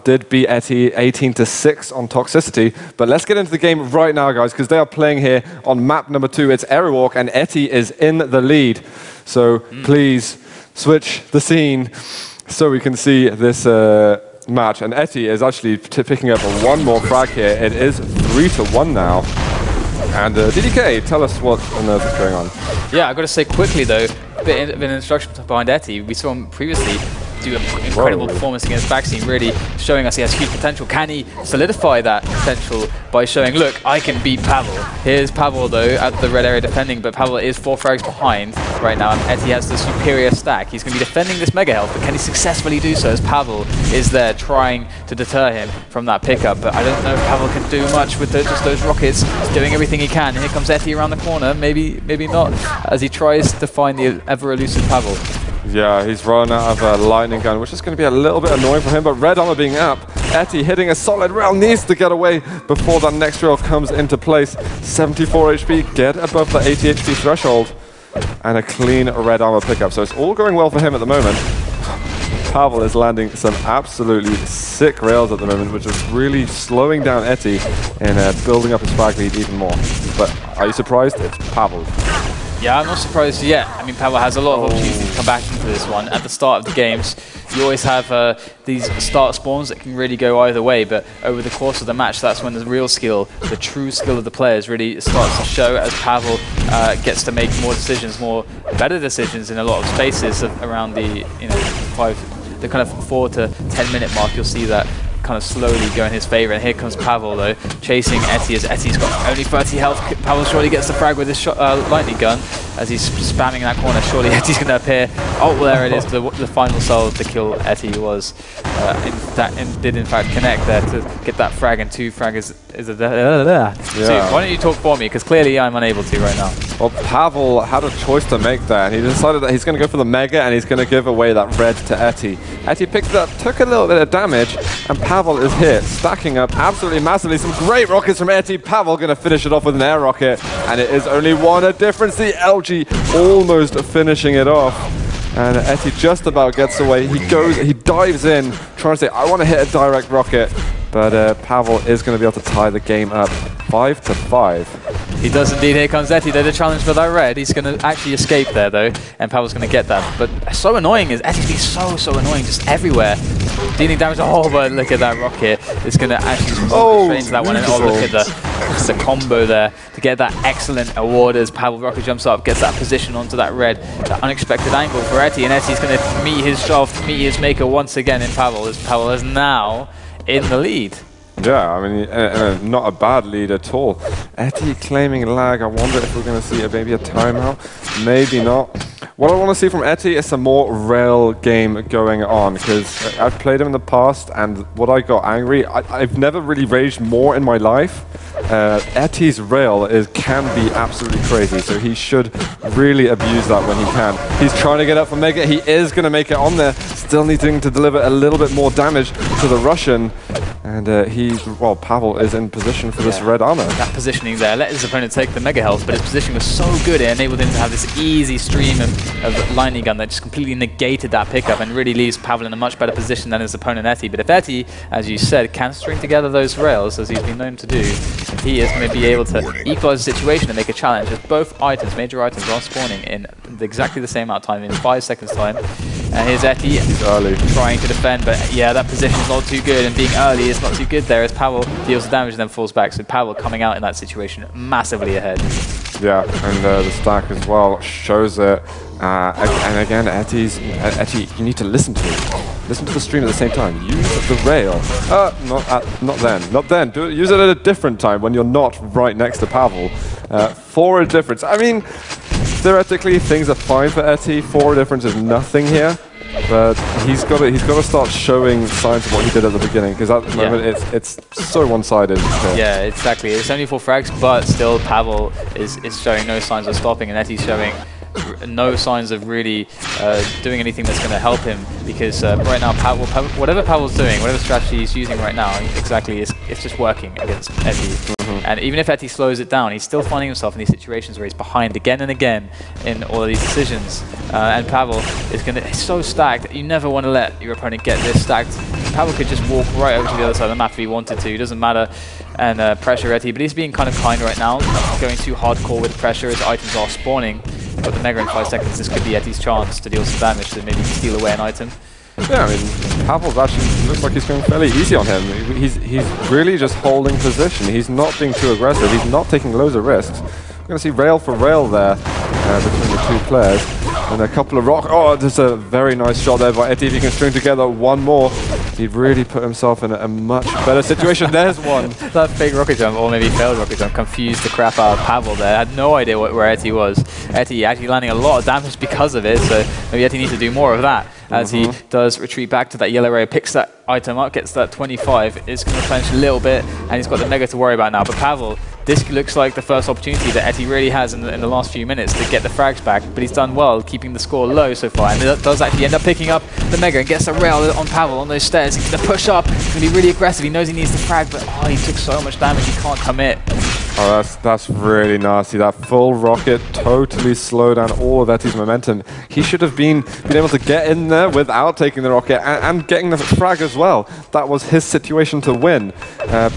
did beat etty 18-6 on toxicity. But let's get into the game right now, guys, because they are playing here on map number 2. It's Airwalk, and etty is in the lead. So please switch the scene so we can see this match. And etty is actually picking up one more frag here. It is 3-1 now. And DDK, tell us what on earth is going on. Yeah, I've got to say quickly though, a bit of an instruction behind etty. We saw him previously do an incredible performance against FACEIT, really showing us he has huge potential. Can he solidify that potential by showing, look, I can beat Pavel? Here's Pavel though at the red area defending, but Pavel is 4 frags behind right now, and etty has the superior stack. He's going to be defending this mega health, but can he successfully do so as Pavel is there trying to deter him from that pickup? But I don't know if Pavel can do much with just those rockets. He's doing everything he can. Here comes etty around the corner, maybe not, as he tries to find the ever-elusive Pavel. Yeah, he's run out of a lightning gun, which is going to be a little bit annoying for him, but red armor being up. etty hitting a solid rail, needs to get away before that next rail comes into place. 74 HP, get above the 80 HP threshold, and a clean red armor pickup. So it's all going well for him at the moment. Pavel is landing some absolutely sick rails at the moment, which is really slowing down etty and building up his frag lead even more. But are you surprised? It's Pavel. Yeah, I'm not surprised yet. I mean, Pavel has a lot of opportunities to come back into this one. At the start of the games, you always have these start spawns that can really go either way, but over the course of the match, that's when the real skill, the true skill of the players really starts to show as Pavel gets to make more decisions, better decisions in a lot of spaces around the kind of 4 to 10 minute mark. You'll see that kind of slowly go in his favor, and here comes Pavel though, chasing etty as etty's got only 30 health. Pavel surely gets the frag with his lightning gun as he's spamming that corner. Surely etty's going to appear. Oh, well, there it is. The final salve to kill etty was did in fact connect there to get that frag, and 2 frag is a yeah. So why don't you talk for me, because clearly I'm unable to right now. Well, Pavel had a choice to make there. He decided that he's going to go for the mega, and he's going to give away that red to etty. Etty picked it up, took a little bit of damage, and Pavel is here, stacking up absolutely massively. Some great rockets from etty. Pavel going to finish it off with an air rocket, and it is only 1 difference. The LG almost finishing it off. And etty just about gets away. He dives in, trying to say, I want to hit a direct rocket. But Pavel is going to be able to tie the game up 5-5. He does indeed. Here comes etty. There's a challenge for that red. He's going to actually escape there, though, and Pavel's going to get that. But so annoying is etty's being so annoying, just everywhere. Dealing damage. Oh, but look at that rocket. It's going to actually straight into that one. And look at the combo there to get that excellent award as Pavel rocket jumps up, gets that position onto that red, that unexpected angle for etty, and etty's going to meet his shaft, meet his maker once again in Pavel, as Pavel is now in the lead. Yeah, I mean, not a bad lead at all. etty claiming lag. I wonder if we're going to see maybe a timeout. Maybe not. What I want to see from etty is some more rail game going on, because I've played him in the past, and what I got angry, I've never really raged more in my life. etty's rail can be absolutely crazy, so he should really abuse that when he can. He's trying to get up for mega. He is going to make it on there, still needing to deliver a little bit more damage to the Russian. And Pavel is in position for this red armor. That positioning there let his opponent take the mega health, but his positioning was so good it enabled him to have this easy stream of lightning gun that just completely negated that pickup and really leaves Pavel in a much better position than his opponent etty. But if etty, as you said, can string together those rails, as he's been known to do, he is going to be able to equalize the situation and make a challenge as both items, major items, are spawning in exactly the same amount of time, in 5 seconds time. And here's etty trying to defend, but yeah, that position is not too good, and being early is not too good there as Pavel deals the damage and then falls back. So Pavel coming out in that situation massively ahead. Yeah, and the stack as well shows it. And again, etty, you need to listen to it. Listen to the stream at the same time. Use the rail. Not then. Use it at a different time when you're not right next to Pavel. For a difference. I mean, theoretically, things are fine for etty. For a difference is nothing here. But he's got to start showing signs of what he did at the beginning, because at the moment it's so one-sided. Yeah, exactly. It's only 4 frags, but still Pavel is showing no signs of stopping, and etty's showing no signs of really doing anything that's going to help him, because right now, whatever Pavel's doing, whatever strategy he's using right now, exactly, it's just working against etty. And even if etty slows it down, he's still finding himself in these situations where he's behind again and again in all of these decisions. And Pavel is so stacked that you never want to let your opponent get this stacked. Pavel could just walk right over to the other side of the map if he wanted to. It doesn't matter, and pressure etty. But he's being kind of kind right now, not going too hardcore with pressure as items are spawning. But the Mega in 5 seconds, this could be etty's chance to deal some damage, to maybe steal away an item. Yeah, I mean, Pavel's actually looks like he's going fairly easy on him. He's really just holding position. He's not being too aggressive. He's not taking loads of risks. We're going to see rail for rail there between the two players. And a couple of rock. Oh, there's a very nice shot there by etty. If he can string together one more, he'd really put himself in a much better situation. There's one. That fake rocket jump, or maybe failed rocket jump, confused the crap out of Pavel there. I had no idea where etty was. Etty actually landing a lot of damage because of it, so maybe etty needs to do more of that. As he does retreat back to that yellow area, picks that item up, gets that 25, is going to replenish a little bit, and he's got the Mega to worry about now. But Pavel, this looks like the first opportunity that etty really has in the last few minutes to get the frags back, but he's done well keeping the score low so far, and does actually end up picking up the Mega and gets a rail on Pavel on those stairs. He's going to push up, he's going to be really aggressive, he knows he needs to frag, but he took so much damage, he can't commit. Oh, that's really nasty. That full rocket totally slowed down all of etty's momentum. He should have been able to get in there without taking the rocket and getting the frag as well. That was his situation to win.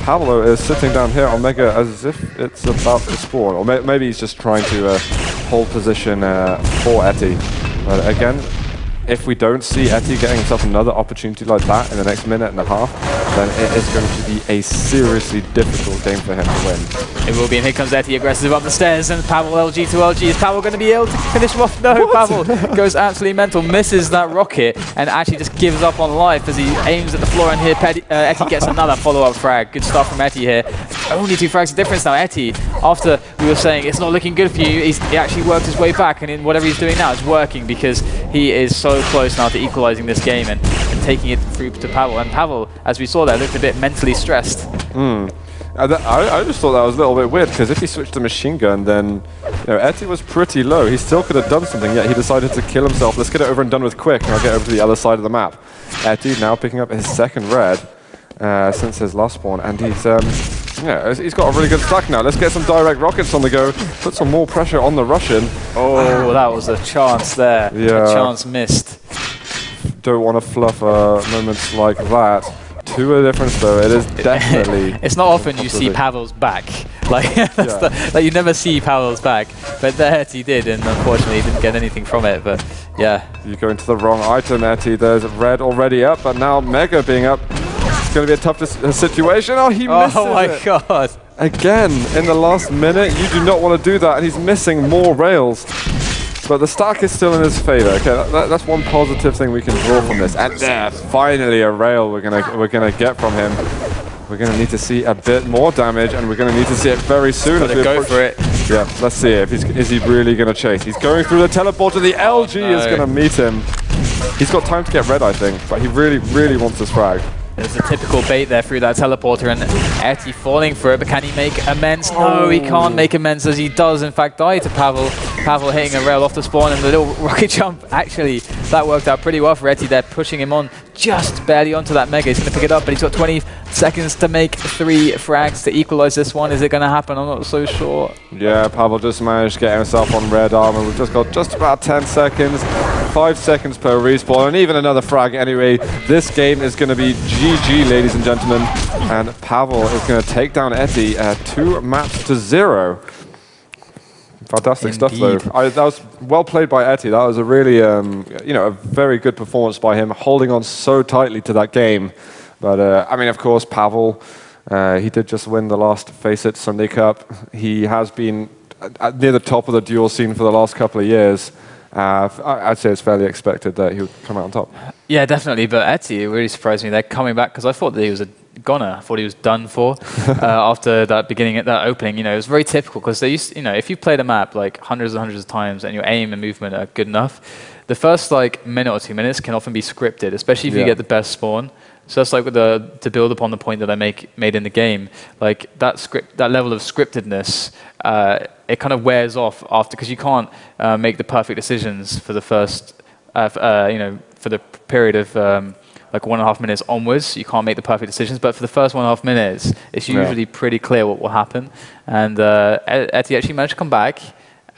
Pablo is sitting down here on Mega as if it's about to spawn, or maybe he's just trying to hold position for etty. But again, if we don't see etty getting himself another opportunity like that in the next minute and a half, then it is going to be a seriously difficult game for him to win. It will be, and here comes etty aggressive up the stairs, and Pavel LG to LG. Is Pavel going to be able to finish him off? No, Pavel goes absolutely mental, misses that rocket, and actually just gives up on life as he aims at the floor, and here etty gets another follow-up frag. Good stuff from etty here. Only 2 frags of difference now. Etty, after we were saying it's not looking good for you, he actually worked his way back, and in whatever he's doing now is working, because he is so close now to equalizing this game and taking it through to Pavel. And Pavel, as we saw there, looked a bit mentally stressed. I just thought that was a little bit weird, because if he switched to machine gun, then etty was pretty low. He still could have done something, yet he decided to kill himself. Let's get it over and done with quick, and I'll get over to the other side of the map. Etty now picking up his second red since his last spawn, and he's got a really good stack now. Let's get some direct rockets on the go, put some more pressure on the Russian. Oh, that was a chance there. Yeah. A chance missed. Don't want to fluff moments like that. To a difference though, it is definitely... It's not often you see Pavel's back. Like, like you never see Pavel's back. But there he did, and unfortunately he didn't get anything from it, but yeah. You go into the wrong item, etty. There's red already up, but now Mega being up. It's going to be a tough situation. Oh, he misses Oh my it. god. Again, in the last minute, you do not want to do that, and he's missing more rails. But the stack is still in his favor. Okay, that's one positive thing we can draw from this. And there, finally a rail we're gonna get from him. We're gonna need to see a bit more damage, and we're gonna need to see it very soon. Gotta go for it. Yeah, let's see if is he really gonna chase. He's going through the teleporter. The LG is gonna meet him. He's got time to get red, I think, but he really wants this frag. There's a typical bait there through that teleporter, and etty falling for it, but can he make amends? No, he can't make amends, as he does in fact die to Pavel. Pavel hitting a rail off the spawn, and the little rocket jump, actually, that worked out pretty well for etty there, pushing him on just barely onto that Mega. He's going to pick it up, but he's got 20 seconds to make 3 frags to equalize this one. Is it going to happen? I'm not so sure. Yeah, Pavel just managed to get himself on red armor. We've just got just about 10 seconds, 5 seconds per respawn, and even another frag anyway. This game is going to be GG, ladies and gentlemen, and Pavel is going to take down etty 2 maps to 0. Fantastic stuff, though. That was well played by etty. That was a really, a very good performance by him, holding on so tightly to that game. But I mean, of course, Pavel, he did just win the last FACEIT Sunday Cup. He has been near the top of the duel scene for the last couple of years. I'd say it's fairly expected that he would come out on top. Yeah, definitely. But etty, it really surprised me. They're coming back, because I thought that he was a goner. I thought he was done for after that opening. It was very typical, because they used, if you played a map like hundreds and hundreds of times and your aim and movement are good enough, the first minute or 2 minutes can often be scripted, especially if you get the best spawn. So that's like to build upon the point that I made in the game. Like that level of scriptedness, it kind of wears off after, because you can't make the perfect decisions for the first, for the period of like 1.5 minutes onwards. You can't make the perfect decisions, but for the first 1.5 minutes, it's usually pretty clear what will happen. And etty actually managed to come back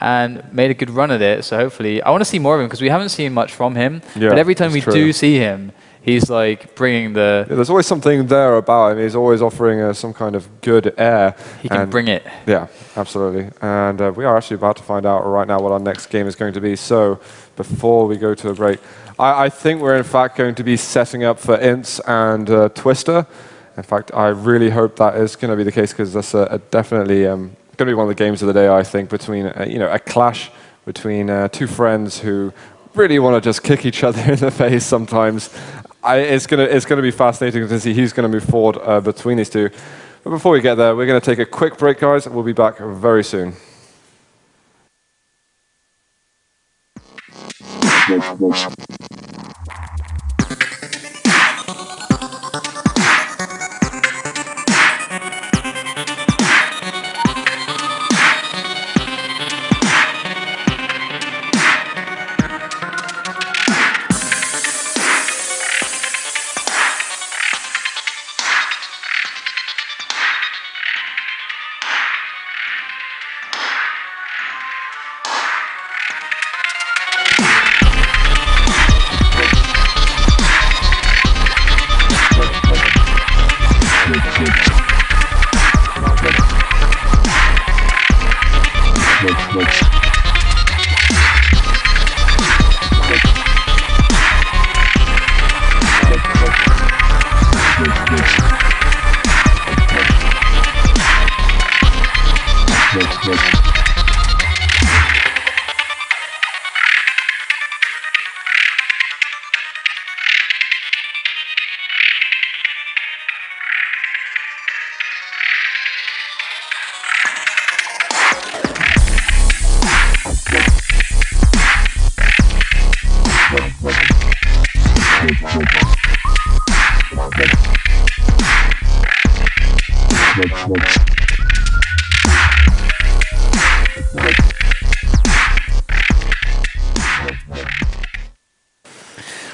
and made a good run at it. So hopefully, I want to see more of him, because we haven't seen much from him. Yeah, but every time we do see him, he's like bringing the... Yeah, there's always something there about him. He's always offering some kind of good air. He can bring it. Yeah, absolutely. And we are actually about to find out right now what our next game is going to be. So before we go to a break, I think we're in fact going to be setting up for Ints and Twister. In fact, I really hope that is going to be the case, because that's definitely going to be one of the games of the day, I think, between a clash between two friends who really want to just kick each other in the face sometimes. It's going to be fascinating to see who's going to move forward between these two. But before we get there, we're going to take a quick break, guys. We'll be back very soon.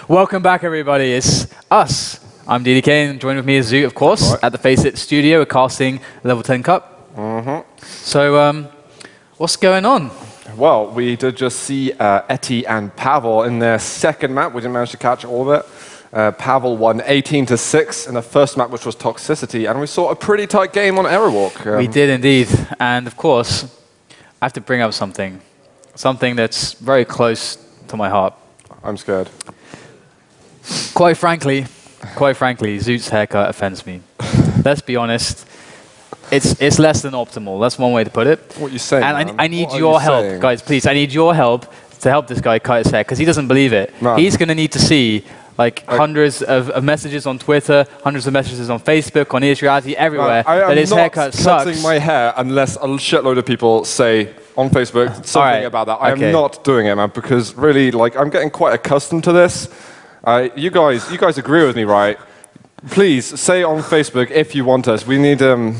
Welcome back, everybody. It's us. I'm DDK, and joined with me is Zoot, of course, at the FACEIT studio. We're casting Level 10 Cup. So, what's going on? Well, we did just see Etty and Pavel in their second map. We didn't manage to catch all of it. Pavel won 18-6 in the first map, which was Toxicity, and we saw a pretty tight game on Error Walk. We did indeed. And of course, I have to bring up something that's very close to my heart. I'm scared. Quite frankly, Zoot's haircut offends me. Let's be honest. It's less than optimal. That's one way to put it. What are you saying, And I need your help, guys, please. I need your help to help this guy cut his hair, because he doesn't believe it. Man. He's going to need to see like hundreds of messages on Twitter, hundreds of messages on Facebook, on ES Reality, everywhere, that his haircut sucks. I am not cutting my hair unless a shitload of people say on Facebook something about that. I am not doing it, man, because really, like, I'm getting quite accustomed to this. You guys agree with me, right? Please say on Facebook if you want us. We need to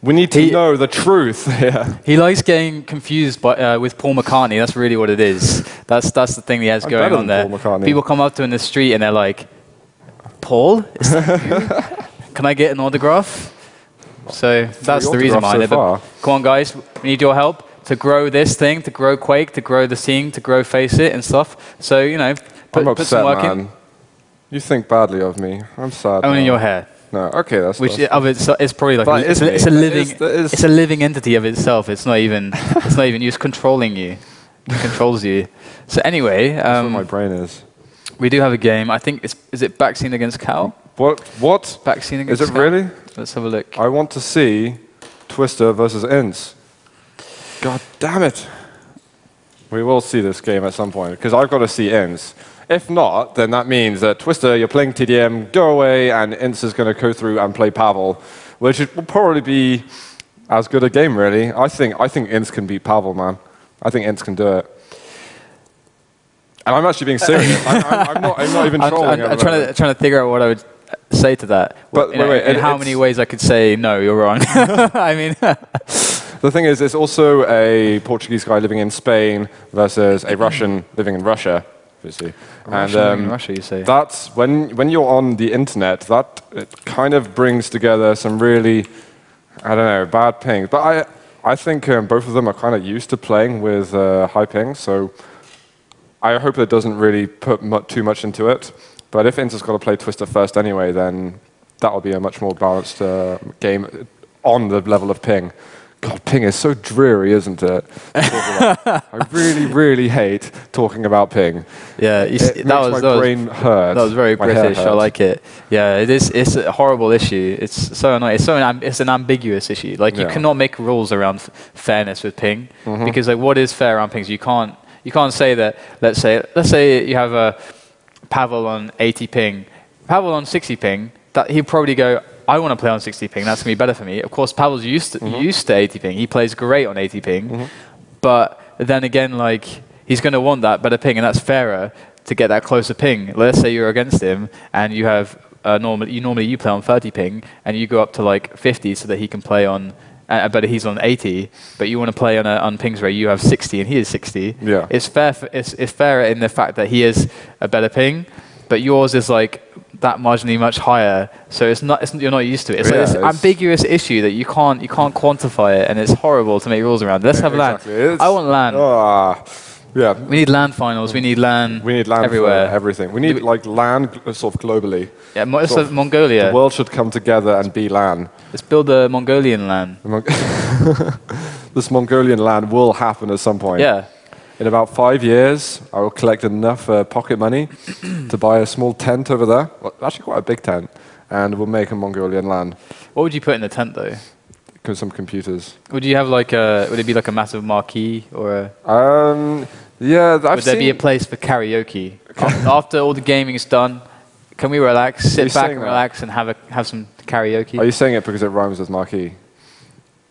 know the truth. Yeah. He likes getting confused with Paul McCartney. That's really what it is. That's the thing he has going on there. People come up to him in the street and they're like, "Paul, is that you? Can I get an autograph?" So that's the reason behind it. But come on, guys, we need your help to grow this thing, to grow Quake, to grow the scene, to grow FACEIT and stuff. So, you know, I'm upset, man. You think badly of me. I'm sad. Only your hair. No, okay, that's it's probably like it's a living entity of itself. It's not even you. It's controlling you. It controls you. So anyway, that's what my brain is. We do have a game. I think is it Backscene against Cal? What? Backscene against Is it Cal? really? Let's have a look. I want to see Twister versus Ints. God damn it. We will see this game at some point, because I've got to see Ints. If not, then that means that Twister, you're playing TDM, go away, and Ints is going to go through and play Pavel, which will probably be as good a game, really. I think Ints can beat Pavel, man. I think Ints can do it. And I'm actually being serious. I'm not even trolling. I'm trying to figure out what I would say to that. But wait, in how many ways I could say, no, you're wrong. I mean... The thing is, it's also a Portuguese guy living in Spain versus a Russian living in Russia, obviously. Living in Russia, you say? That's when you're on the internet, that it kind of brings together some really, I don't know, bad pings. But I think both of them are kind of used to playing with high pings, so I hope it doesn't really put too much into it. But if Inter's got to play Twister first anyway, then that will be a much more balanced game on the level of ping. God, ping is so dreary, isn't it? I really, really hate talking about ping. Yeah, my brain hurt. That was very British. I like it. Yeah, it is. It's a horrible issue. It's so annoying. It's an ambiguous issue. Like you cannot make rules around fairness with ping because like what is fair around pings? You can't say that. Let's say you have a Pavel on 80 ping, Pavel on 60 ping. That he'd probably go, I want to play on 60 ping. That's going to be better for me. Of course, Pavel's used to 80 ping. He plays great on 80 ping. But then again, like he's going to want that better ping, and that's fairer to get that closer ping. Let's say you're against him, and you have normally you play on 30 ping, and you go up to like 50 so that he can play on. But he's on 80. But you want to play on pings where you have 60 and he is 60. Yeah. It's fair. It's fairer in the fact that he is a better ping, but yours is like that marginally much higher, so you're not used to it. It's like this ambiguous issue that you can't quantify it, and it's horrible to make rules around. Let's have LAN. I want LAN. Yeah. We need LAN finals. We need LAN. We need LAN everywhere. For everything. We need like LAN sort of globally. Yeah, Mongolia. The world should come together and be LAN. Let's build a Mongolian LAN. This Mongolian LAN will happen at some point. Yeah. In about 5 years, I will collect enough pocket money to buy a small tent over there. Well, actually, quite a big tent, and we'll make a Mongolian LAN. What would you put in the tent, though? Some computers. Would you have like would it be like a massive marquee or yeah, would there be a place for karaoke? After all the gaming is done, can we relax, sit back and relax and have some karaoke? Are you saying it because it rhymes with marquee?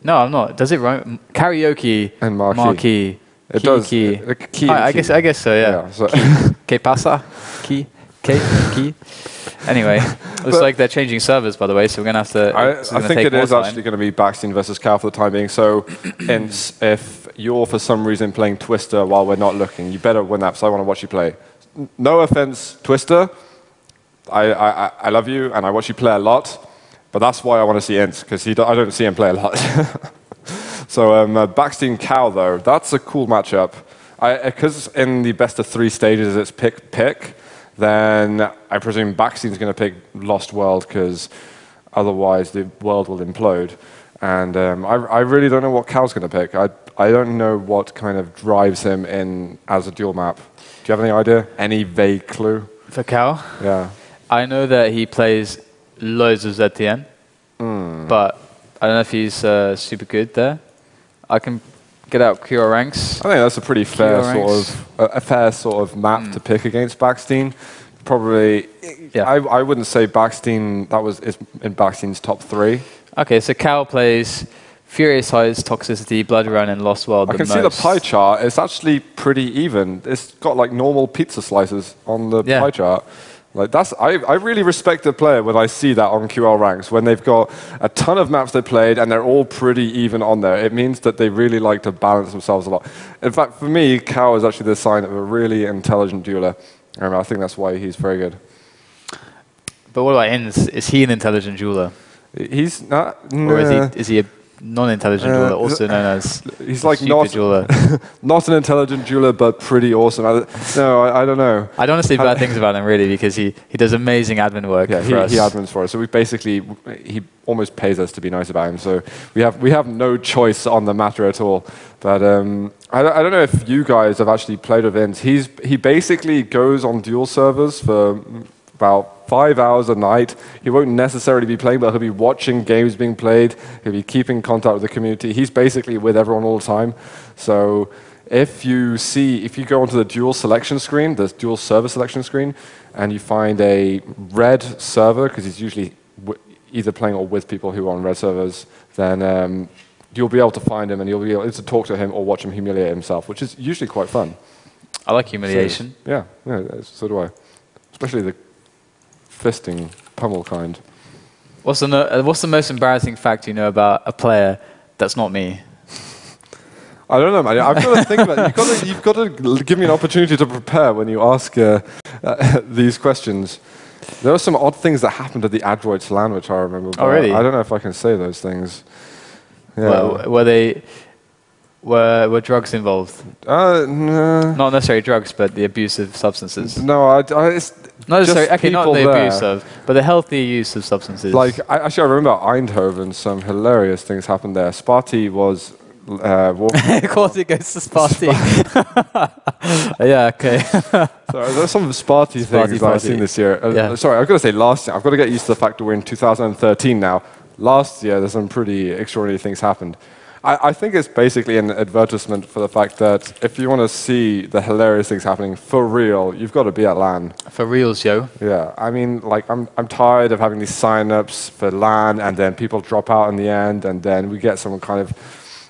No, I'm not. Does it rhyme? Karaoke and marquee. It does. Key. I guess so, yeah. So ¿Qué pasa? Key. Anyway, looks like they're changing servers, by the way, so we're going to have to... I think it is actually going to be Backstein versus Cal for the time being. So if you're for some reason playing Twister while we're not looking, you better win that, because I want to watch you play. No offense, Twister. I love you, and I watch you play a lot, but that's why I want to see Int, because I don't see him play a lot. So Backstein Cal, though, that's a cool matchup. Because in the best of 3 stages it's pick, then I presume Backstein's going to pick Lost World, because otherwise the world will implode. And I really don't know what Cal's going to pick. I don't know what kind of drives him in as a dual map. Do you have any idea? Any vague clue? For Cal? Yeah. I know that he plays loads of ZTN, but I don't know if he's super good there. I can get out QR ranks. I think that's a pretty fair sort of map to pick against Backstein. Probably, yeah. I wouldn't say Backstein. Is in Backstein's top 3. Okay, so Cal plays Furious Heights, Toxicity, Blood Run, and Lost World. I can see the pie chart. It's actually pretty even. It's got like normal pizza slices on the pie chart. Like I really respect a player when I see that on QL ranks, when they've got a ton of maps they played and they're all pretty even on there. It means that they really like to balance themselves a lot. In fact, for me, Cal is actually the sign of a really intelligent dueler. I think that's why he's very good. But what about Inns? Is he an intelligent jeweler? He's not. Or is he a non-intelligent jeweler, also known as he's like jeweler? Not an intelligent jeweler, but pretty awesome. I don't know. I don't want to say bad things about him, really, because he does amazing admin work for us. He admins for us. So he almost pays us to be nice about him. So we have no choice on the matter at all. But I don't know if you guys have actually played with Int. He basically goes on dual servers for about 5 hours a night. He won't necessarily be playing, but he'll be watching games being played. He'll be keeping contact with the community. He's basically with everyone all the time. So if you go onto the dual selection screen, the dual server selection screen, and you find a red server, because he's usually either playing or with people who are on red servers, then you'll be able to find him and you'll be able to talk to him or watch him humiliate himself, which is usually quite fun. I like humiliation. So, yeah, so do I. Especially the fisting pummel kind. What's the most embarrassing fact you know about a player that's not me? I don't know, man. I've got to think about it. You've got to give me an opportunity to prepare when you ask these questions. There were some odd things that happened at the Adroits LAN, which I remember. Oh, really? I don't know if I can say those things. Yeah. Well, were drugs involved? No. Not necessarily drugs, but the abuse of substances. No, it's not necessarily. Okay, not the there. abuse of, but the healthy use of substances. Like, actually, I remember Eindhoven. Some hilarious things happened there. Sparty was. Of course, it goes to Sparty. Yeah, okay. Sorry, there's some Sparty things that I've seen this year. Sorry, I've got to say last year. I've got to get used to the fact that we're in 2013 now. Last year, there's some pretty extraordinary things happened. I think it's basically an advertisement for the fact that if you want to see the hilarious things happening for real, you've got to be at LAN. For reals, yo. Yeah, I mean, like, I'm tired of having these sign-ups for LAN, and then people drop out in the end, and then we get some kind of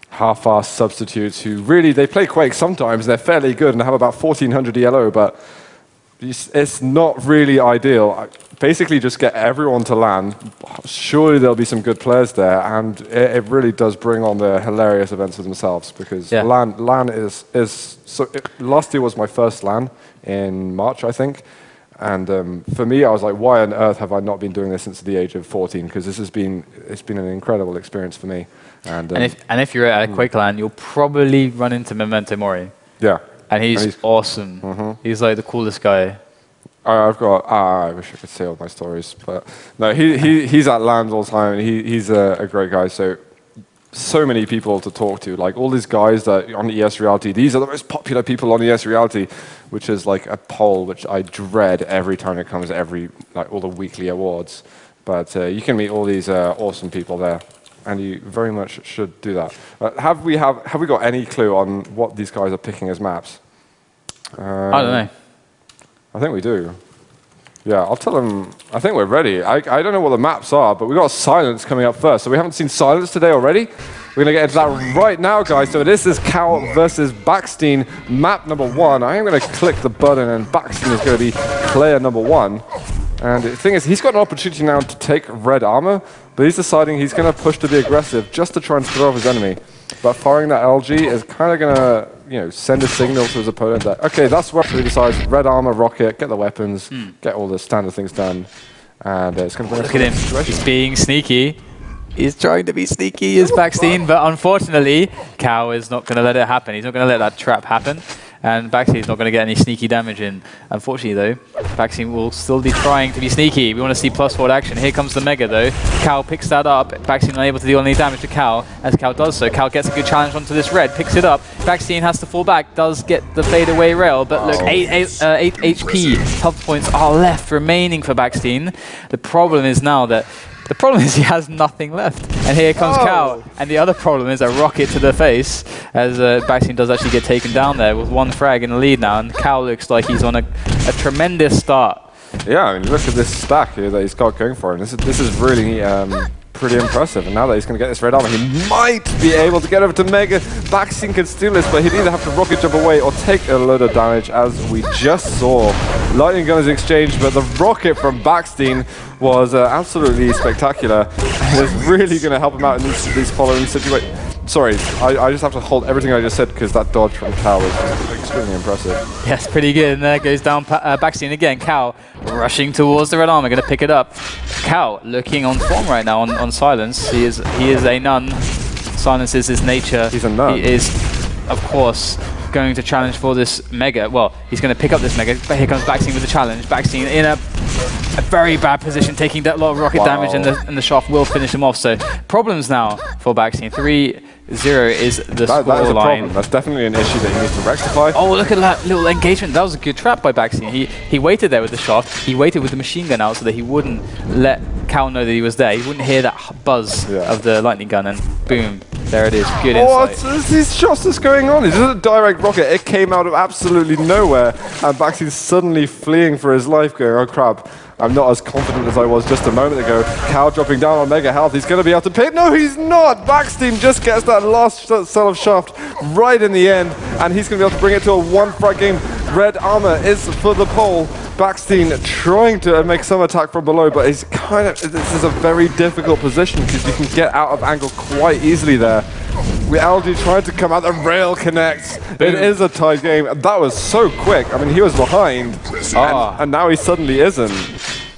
half-assed substitutes who really, they play Quake sometimes, they're fairly good and have about 1400 ELO, but it's not really ideal. Basically just get everyone to LAN. Surely there'll be some good players there, and it really does bring on the hilarious events for themselves, because LAN is so. Last year was my first LAN in March, I think. And for me, I was like, why on earth have I not been doing this since the age of 14? Because it's been an incredible experience for me. And if you're at a Quake LAN, you'll probably run into Memento Mori. Yeah. And he's awesome. Mm-hmm. He's like the coolest guy. I wish I could say all my stories, but no, he's at LANs all the time, and he's a great guy. So many people to talk to, like all these guys that on ES Reality. These are the most popular people on ES Reality, which is like a poll which I dread every time it comes, like all the weekly awards. But you can meet all these awesome people there, and you very much should do that. Have we got any clue on what these guys are picking as maps? I don't know. I think we do. Yeah, I'll tell them. I think we're ready. I don't know what the maps are, but we've got Silence coming up first. So we haven't seen Silence today already. We're going to get into that right now, guys. So this is Cal versus Backstein, map number 1. I am going to click the button, and Backstein is going to be player number 1. And the thing is, he's got an opportunity now to take red armor, but he's deciding he's going to push to be aggressive just to try and throw off his enemy. But firing that LG is kind of going to, send a signal to his opponent that, okay, that's where he decides red armor, rocket, get the weapons, get all the standard things done, and it's going to bring us Look at him. He's being sneaky. He's trying to be sneaky as Backstein, but unfortunately, Cow is not going to let it happen. He's not going to let that trap happen. And Backstein's not going to get any sneaky damage in. Unfortunately, though, Backstein will still be trying to be sneaky. We want to see plus forward action. Here comes the Mega, though. Cal picks that up. Backstein unable to deal any damage to Cal. As Cal does so, Cal gets a good challenge onto this red, picks it up. Backstein has to fall back, does get the fadeaway rail, but look, 8 HP. Health points are left remaining for Backstein. The problem is now that he has nothing left. And here comes Cal. And the other problem is a rocket to the face, as Backstein does actually get taken down there with 1 frag in the lead now. And Cal looks like he's on a tremendous start. Yeah, I mean, look at this stack here that he's got going for him. This is really pretty impressive. And now that he's going to get this red armor, he might be able to get over to Mega. Backstein can steal this, but he'd either have to rocket jump away or take a load of damage, as we just saw. Lightning guns exchanged, but the rocket from Backstein was absolutely spectacular. And it's really going to help him out in these following situations. Sorry, I just have to hold everything I just said, because that dodge from Cal was extremely impressive. Yes, pretty good. And there goes down Backstein again. Cal rushing towards the red armor, going to pick it up. Cal looking on form right now on Silence. He is a nun. Silence is his nature. He's a nun. He is, of course, going to challenge for this Mega. Well, he's going to pick up this Mega, but here comes Backstein with the challenge. Backstein in a very bad position, taking that lot of rocket damage, and the shaft will finish him off. So problems now for Backstein. 3-0 is the score line. That's definitely an issue that he needs to rectify. Oh, look at that little engagement. That was a good trap by Backstein. He waited there with the shaft. He waited with the machine gun out so that he wouldn't let Cal know that he was there. He wouldn't hear that buzz of the lightning gun, and boom, there it is. Good insight. What is these shots that's going on? Is this a direct rocket? It came out of absolutely nowhere, and Backstein's suddenly fleeing for his life, going, oh crap. I'm not as confident as I was just a moment ago. Cal dropping down on Mega Health. He's going to be able to pick. No, he's not. Backstein just gets that last cell of shaft right in the end, and he's going to be able to bring it to a 1 frag game. Red armor is for the pole. Backstein trying to make some attack from below, but he's this is a very difficult position because you can get out of angle quite easily there. With LG trying to come out, the rail connects. It is a tight game. That was so quick. I mean, he was behind, and now he suddenly isn't.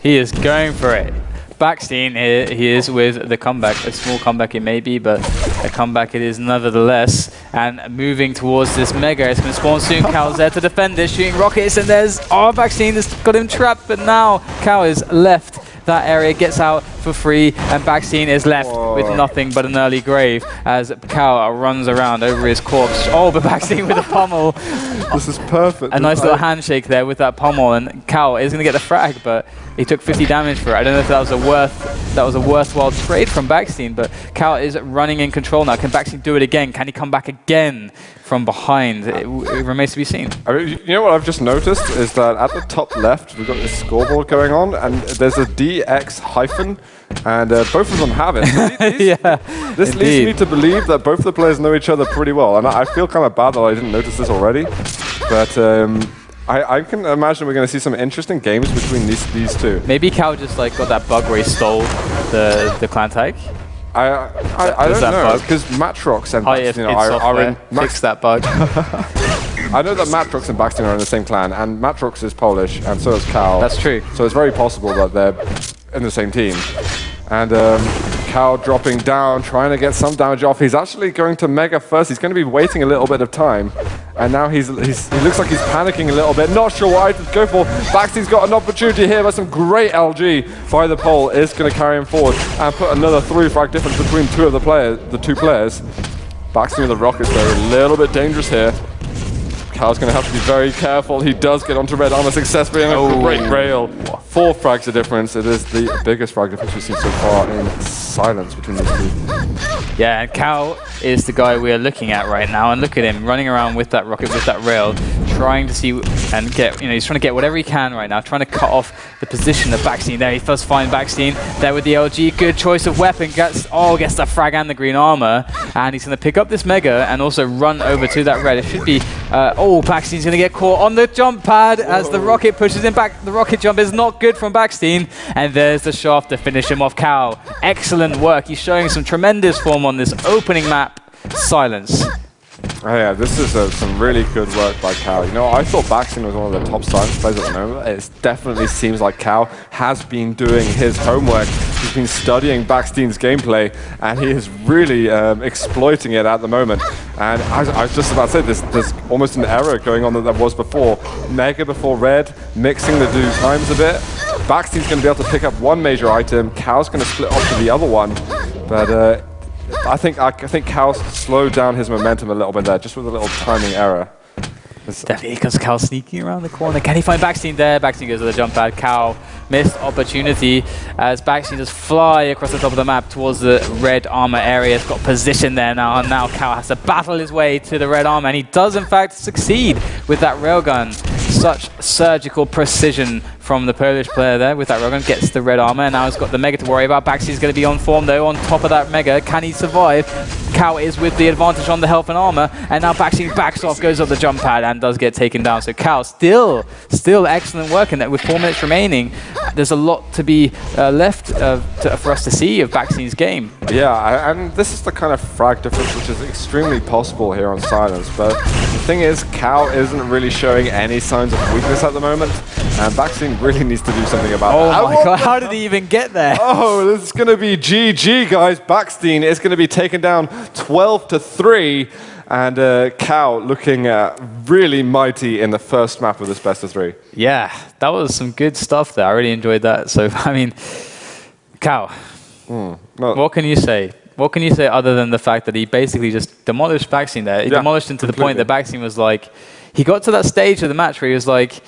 He is going for it. Backstein, he is with the comeback. A small comeback it may be, but a comeback it is nevertheless. And moving towards this mega. It's going to spawn soon. Cal's there to defend it, shooting rockets, and there's... Oh, Backstein has got him trapped, but now Cal is left that area, gets out for free, and Backstein is left with nothing but an early grave as Cal runs around over his corpse. Oh, but Backstein with a pummel. This is perfect. A nice little handshake there with that pummel, and Cal is going to get the frag, but he took 50 damage for it. I don't know if that was a worthwhile trade from Backstein, but Cal is running in control now. Can Backstein do it again? Can he come back again from behind? It remains to be seen. I mean, you know what I've just noticed is that at the top left, we've got this scoreboard going on, and there's a DX hyphen, and both of them have it. So this leads me to believe that both the players know each other pretty well, and I feel kind of bad that I didn't notice this already. But I can imagine we're going to see some interesting games between these two. Maybe Cal just like got that bug where he stole the clan tag. I don't know, because Matrox and Backstein are in... Fix that bug. I know that Matrox and Backstein are in the same clan, and Matrox is Polish, and so is Cal. That's true. So it's very possible that they're in the same team. And Cal dropping down, trying to get some damage off. He's actually going to Mega first. He's going to be waiting a little bit of time. And now he looks like he's panicking a little bit. Not sure what to go for. Backstein's got an opportunity here, but some great LG by the pole is going to carry him forward and put another 3 frag difference between the two players. Backstein with the rockets, though, a little bit dangerous here. Cal's going to have to be very careful. He does get onto red armor successfully, and a great rail. 4 frags of difference. It is the biggest frag difference we've seen so far in silence between these two. Yeah, and Cal is the guy we are looking at right now, and look at him running around with that rocket, with that rail, trying to see and get, he's trying to get whatever he can right now, trying to cut off the position of Backstein there. He does find Backstein there with the LG. Good choice of weapon. Gets the frag and the green armor, and he's going to pick up this mega and also run over to that red. It should be, Backstein's going to get caught on the jump pad as the rocket pushes him back. The rocket jump is not good from Backstein, and there's the shaft to finish him off. Cal, excellent work. He's showing some tremendous form on this opening map. Silence. Oh yeah, this is some really good work by Cal. I thought Backstein was one of the top silence players at the moment. It definitely seems like Cal has been doing his homework. He's been studying Backstein's gameplay, and he is really exploiting it at the moment. And I was just about to say, there's almost an error going on that there was before. Mega before red, mixing the two times a bit. Backstein's going to be able to pick up one major item. Cal's going to split off to the other one. But I think Cal slowed down his momentum a little bit there, just with a little timing error. Definitely because Cal's sneaking around the corner. Can he find Backstein there? Backstein goes to the jump pad. Cal missed opportunity as Backstein does fly across the top of the map towards the red armor area. He's got position there now, and now Cal has to battle his way to the red armor, and he does in fact succeed with that railgun. Such surgical precision from the Polish player there with that railgun. Gets the red armor, and now he's got the mega to worry about. Backstein's going to be on form though, on top of that mega. Can he survive? Cal is with the advantage on the health and armor, and now Backstein backs off, goes up the jump pad, and does get taken down. So Cal still excellent work in that. With 4 minutes remaining, there's a lot to be left for us to see of Backstein's game. Yeah, and this is the kind of frag difference which is extremely possible here on silence. But the thing is, Cal isn't really showing any signs of weakness at the moment, and Backstein really needs to do something about that. Oh my god, how did he even get there? Oh, this is going to be GG, guys. Backstein is going to be taken down 12-3, and Cal looking really mighty in the first map of this best of 3. Yeah, that was some good stuff there. I really enjoyed that. So, I mean, Cal, what can you say? What can you say other than the fact that he basically just demolished Backstein there? He demolished him to the point that Backstein was like, he got to that stage of the match where he was like,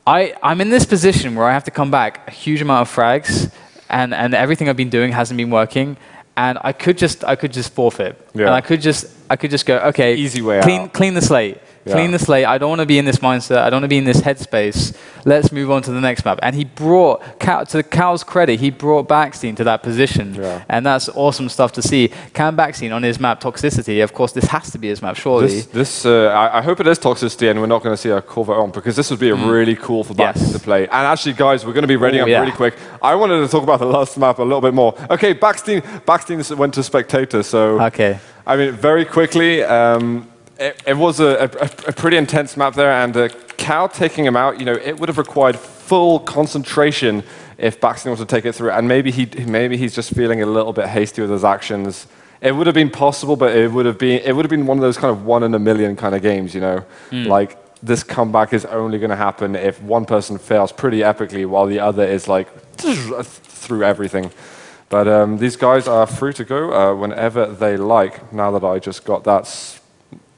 I'm in this position where I have to come back a huge amount of frags, and everything I've been doing hasn't been working, and I could just forfeit. Yeah. And I could just go, okay, easy way out. Clean the slate. clean the slate. I don't want to be in this mindset. I don't want to be in this headspace. Let's move on to the next map. And he brought, to Cal's credit, he brought Backstein to that position. Yeah. And that's awesome stuff to see. Can Backstein on his map Toxicity, of course, this has to be his map, surely. I hope it is Toxicity and we're not going to see a Corvette on, because this would be a really cool for Backstein to play. And actually, guys, we're going to be ready up really quick. I wanted to talk about the last map a little bit more. Okay, Backstein went to Spectator, so... Okay. I mean, very quickly, it was a pretty intense map there, and Cal taking him out, you know, it would have required full concentration if Backstein was to take it through, and maybe he's just feeling a little bit hasty with his actions. It would have been possible, but it would have been one of those kind of 1 in a million kind of games, you know, like this comeback is only going to happen if one person fails pretty epically while the other is like through everything. But these guys are free to go whenever they like, now that I just got that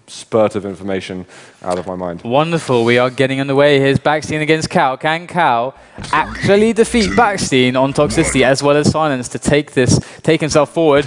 spurt of information out of my mind. Wonderful. We are getting underway. Here's Backstein against Cal. Can Cal actually defeat Backstein on Toxicity as well as Silence to take himself forward?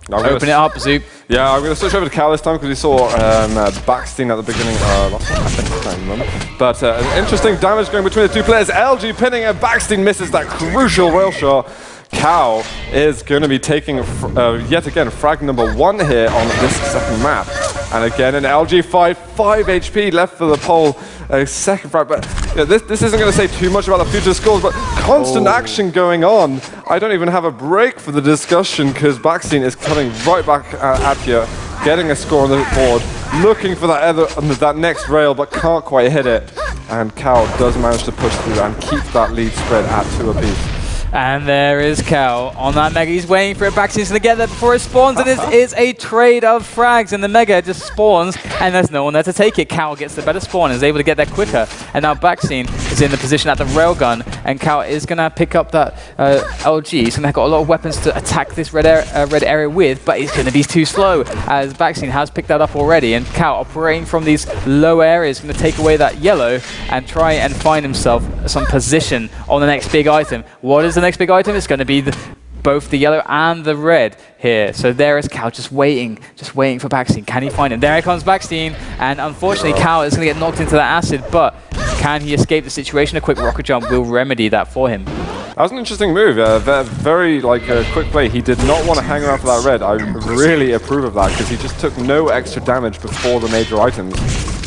Open it up, Zoop. Yeah, I'm going to switch over to Cal this time because we saw Backstein at the beginning last time, I think, I can't remember. But interesting damage going between the two players. LG pinning and Backstein misses that crucial rail shot. Cal is going to be taking, yet again, frag number 1 here on this second map. And again, an LG 5 HP left for the pole. A second frag, but this isn't going to say too much about the future scores, but constant action going on. I don't even have a break for the discussion because Backstein is coming right back at you, getting a score on the board, looking for that next rail, but can't quite hit it. And Cal does manage to push through and keep that lead spread at 2 apiece. And there is Cal on that Mega. He's waiting for it. Backstein's going to get there before it spawns. And it is a trade of frags. And the Mega just spawns. And there's no one there to take it. Cal gets the better spawn and is able to get there quicker. And now Backstein is in the position at the railgun. And Cal is going to pick up that LG. He's going to have got a lot of weapons to attack this red area with. But he's going to be too slow, as Backstein has picked that up already. And Cal, operating from these low areas, is going to take away that yellow and try and find himself some position on the next big item. What is the next big item? It's going to be both the yellow and the red here. So there is Cal just waiting for Backstein. Can he find him? There comes Backstein, and unfortunately Cal is going to get knocked into that acid, but can he escape the situation? A quick rocket jump will remedy that for him. That was an interesting move, very quick play. He did not want to hang around for that red. I really approve of that because he just took no extra damage before the major items.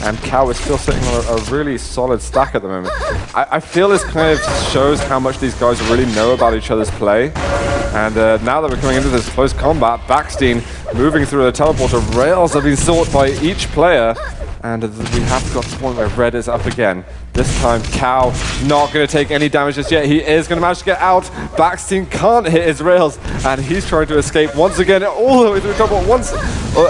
And Cal is still sitting on a really solid stack at the moment. I feel this kind of shows how much these guys really know about each other's play. And now that we're coming into this close combat, Backstein moving through the teleporter. Rails have been sought by each player. And we have got to the point where red is up again. This time, Cal not going to take any damage just yet. He is going to manage to get out. Backstein can't hit his rails, and he's trying to escape once again, all the way through trouble.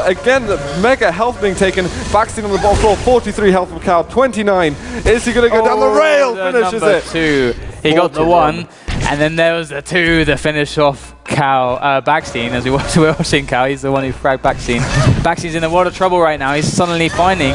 Again, the mega health being taken. Backstein on the bottom floor, 43 health from Cal, 29. Is he going to go down the rail? Finishes it. 2. He got the 1, and then there was the 2 to finish off Backstein. As we were watching Cal, he's the one who fragged Backstein. Backstein's in a lot of trouble right now. He's suddenly finding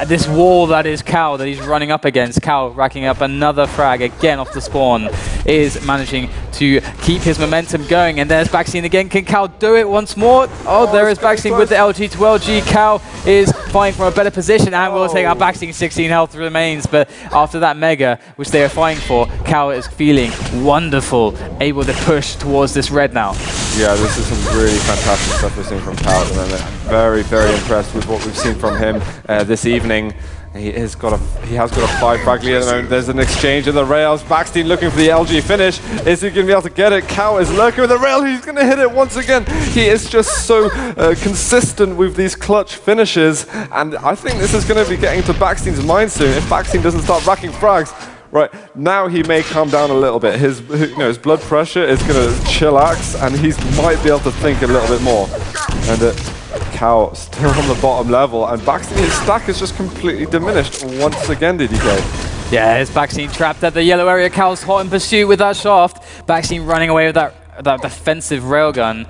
this wall that is Cal that he's running up against. Cal racking up another frag again off the spawn, is managing to keep his momentum going. And there's Backstein again. Can Cal do it once more? Oh, there is Backstein with the LG to LG. Cal is fighting from a better position and will take out Backstein. 16 health remains, but after that mega, which they are fighting for, Cal is feeling wonderful, able to push towards this red now. Yeah, this is some really fantastic stuff we're seeing from Cal at the moment. Very, very impressed with what we've seen from him this evening. He has got a 5 frag lead at the moment. There's an exchange in the rails. Backstein looking for the LG finish. Is he going to be able to get it? Cal is lurking with the rail. He's going to hit it once again. He is just so consistent with these clutch finishes. And I think this is going to be getting to Backstein's mind soon if Backstein doesn't start racking frags. Right, now he may calm down a little bit. His blood pressure is going to chillax, and he might be able to think a little bit more. And Cal still on the bottom level, and Backstein's stack is just completely diminished once again, DDK. Yeah, it's Backstein trapped at the yellow area. Cal's hot in pursuit with that shaft. Backstein running away with that defensive railgun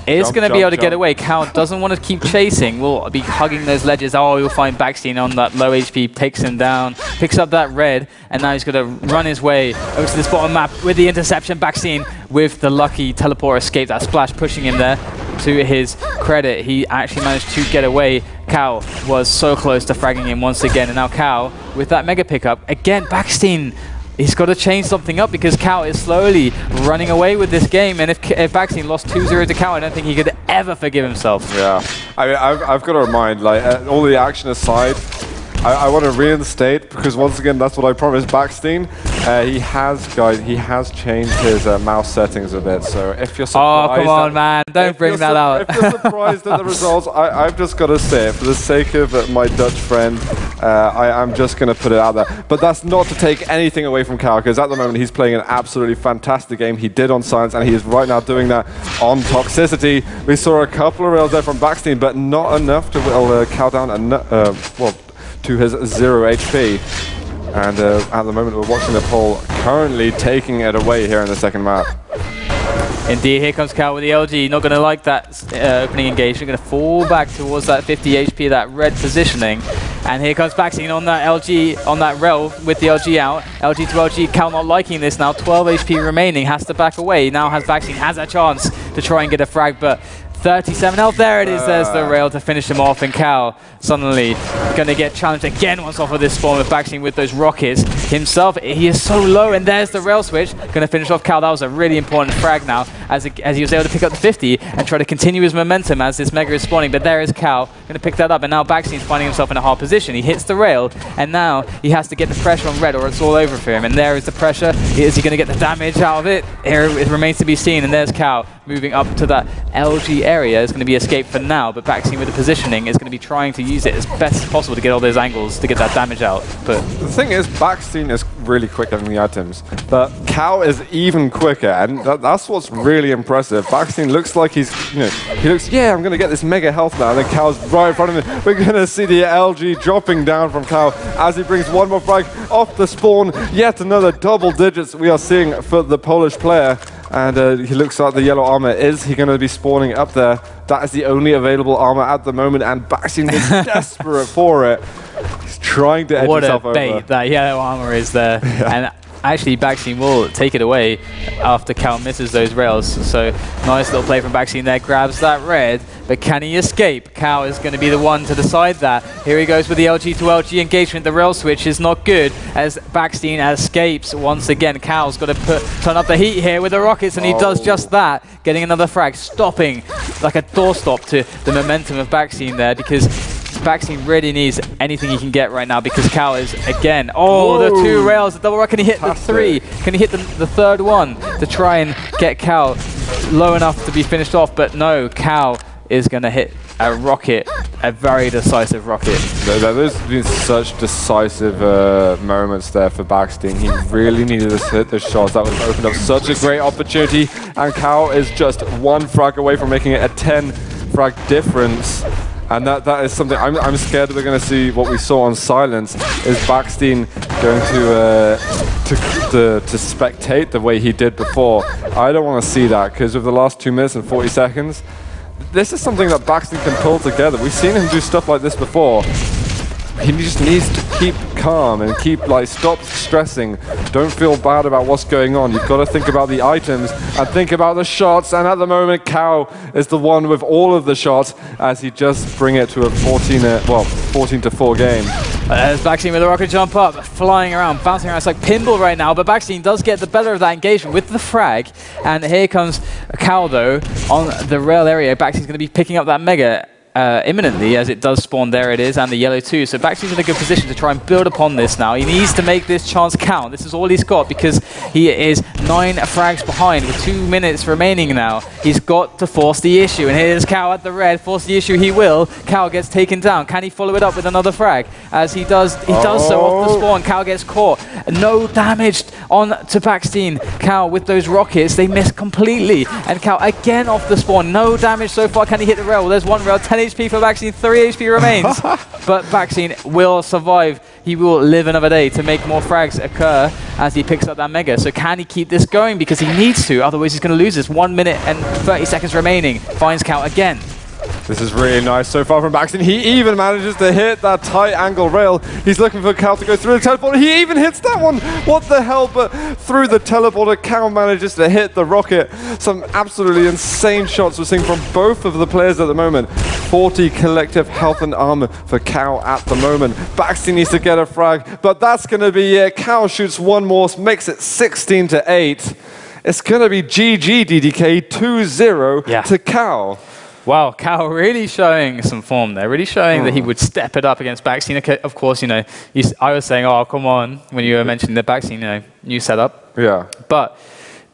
is going to be able to get away. Cal doesn't want to keep chasing. Will be hugging those ledges. Oh, you'll find Backstein on that low HP, takes him down, picks up that red, and now he's going to run his way over to this bottom map with the interception. Backstein with the lucky teleport escape, that splash pushing him there. To his credit, he actually managed to get away. Cow was so close to fragging him once again, and now Cow, with that mega pickup, again, Backstein, he's got to change something up because Cow is slowly running away with this game, and if Backstein lost 2-0 to Cow, I don't think he could ever forgive himself. Yeah, I mean, I've got to remind, like, all the action aside, I want to reinstate, because once again, that's what I promised Backstein. He has changed his mouse settings a bit, so if you're surprised... Oh, come on, man, don't bring that out. If you're surprised at the results, I've just got to say it, for the sake of my Dutch friend, I'm just going to put it out there. But that's not to take anything away from Cal, because at the moment he's playing an absolutely fantastic game. He did on Silence, and he is right now doing that on Toxicity. We saw a couple of rails there from Backstein, but not enough to whittle Cal down, well, to his 0 HP. And at the moment we're watching the poll currently taking it away here in the second map. Indeed, here comes Cal with the LG. Not going to like that opening engagement. Going to fall back towards that 50 HP, that red positioning. And here comes Backstein on that LG, on that rail with the LG out. LG to LG, Cal not liking this now. 12 HP remaining, has to back away. Now Backstein has a chance to try and get a frag, but 37 health, there it is, there's the rail to finish him off, and Cal suddenly going to get challenged again once off of this spawn with Backstein with those rockets. Himself, he is so low, and there's the rail switch, going to finish off Cal. That was a really important frag now, as he was able to pick up the 50 and try to continue his momentum as this mega is spawning, but there is Cal, going to pick that up, and now Backstein's finding himself in a hard position. He hits the rail, and now he has to get the pressure on red, or it's all over for him, and there is the pressure. Is he going to get the damage out of it? Here it remains to be seen, and there's Cal moving up to that LG area. Is going to be escape for now, but Backstein with the positioning is going to be trying to use it as best as possible to get all those angles to get that damage out. But the thing is, Backstein is really quick getting the items, but Cal is even quicker, and that's what's really impressive. Backstein looks like he's, he looks, yeah, I'm going to get this mega health now, and then Cal's right in front of him. We're going to see the LG dropping down from Cal as he brings one more frag off the spawn. Yet another double digits we are seeing for the Polish player. And he looks like the yellow armor. Is he going to be spawning up there? That is the only available armor at the moment, and Backstein is desperate for it. He's trying to edge himself over. What a bait that yellow armor is there. Yeah. And actually, Backstein will take it away after Cal misses those rails. So nice little play from Backstein there. Grabs that red, but can he escape? Cal is going to be the one to decide that. Here he goes with the LG to LG engagement. The rail switch is not good as Backstein escapes once again. Cal's got to turn up the heat here with the rockets, and he does just that, getting another frag, stopping like a doorstop to the momentum of Backstein there, because Backstein really needs anything he can get right now, because Cal is again, the two rails, the double rock. Can he hit the 3? Can he hit the third one to try and get Cal low enough to be finished off? But no, Cal is going to hit a rocket, a very decisive rocket. There's been such decisive moments there for Backstein. He really needed to hit those shots. That would have opened up such a great opportunity, and Cal is just one frag away from making it a 10 frag difference. And that is something I'm scared that we're going to see what we saw on Silence, is Backstein going to spectate the way he did before. I don't want to see that, because with the last 2 minutes and 40 seconds, this is something that Backstein can pull together. We've seen him do stuff like this before. He just needs to keep calm and stop stressing. Don't feel bad about what's going on. You've got to think about the items and think about the shots. And at the moment, Cal is the one with all of the shots, as he just bring it to a 14-4 game. There's Backstein with a rocket jump up, flying around, bouncing around. It's like pinball right now, but Backstein does get the better of that engagement with the frag. And here comes Cal, though, on the rail area. Backstein's going to be picking up that mega imminently, as it does spawn. There it is, and the yellow too. So Backstein's in a good position to try and build upon this now. He needs to make this chance count. This is all he's got, because he is 9 frags behind with 2 minutes remaining now. He's got to force the issue, and here's Cal at the red. Force the issue he will. Cal gets taken down. Can he follow it up with another frag? As he does so off the spawn. Cal gets caught. No damage on to Backstein. Cal with those rockets, they miss completely, and Cal again off the spawn. No damage so far. Can he hit the rail? There's one rail. 10 HP for Backstein, 3 HP remains. But Backstein will survive. He will live another day to make more frags occur as he picks up that mega. So can he keep this going? Because he needs to, otherwise he's going to lose this. 1 minute and 30 seconds remaining. Finds Cal again. This is really nice so far from Baxton. He even manages to hit that tight angle rail. He's looking for Cal to go through the teleporter. He even hits that one. What the hell? But through the teleporter, Cal manages to hit the rocket. Some absolutely insane shots we're seeing from both of the players at the moment. 40 collective health and armor for Cal at the moment. Baxton needs to get a frag, but that's going to be it. Cal shoots one more, makes it 16-8. It's going to be GG DDK 2-0 to Cal. Wow, Cal really showing some form there, really showing that he would step it up against Baxine. Okay, of course, you know, I was saying, oh, come on, when you were mentioning the Baxine, you know, new setup. Yeah. But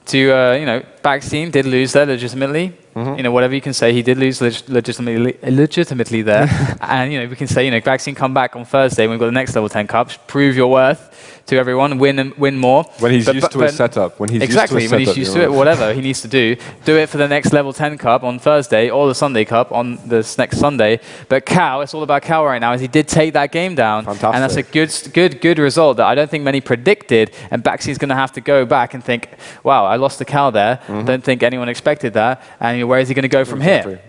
to, you know, Baxine did lose there legitimately. You know, whatever you can say, he did lose legitimately there. And, you know, we can say, you know, Baxine come back on Thursday when we've got the next level 10 cup, prove your worth to everyone, win more. When he's used to his setup. When he's exactly, used to when he's used to it, whatever he needs to do it for the next level 10 cup on Thursday or the Sunday cup on this next Sunday. But Cal, it's all about Cal right now, as he did take that game down. Fantastic. And that's a good result that I don't think many predicted. And Baxine's going to have to go back and think, wow, I lost to Cal there. Don't think anyone expected that. And where is he going to go from here?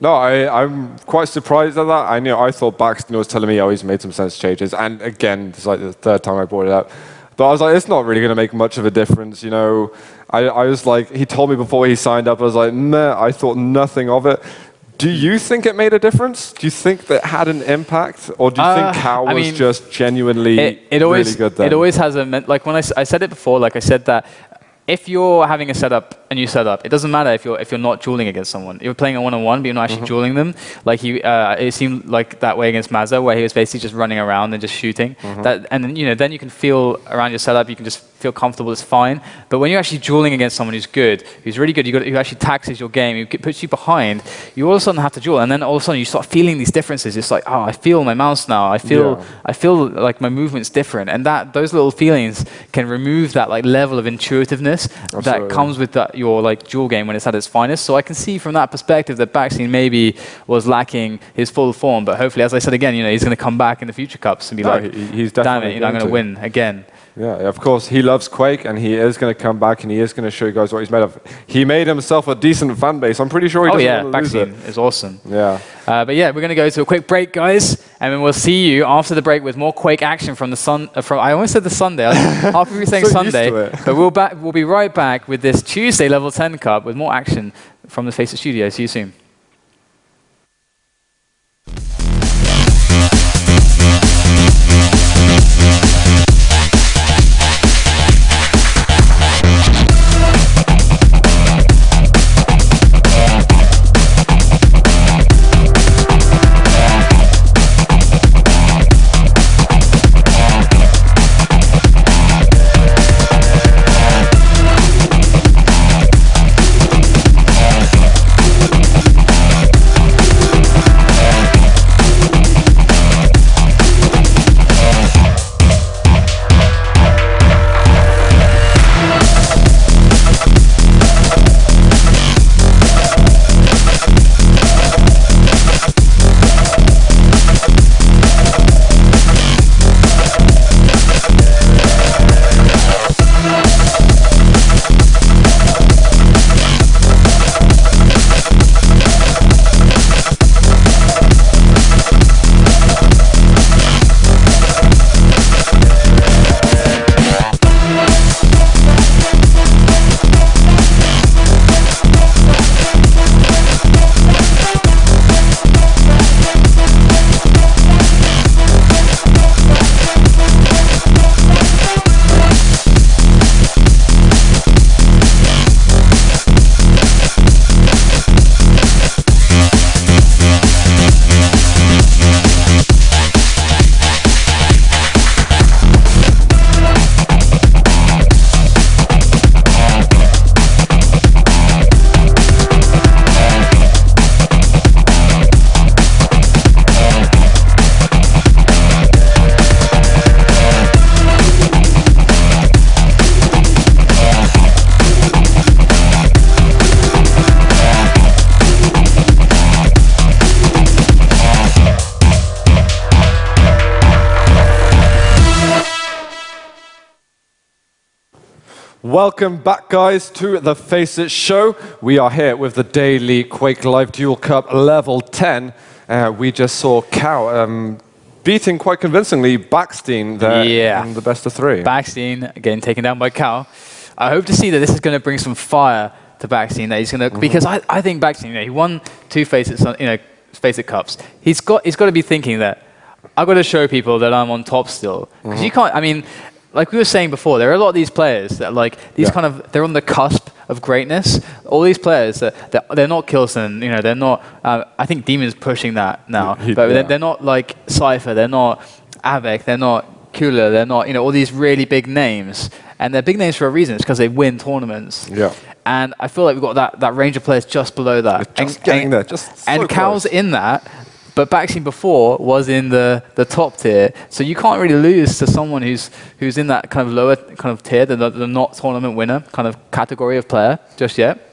No, I'm quite surprised at that. I thought Baxton was telling me, oh, he's made some sense changes. And again, it's like the third time I brought it up. But I was like, it's not really going to make much of a difference, you know. I was like, he told me before he signed up, I was like, meh, I thought nothing of it. Do you think it made a difference? Do you think that had an impact? Or do you think Cal was just genuinely really good then? It always has a, like when I said it before, like I said that if you're having a new setup, it doesn't matter if you're not dueling against someone. You're playing a one-on-one, but you're not actually dueling them. Like it seemed like that way against Mazza, where he was basically just running around and just shooting. And then then you can feel around your setup. You can just feel comfortable. It's fine. But when you're actually dueling against someone who's good, who's really good, who actually taxes your game, who puts you behind, you all of a sudden have to duel, and then all of a sudden you start feeling these differences. It's like, oh, I feel my mouse now. I feel like my movement's different, and those little feelings can remove that like level of intuitiveness that comes with your like duel game when it's at its finest. So I can see from that perspective that Baxine maybe was lacking his full form, but hopefully, as I said again, you know, he's going to come back in the future cups and be he's damn it, you know, I'm going to win again. Yeah, of course, he loves Quake, and he is going to come back, and he is going to show you guys what he's made of. He made himself a decent fan base. I'm pretty sure he doesn't want to lose it. Baxine is awesome. Yeah. But yeah, we're going to go to a quick break, guys, and then we'll see you after the break with more Quake action from the I almost said the Sunday. Half of you saying Sunday, but we'll be right back with this Tuesday Level 10 Cup with more action from the FACEIT studio. See you soon. Welcome back, guys, to the FACEIT show. We are here with the daily Quake Live Duel Cup level 10. We just saw Cow beating quite convincingly Backstein there in the best of 3. Backstein again taken down by Cow. I hope to see that this is going to bring some fire to Backstein. That he's going to because I think Backstein, he won 2 FACEIT Cups. He's got to be thinking that I've got to show people that I'm on top still. Because you can't. I mean, like we were saying before, there are a lot of these players that they're on the cusp of greatness. All these players they're not Kilson, they're not. I think Demon's pushing that now, but they're not like Cypher, they're not Avec, they're not Kula, they're not all these really big names, and they're big names for a reason. It's because they win tournaments. Yeah. And I feel like we've got that range of players just below that. Just getting there, just so and Cal's in that. But Backstein before was in the top tier, so you can't really lose to someone who's in that kind of lower kind of tier, the not tournament winner kind of category of player just yet.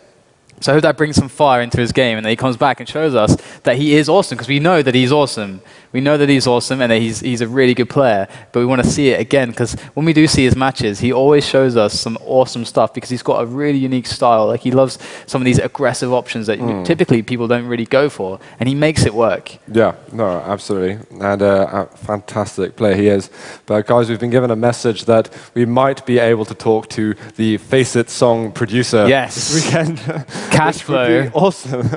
So I hope that brings some fire into his game, and that he comes back and shows us that he is awesome, because we know that he's awesome. We know that he's awesome and that he's a really good player, but we want to see it again, because when we do see his matches, he always shows us some awesome stuff, because he's got a really unique style. Like, he loves some of these aggressive options that typically people don't really go for, and he makes it work. Yeah, no, absolutely. And a fantastic player he is. But guys, we've been given a message that we might be able to talk to the FACEIT song producer this weekend. Cashflow. Awesome.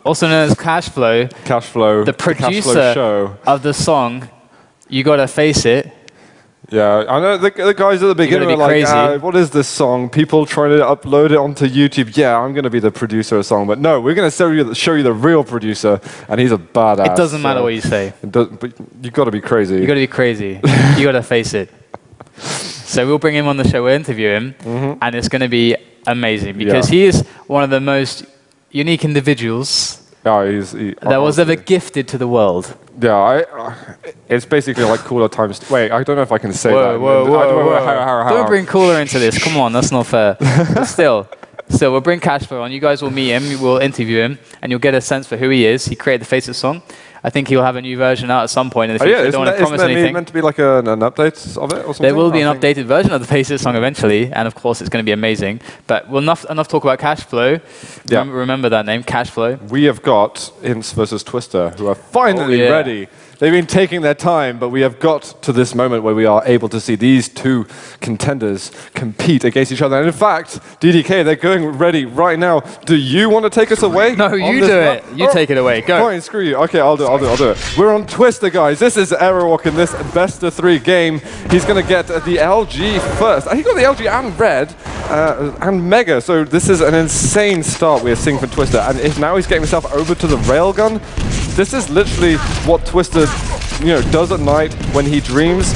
Also known as Cashflow. Cashflow. The producer of the song, You Gotta Face It. Yeah, I know the guys at the beginning were like, what is this song? People trying to upload it onto YouTube. Yeah, I'm going to be the producer of the song. But no, we're going to show you the real producer, and he's a badass. It doesn't matter what you say. But you got to be crazy. You got to be crazy. You got to face it. So we'll bring him on the show, we'll interview him, and it's going to be amazing, because he is one of the most unique individuals that was ever gifted to the world. Yeah, it's basically like Cooler times. Wait, I don't know if I can say that. Whoa. Don't bring Cooler into this. Come on, that's not fair. But still, we'll bring Cashflow on. You guys will meet him, we'll interview him, and you'll get a sense for who he is. He created the FACEIT song. I think he'll have a new version out at some point in the future. Don't want to promise anything. Isn't meant to be like an update of it or something? There will be an updated version of the FACEIT song eventually, and of course it's going to be amazing. But we'll enough talk about Cashflow. Remember that name, Cashflow. We have got Ince versus Twister, who are finally ready. They've been taking their time, but we have got to this moment where we are able to see these two contenders compete against each other. And in fact, DDK, they're going ready right now. Do you want to take us away? No, you do it. You take it away. Go. Fine, screw you. Okay, I'll do it. We're on Twister, guys. This is Aerowalk in this best of 3 game. He's going to get the LG first. He got the LG and Red and Mega. So this is an insane start we are seeing from Twister. And now he's getting himself over to the Railgun. This is literally what Twister does at night when he dreams.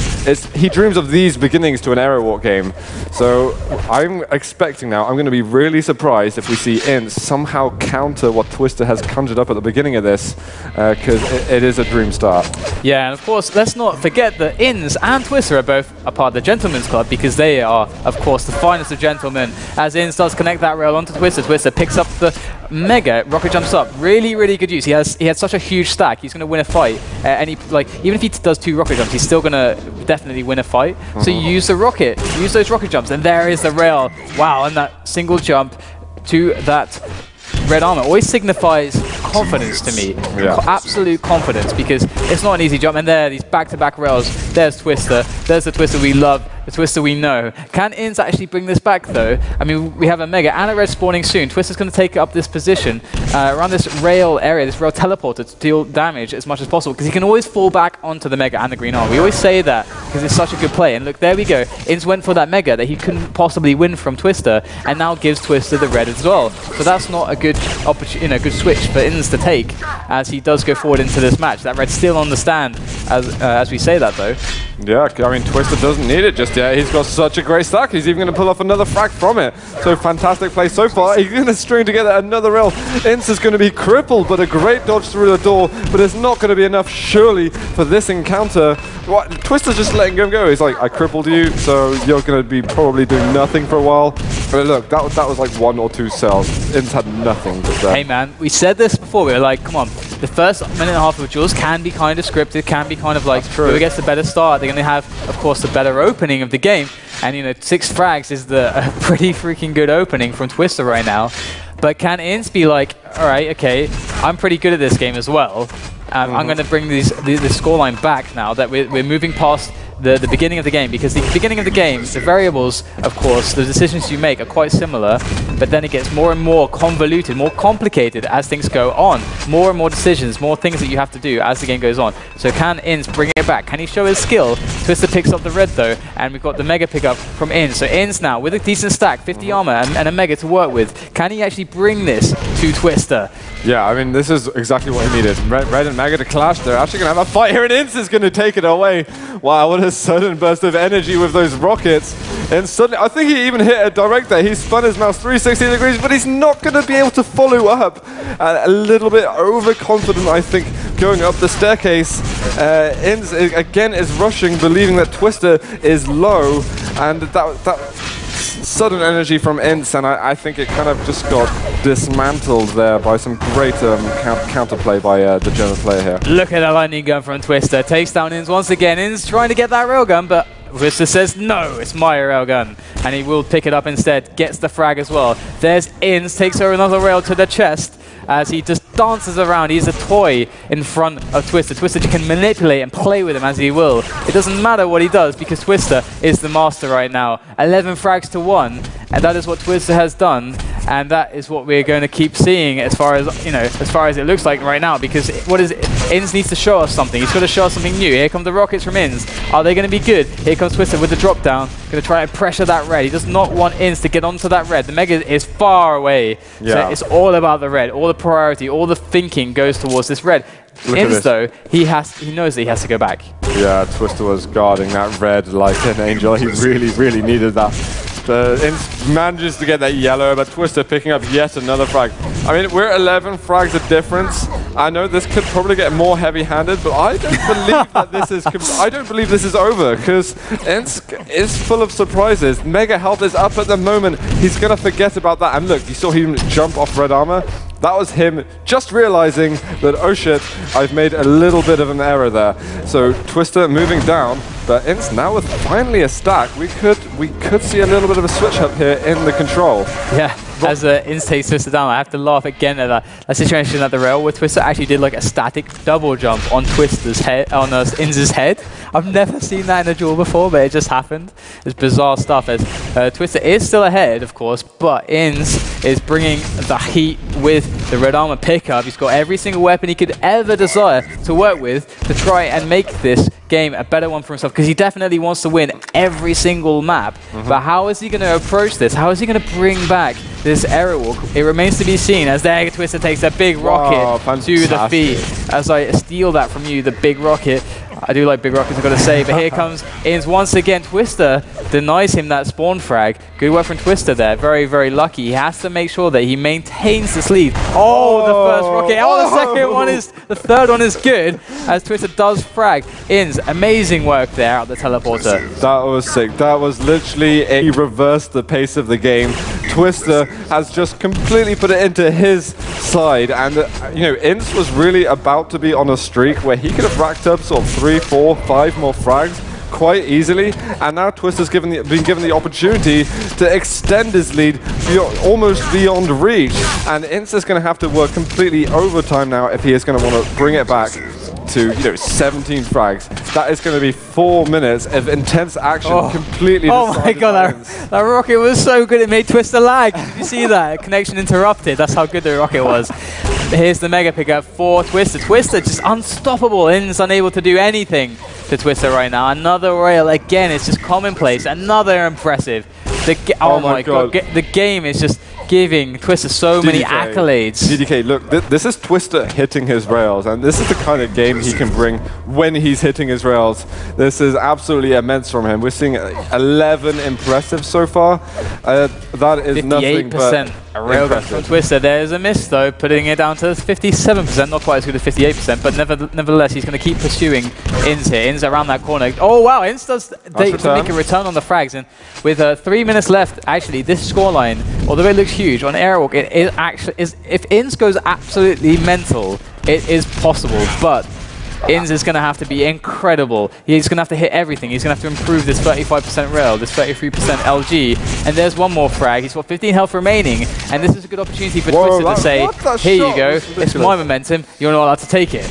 He dreams of these beginnings to an Aerowalk game. So I'm expecting now, I'm going to be really surprised if we see Ince somehow counter what Twister has conjured up at the beginning of this, because it is a dream start. Yeah, and of course, let's not forget that Ince and Twister are both a part of the Gentleman's Club, because they are, of course, the finest of gentlemen. As Ince does connect that rail onto Twister, Twister picks up the Mega, rocket jumps up. Really, really good use. He had such a huge stack. He's going to win a fight. Even if he does 2 rocket jumps, he's still going to definitely win a fight. So you use the rocket, use those rocket jumps, and there is the rail. Wow, and that single jump to that red armor always signifies confidence to me. Absolute confidence, because it's not an easy jump. And there, these back-to-back rails. There's Twister. There's the Twister we love, the Twister we know. Can Ince actually bring this back, though? I mean, we have a Mega and a Red spawning soon. Twister's going to take up this position around this rail area, this rail teleporter, to deal damage as much as possible, because he can always fall back onto the Mega and the green armor. We always say that because it's such a good play. And look, there we go. Ince went for that Mega that he couldn't possibly win from Twister, and now gives Twister the Red as well. So that's not a good good switch for Ince to take, as he does go forward into this match. That Red's still on the stand as we say that, though. Yeah, I mean, Twister doesn't need it just yet. He's got such a great stack. He's even going to pull off another frag from it. So fantastic play so far. He's going to string together another rail. Ince is going to be crippled, but a great dodge through the door. But it's not going to be enough, surely, for this encounter. What? Twister's just letting him go. He's like, I crippled you, so you're going to be probably doing nothing for a while. But look, that was like 1 or 2 cells. Ince had nothing just there. Hey man, we said this before. We were like, come on. The first minute and a half of duels can be kind of scripted, can be kind of like whoever gets the better start. They're going to have, of course, the better opening of the game. And, you know, 6 frags is a pretty freaking good opening from Twister right now. But can Inns be like, all right, okay, I'm pretty good at this game as well. I'm going to bring the scoreline back now that we're moving past the beginning of the game, because the beginning of the game, the variables, of course, the decisions you make are quite similar, but then it gets more and more convoluted, more complicated as things go on. More and more decisions, more things that you have to do as the game goes on. So can Inns bring it back? Can he show his skill? Twister picks up the red though, and we've got the mega pickup from Inns. So Inns now, with a decent stack, 50 armor and a mega to work with, can he actually bring this to Twister? Yeah, I mean, this is exactly what he needed. Red and Mega to clash. They're actually going to have a fight here, and Inns is going to take it away. Wow, what a sudden burst of energy with those rockets. And suddenly, I think he even hit a direct there. He spun his mouse 360 degrees, but he's not going to be able to follow up. A little bit overconfident, I think, going up the staircase. Inns, again, is rushing, believing that Twister is low. And that sudden energy from Inns, and I think it kind of just got dismantled there by some great counterplay by the German player here. Look at the lightning gun from Twister. Takes down Inns once again. Inns trying to get that railgun, but Twister says, no, it's my railgun. And he will pick it up instead. Gets the frag as well. There's Inns, takes her another rail to the chest as he just dances around. He's a toy in front of Twister. Twister can manipulate and play with him as he will. It doesn't matter what he does because Twister is the master right now. 11 frags to 1, and that is what Twister has done, and that is what we're going to keep seeing as far as, you know, as far as it looks like right now, because what is it? Inns needs to show us something. He's got to show us something new. Here come the rockets from Inns. Are they going to be good? Here comes Twister with the drop down. Going to try and pressure that red. He does not want Inns to get onto that red. The mega is far away. Yeah. So it's all about the red. All the priority, all the thinking goes towards this red. Inns though, he knows that he has to go back. Yeah, Twister was guarding that red like an angel. He really needed that. Inns manages to get that yellow, but Twister picking up yet another frag. I mean, we're 11 frags of difference. I know this could probably get more heavy-handed, but I don't believe that this is. I don't believe this is over, because Inns is full of surprises. Mega health is up at the moment. He's gonna forget about that. And look, you saw him jump off red armor. That was him just realizing that, oh shit, I've made a little bit of an error there. So Twister moving down, but Inns now with finally a stack, we could see a little bit of a switch up here in the control. Yeah. As Inns takes Twister down, I have to laugh again at that situation at the rail where Twister actually did like a static double jump on Twister's head, on Inns' head. I've never seen that in a duel before, but it just happened. It's bizarre stuff. As Twister is still ahead, of course, but Inns is bringing the heat with the red armor pickup. He's got every single weapon he could ever desire to work with to try and make this game a better one for himself, because he definitely wants to win every single map. But how is he going to approach this? How is he going to bring back this aerial walk? It remains to be seen, as there Twister takes a big rocket to the feet. As I steal that from you, the big rocket. I do like big rockets, I've got to say, but here comes Inns once again. Twister denies him that spawn frag. Good work from Twister there, very lucky. He has to make sure that he maintains this lead. Oh, the first rocket. Oh, the second one is, the third one is good, as Twister does frag. Inns, amazing work there at the teleporter. That was sick. That was literally, he reversed the pace of the game. Twister has just completely put it into his side, and you know, Inns was really about to be on a streak where he could have racked up sort of 3, 4, 5 more frags quite easily, and now Twister's been given the opportunity to extend his lead almost beyond reach, and Inns is going to have to work completely overtime now if he is going to want to bring it back to, you know, 17 frags. That is going to be 4 minutes of intense action, completely Oh my god, that rocket was so good, it made Twister lag. Did you see that? Connection interrupted, that's how good the rocket was. Here's the mega pickup for Twister. Twister just unstoppable. Inns unable to do anything to Twister right now. Another rail again, it's just commonplace. Another impressive. Oh my god, the game is just giving Twister so many accolades. DDK, look, this is Twister hitting his rails, and this is the kind of game he can bring when he's hitting his rails. This is absolutely immense from him. We're seeing 11 impressive so far. That is nothing but a railgun from Twister. There's a miss though, putting it down to 57%, not quite as good as 58%, but nevertheless, he's going to keep pursuing Inns here. Inns around that corner. Oh wow, Inns does make a return on the frags, and with 3 minutes left, actually, this scoreline, although it looks huge on Airwalk, if Inns goes absolutely mental, it is possible, but Inns is going to have to be incredible. He's going to have to hit everything. He's going to have to improve this 35% rail, this 33% LG. And there's one more frag. He's got 15 health remaining. And this is a good opportunity for Twister to say, here you go, it's my momentum. You're not allowed to take it.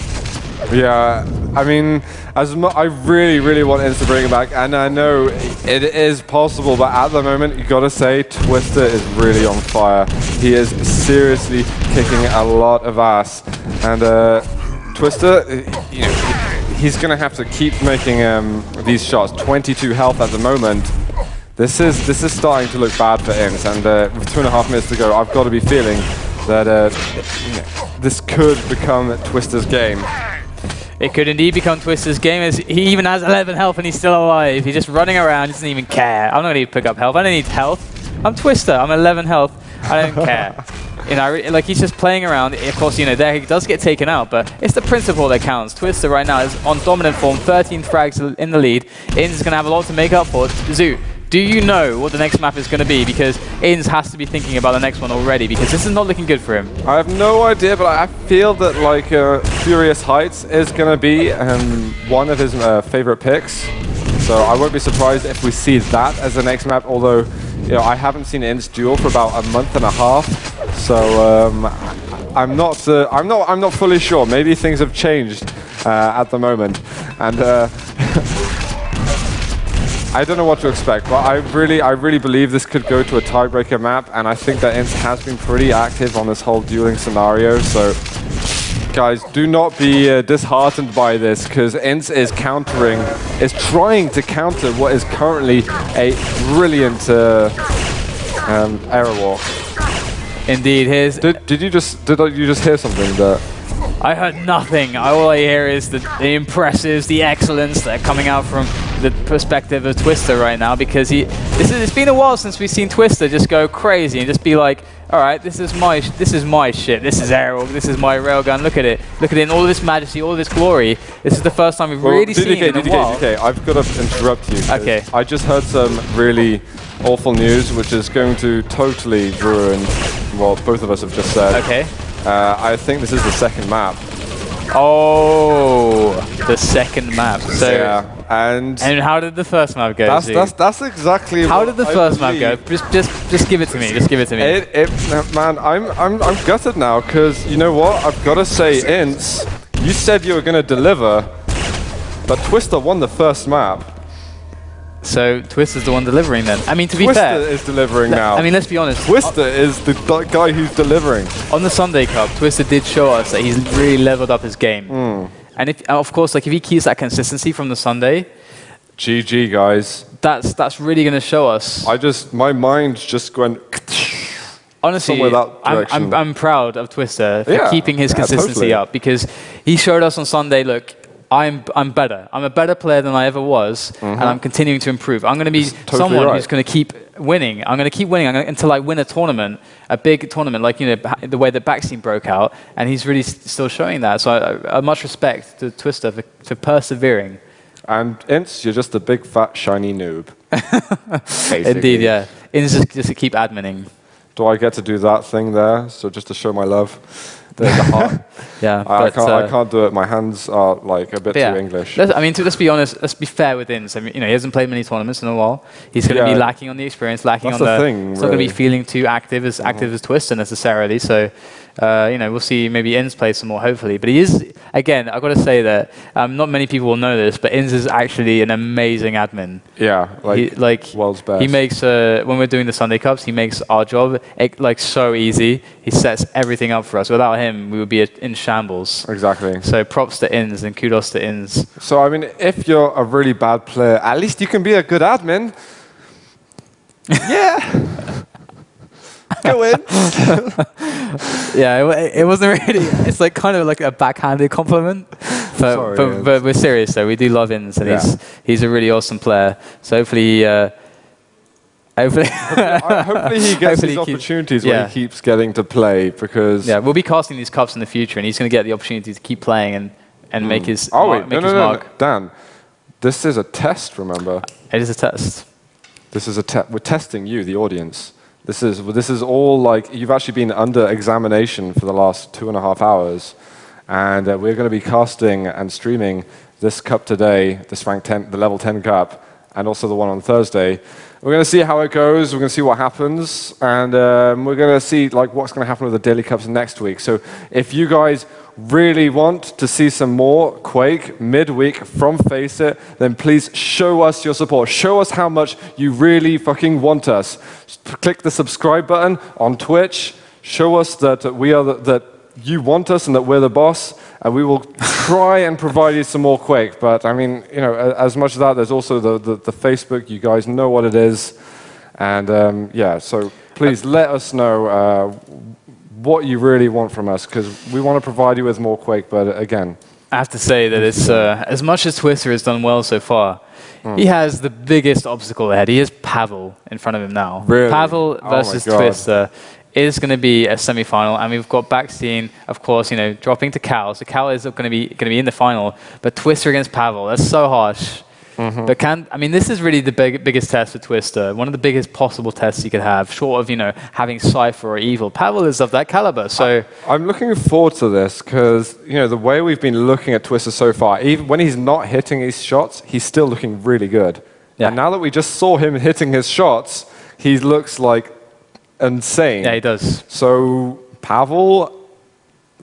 Yeah, I mean, I really, really want Inns to bring it back, and I know it is possible, but at the moment, you gotta say, Twister is really on fire. He is seriously kicking a lot of ass, and Twister, you know, he's gonna have to keep making these shots. 22 health at the moment. This is starting to look bad for Inns, and with 2.5 minutes to go, I've got to be feeling that you know, this could become Twister's game. It could indeed become Twister's game, as he even has 11 health and he's still alive. He's just running around, he doesn't even care. I'm not going to pick up health, I don't need health. I'm Twister, I'm 11 health, I don't care. You know, like he's just playing around. Of course, you know, there he does get taken out, but it's the principle that counts. Twister right now is on dominant form, 13 frags in the lead. Inns is going to have a lot to make up for. Zoo, do you know what the next map is going to be? Because Inns has to be thinking about the next one already, because this is not looking good for him. I have no idea, but I feel that like Furious Heights is going to be one of his favorite picks. So I won't be surprised if we see that as the next map. Although, you know, I haven't seen Inns duel for about a month and a half, so I'm not fully sure. Maybe things have changed at the moment, and. I don't know what to expect, but I really believe this could go to a tiebreaker map, and I think that Inns has been pretty active on this whole dueling scenario. So, guys, do not be disheartened by this, because Inns is trying to counter what is currently a brilliant error walk. Indeed, did you just hear something that? I heard nothing. All I hear is the impressives, the excellence that are coming out from the perspective of Twister right now, because it's been a while since we've seen Twister just go crazy and just be like, all right, this is my shit. This is Aerial. This is my railgun. Look at it in all this majesty, all this glory. This is the first time we've really seen it in a while. DK, I've got to interrupt you. Okay. I just heard some really awful news, which is going to totally ruin what both of us have just said. Okay. I think this is the second map. Oh, the second map. So yeah, and how did the first map go? That's exactly. How did the first map go? Just give it to me. Just give it to me. Man, I'm gutted now, because you know what? I've got to say, Inns, you said you were going to deliver, but Twister won the first map. So Twister's the one delivering then. I mean, to be Twister fair, is delivering now. I mean, let's be honest. Twister is the guy who's delivering. On the Sunday Cup, Twister did show us that he's really leveled up his game. And of course, like if he keeps that consistency from the Sunday, GG guys. That's really going to show us. My mind just went. Honestly, I'm proud of Twister for keeping his consistency up, because he showed us on Sunday, look, I'm better. I'm a better player than I ever was, and I'm continuing to improve. I'm going to be someone who's going to keep winning. I'm going to keep winning until I win a tournament, a big tournament, like, you know, the way that Backseam broke out, and he's really still showing that. So I much respect to Twister for persevering. And Inns, you're just a big fat shiny noob. Indeed, yeah. Inns just to keep adminning. Do I get to do that thing there? So just to show my love. The heart. Yeah, I can't do it. My hands are like a bit too English. Let's be honest. Let's be fair with Inns. I mean, you know, he hasn't played many tournaments in a while. He's going to be lacking on the experience, lacking on the. Thing, he's not going to be feeling too active as Twister necessarily. So, you know, we'll see maybe Inns play some more, hopefully. But he is, again, I've got to say that not many people will know this, but Inns is actually an amazing admin. Yeah, like world's best. He makes when we're doing the Sunday Cups, he makes our job like so easy. He sets everything up for us. Without him, we would be in shambles. Exactly. So props to Inns and kudos to Inns. So I mean, if you're a really bad player, at least you can be a good admin. Yeah. Go in. Yeah, it wasn't really. It's like kind of like a backhanded compliment. But we're serious though. We do love Inns, and he's a really awesome player. So hopefully. Hopefully he gets these opportunities where he keeps getting to play, because we'll be casting these cups in the future, and he's going to get the opportunity to keep playing and make his mark. No, Dan, this is a test. Remember, it is a test. This is a test. We're testing you, the audience. This is all like you've actually been under examination for the last 2.5 hours, And we're going to be casting and streaming this cup today, this rank 10, the level 10 cup, and also the one on Thursday. We're going to see how it goes. We're going to see what happens, and we're going to see like what's going to happen with the daily cups next week. So if you guys really want to see some more Quake midweek from FACEIT, then please show us your support. Show us how much you really fucking want us. Click the subscribe button on Twitch. Show us that we are that you want us and that we're the boss, and we will try and provide you some more Quake. But I mean, you know, as much as that, there's also the Facebook. You guys know what it is, and yeah. So please let us know what you really want from us, because we want to provide you with more Quake. But again, I have to say that it's as much as Twister has done well so far, he has the biggest obstacle ahead. He has Pavel in front of him now. Really? Pavel versus Twister is going to be a semi-final, and we've got Backstein, of course, you know, dropping to Cal. So Cal is going to be in the final, but Twister against Pavel, that's so harsh. But I mean, this is really the biggest test for Twister. One of the biggest possible tests you could have, short of, you know, having Cypher or Evil. Pavel is of that caliber. So I'm looking forward to this because, you know, the way we've been looking at Twister so far, even when he's not hitting his shots, he's still looking really good. Yeah. And now that we just saw him hitting his shots, he looks like insane. Yeah, he does. So Pavel,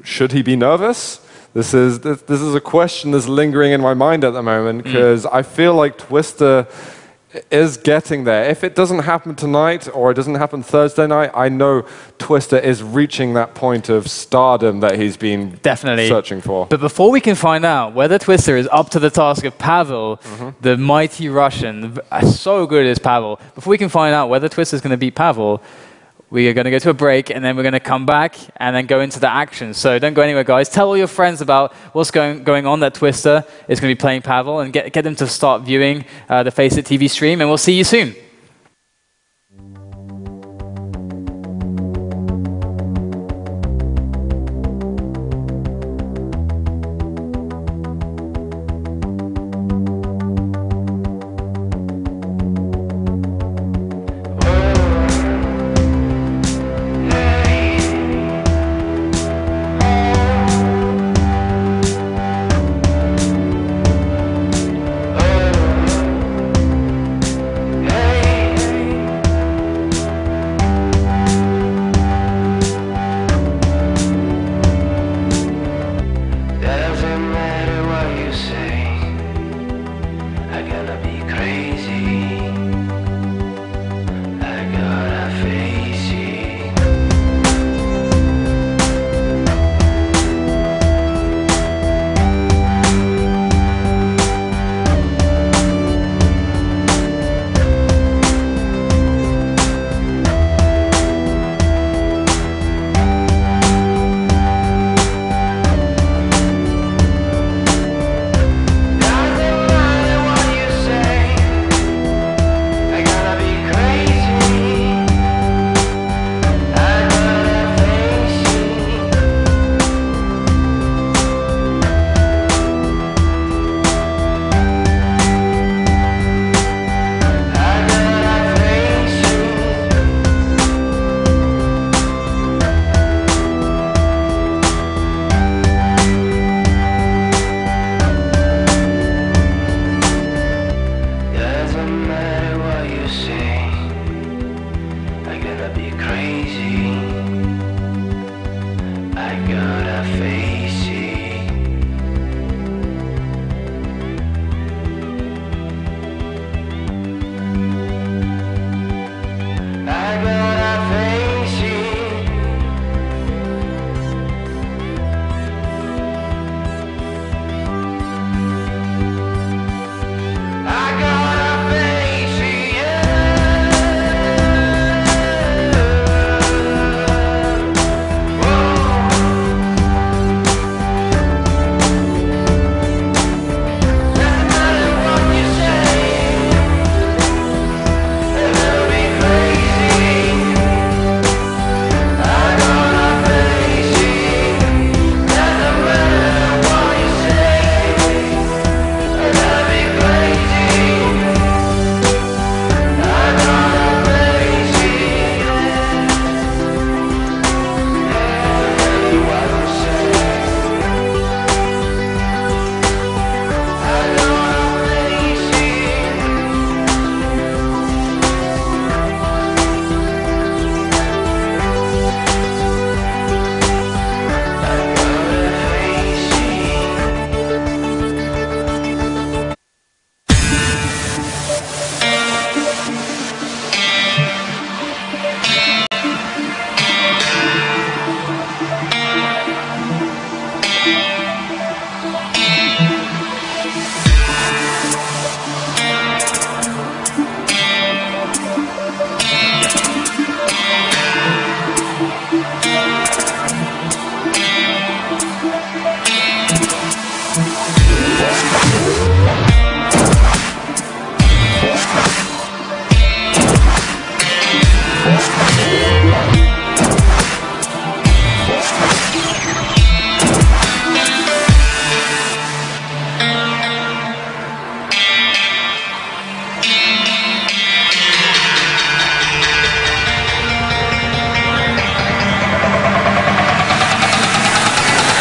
should he be nervous? This is a question that's lingering in my mind at the moment, because I feel like Twister is getting there. If it doesn't happen tonight or it doesn't happen Thursday night, I know Twister is reaching that point of stardom that he's been searching for. But before we can find out whether Twister is up to the task of Pavel, the mighty Russian, so good is Pavel, before we can find out whether Twister is going to beat Pavel, we are going to go to a break, and then we're going to come back and then go into the action. So don't go anywhere, guys. Tell all your friends about what's going on, that Twister is going to be playing Pavel, and get them to start viewing the FACEIT TV stream, and we'll see you soon.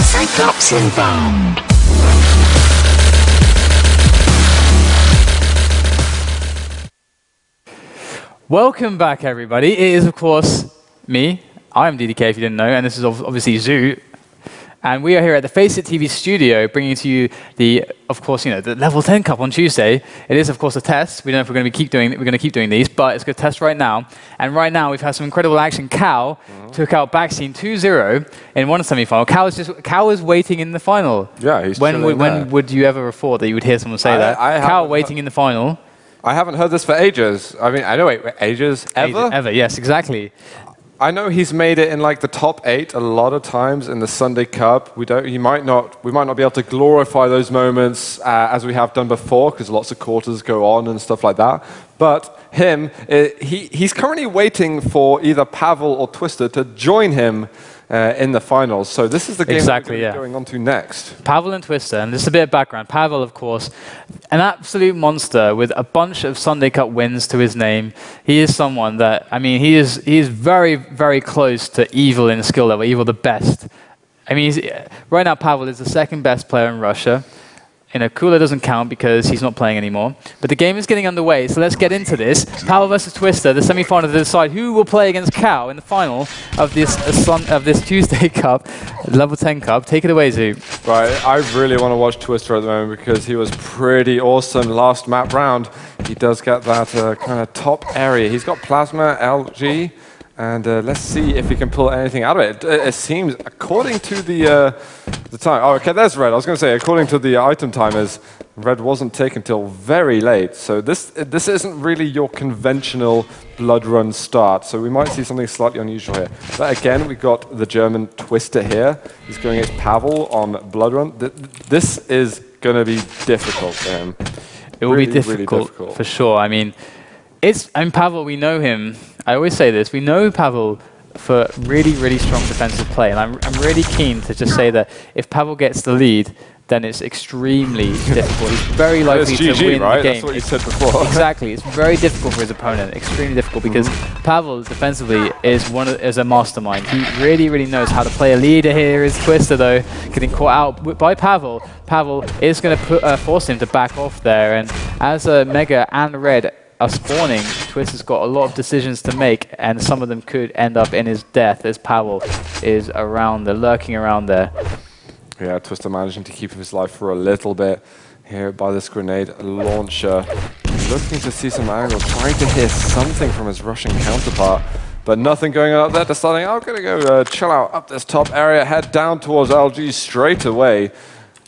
Cyclops inbound. Welcome back, everybody. It is, of course, me. I'm DDK, if you didn't know, and this is obviously Zoo. And we are here at the FACEIT TV studio, bringing to you the, of course, the Level 10 Cup on Tuesday. It is, of course, a test. We don't know if we're going to keep doing these, but it's a good test right now. And right now, we've had some incredible action. Cal took out Backseat 2-0 in one semi-final. Cal is waiting in the final. Yeah, he's when would you ever have thought that you would hear someone say that? Cal waiting in the final. I haven't heard this for ages. I mean, I know ages. Ever? Ever, yes, exactly. I know he's made it in like the top 8 a lot of times in the Sunday Cup. We might not be able to glorify those moments as we have done before, because lots of quarters go on and stuff like that. But he's currently waiting for either Pavel or Twister to join him in the finals. So this is the game that we're going on to next. Pavel and Twister, and just a bit of background. Pavel, of course, an absolute monster with a bunch of Sunday Cup wins to his name. He is someone that, I mean, he is very, very close to Evil in skill level, Evil the best. I mean, right now Pavel is the second best player in Russia. Kula doesn't count because he's not playing anymore. But the game is getting underway, so let's get into this. Pavel versus Twister, the semi-final to decide who will play against Cal in the final of this Tuesday Cup, Level 10 Cup. Take it away, Zoo. Right, I really want to watch Twister at the moment because he was pretty awesome last map round. He does get that kind of top area. He's got Plasma, LG, and let's see if he can pull anything out of it. It seems, according to the time... Oh, okay, there's Red. I was going to say, according to the item timers, Red wasn't taken till very late. So this isn't really your conventional blood run start. So we might see something slightly unusual here. But again, we've got the German Twister here. He's going against Pavel on blood run. This is going to be difficult for him. It will be difficult, for sure. I mean, Pavel, we know him. I always say this. We know Pavel for really, really strong defensive play. And I'm really keen to just say that if Pavel gets the lead, then it's extremely difficult. He's very likely to win the game. That's what you said before. Exactly. It's very difficult for his opponent. Extremely difficult because Pavel defensively is a mastermind. He really, really knows how to play a leader here. Is Twister, though, getting caught out by Pavel. Pavel is going to force him to back off there. And as Mega and Red are spawning, Twister's got a lot of decisions to make, and some of them could end up in his death as Pavel is around there, lurking around there. Yeah, Twister managing to keep his life for a little bit here by this grenade launcher. Looking to see some angle, trying to hit something from his Russian counterpart, but nothing going on up there. Deciding, I'm going to go chill out up this top area, head down towards LG straight away.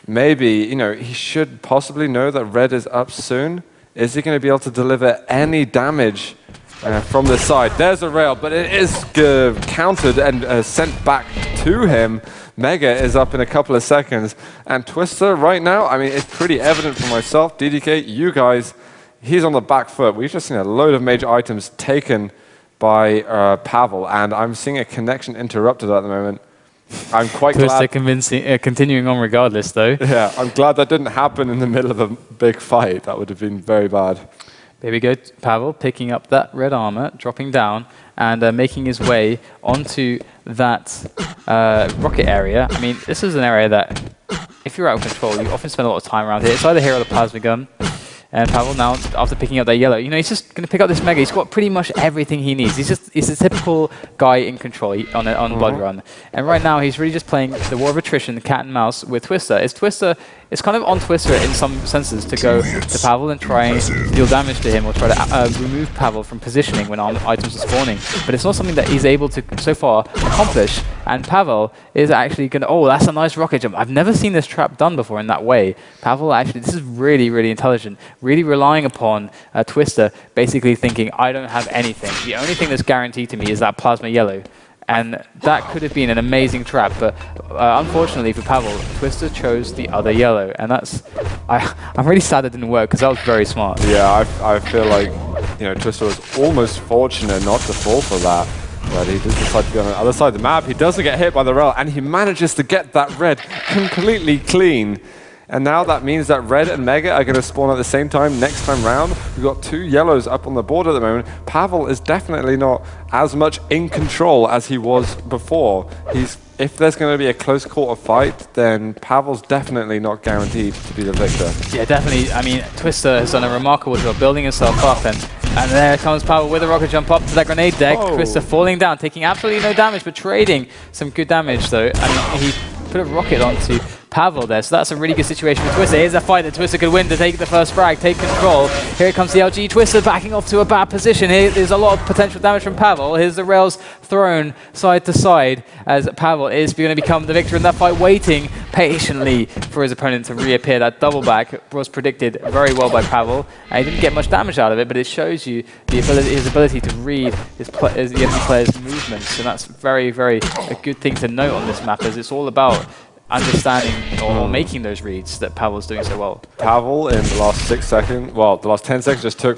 Maybe, he should possibly know that Red is up soon. Is he going to be able to deliver any damage from this side? There's a rail, but it is countered and sent back to him. Mega is up in a couple of seconds. And Twister right now, I mean, it's pretty evident for myself, DDK, you guys, he's on the back foot. We've just seen a load of major items taken by Pavel, and I'm seeing a connection interrupted at the moment. I'm quite glad. Twister continuing on regardless, though. Yeah, I'm glad that didn't happen in the middle of a big fight. That would have been very bad. There we go, Pavel picking up that red armor, dropping down, and making his way onto that rocket area. I mean, this is an area that, if you're out of control, you often spend a lot of time around here. It's either here or the plasma gun. And Pavel now, after picking up that yellow, you know, he's just going to pick up this Mega. He's got pretty much everything he needs. He's a typical guy in control on Blood Run. And right now, he's really just playing the war of attrition, cat and mouse, with Twister. It's kind of on Twister in some senses to go to Pavel and try and deal damage to him or try to remove Pavel from positioning when items are spawning. But it's not something that he's able to, so far, accomplish. And Pavel is actually going to... Oh, that's a nice rocket jump. I've never seen this trap done before in that way. Pavel actually... This is really, really intelligent. Really relying upon Twister, basically thinking, I don't have anything. The only thing that's guaranteed to me is that plasma yellow. And that could have been an amazing trap, but unfortunately for Pavel, Twister chose the other yellow, and that's... I'm really sad that didn't work, because that was very smart. Yeah, I feel like, you know, Twister was almost fortunate not to fall for that, but he did decide to be on the other side of the map. He doesn't get hit by the rail, and he manages to get that red completely clean. And now that means that red and Mega are going to spawn at the same time next time round. We've got 2 yellows up on the board at the moment. Pavel is definitely not as much in control as he was before. If there's going to be a close quarter fight, then Pavel's definitely not guaranteed to be the victor. Yeah, definitely. I mean, Twister has done a remarkable job building himself up, and there comes Pavel with a rocket jump up to that grenade deck. Whoa. Twister falling down, taking absolutely no damage, but trading some good damage, though. I mean, he put a rocket onto Pavel there, so that's a really good situation for Twister. Here's a fight that Twister could win to take the first frag, take control. Here comes the LG. Twister backing off to a bad position. There's a lot of potential damage from Pavel. Here's the rails thrown side to side as Pavel is going to become the victor in that fight, waiting patiently for his opponent to reappear. That double back was predicted very well by Pavel. He didn't get much damage out of it, but it shows you his ability to read the enemy player's movements, and that's very, very a good thing to note on this map, as it's all about understanding or making those reads that Pavel's doing so well. Pavel in the last 6 seconds, well, the last 10 seconds just took,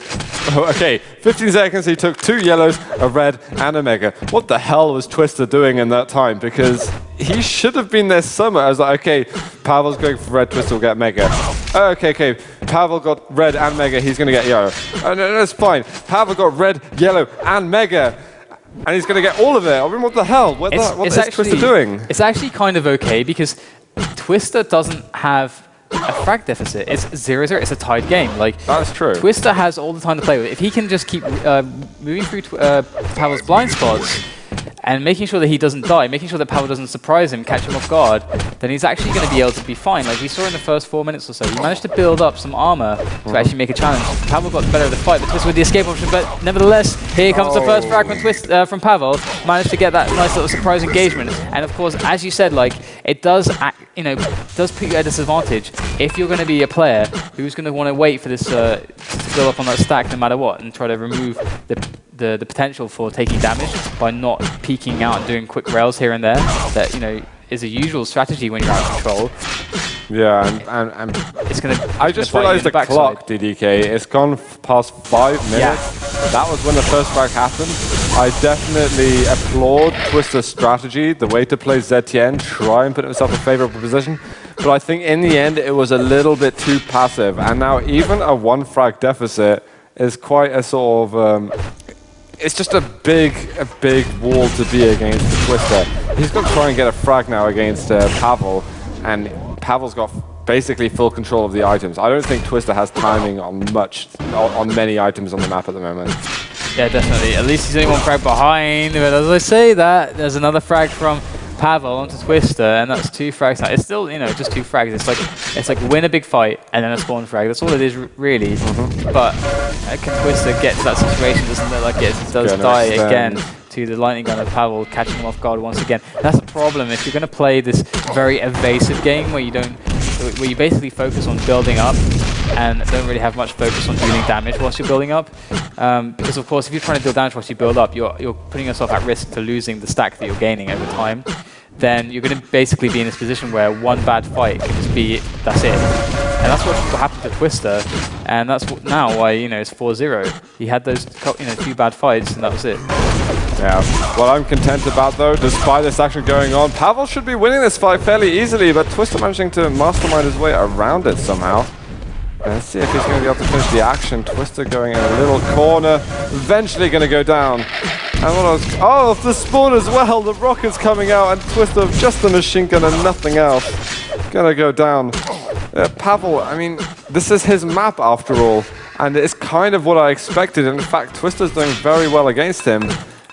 okay, 15 seconds, he took 2 yellows, a red, and a Mega. What the hell was Twister doing in that time? Because he should have been there somewhere. I was like, okay, Pavel's going for red, Twister will get Mega. Okay, Pavel got red and Mega, he's going to get yellow. No, that's fine. Pavel got red, yellow, and Mega. And he's going to get all of it. I mean, what the hell? What is Twister doing? It's actually kind of okay, because Twister doesn't have a frag deficit. It's 0-0. It's a tied game. Like, that's true. Twister has all the time to play with. If he can just keep moving through Pavel's blind spots and making sure that he doesn't die, making sure that Pavel doesn't surprise him, catch him off guard, then he's actually going to be able to be fine. Like we saw in the first 4 minutes or so, he managed to build up some armor to actually make a challenge. Pavel got the better of the fight, but Twister with the escape option. But nevertheless, here comes the first frag from Pavel. Managed to get that nice little surprise engagement. And of course, as you said, like it does, does put you at a disadvantage if you're going to be a player who's going to want to wait for this to build up on that stack no matter what, and try to remove the potential for taking damage by not peeking out and doing quick rails here and there. That is a usual strategy when you're out of control. Yeah, and it's gonna. I just realized the clock, DDK. It's gone past 5 minutes. Yeah. That was when the first frag happened. I definitely applaud Twister's strategy, the way to play ZTN, try and put himself in a favorable position. But I think in the end, it was a little bit too passive. And now even a 1 frag deficit is quite a sort of. It's just a big wall to be against the Twister. He's got to try and get a frag now against Pavel, and Pavel's got basically full control of the items. I don't think Twister has timing on many items on the map at the moment. Yeah, definitely. At least he's only 1 frag behind. But as I say that, there's another frag from Pavel onto Twister, and that's 2 frags now. It's still, just 2 frags. It's like win a big fight and then a spawn frag. That's all it is, really. But can Twister get to that situation? Doesn't look like it. He does die again to the lightning gun of Pavel, catching him off guard once again. That's the problem. If you're going to play this very evasive game where you basically focus on building up and don't really have much focus on dealing damage whilst you're building up, because of course if you're trying to deal damage whilst you build up, you're putting yourself at risk to losing the stack that you're gaining over time. Then you're going to basically be in this position where 1 bad fight can just be that's it. And that's what happened to Twister, and that's now why it's 4-0. He had those few bad fights, and that was it. Yeah, what I'm content about though, despite this action going on, Pavel should be winning this fight fairly easily, but Twister managing to mastermind his way around it somehow. Let's see if he's going to be able to finish the action. Twister going in a little corner, eventually going to go down. And the spawn as well, the rocket's coming out, and Twister just the machine gun and nothing else. Gonna go down. Pavel, I mean, this is his map after all, and it's kind of what I expected. In fact, Twister's doing very well against him.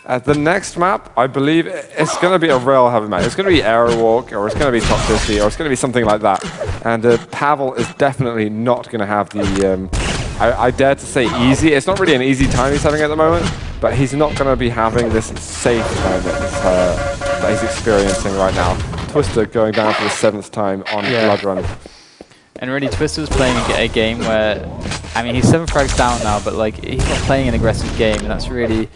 The next map, I believe, it's going to be a rail heavy map. It's going to be Aerowalk, or it's going to be Toxicity, or it's going to be something like that. And Pavel is definitely not going to have the, I dare to say, easy. It's not really an easy time he's having at the moment, but he's not going to be having this safe time that he's experiencing right now. Twister going down for the 7th time on Blood Run. And really, Twister's playing a game where, I mean, he's 7 frags down now, but like he's not playing an aggressive game, and that's really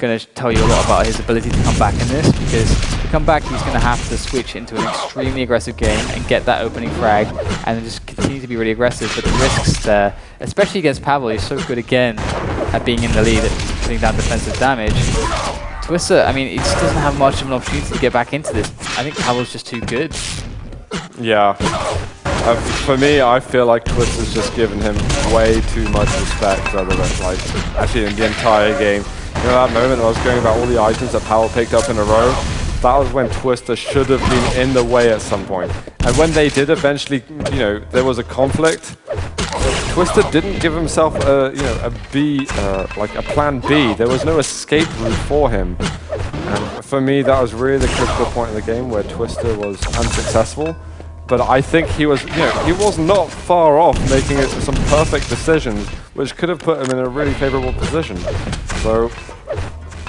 going to tell you a lot about his ability to come back in this, because to come back he's going to have to switch into an extremely aggressive game and get that opening frag and then just continue to be really aggressive. But the risks there, especially against Pavel, he's so good again at being in the lead, at putting down defensive damage. Twister, I mean, he just doesn't have much of an opportunity to get back into this. I think Pavel's just too good. Yeah. For me, I feel like Twister's just given him way too much respect rather than, like, actually in the entire game. You know that moment I was going about all the items that Pavel picked up in a row? That was when Twister should have been in the way at some point. And when they did eventually, you know, there was a conflict, Twister didn't give himself a, you know, a B, like a plan B. There was no escape route for him. And for me, that was really the critical point in the game where Twister was unsuccessful. But I think he was, you know, he was not far off making some perfect decisions, which could have put him in a really favorable position. So,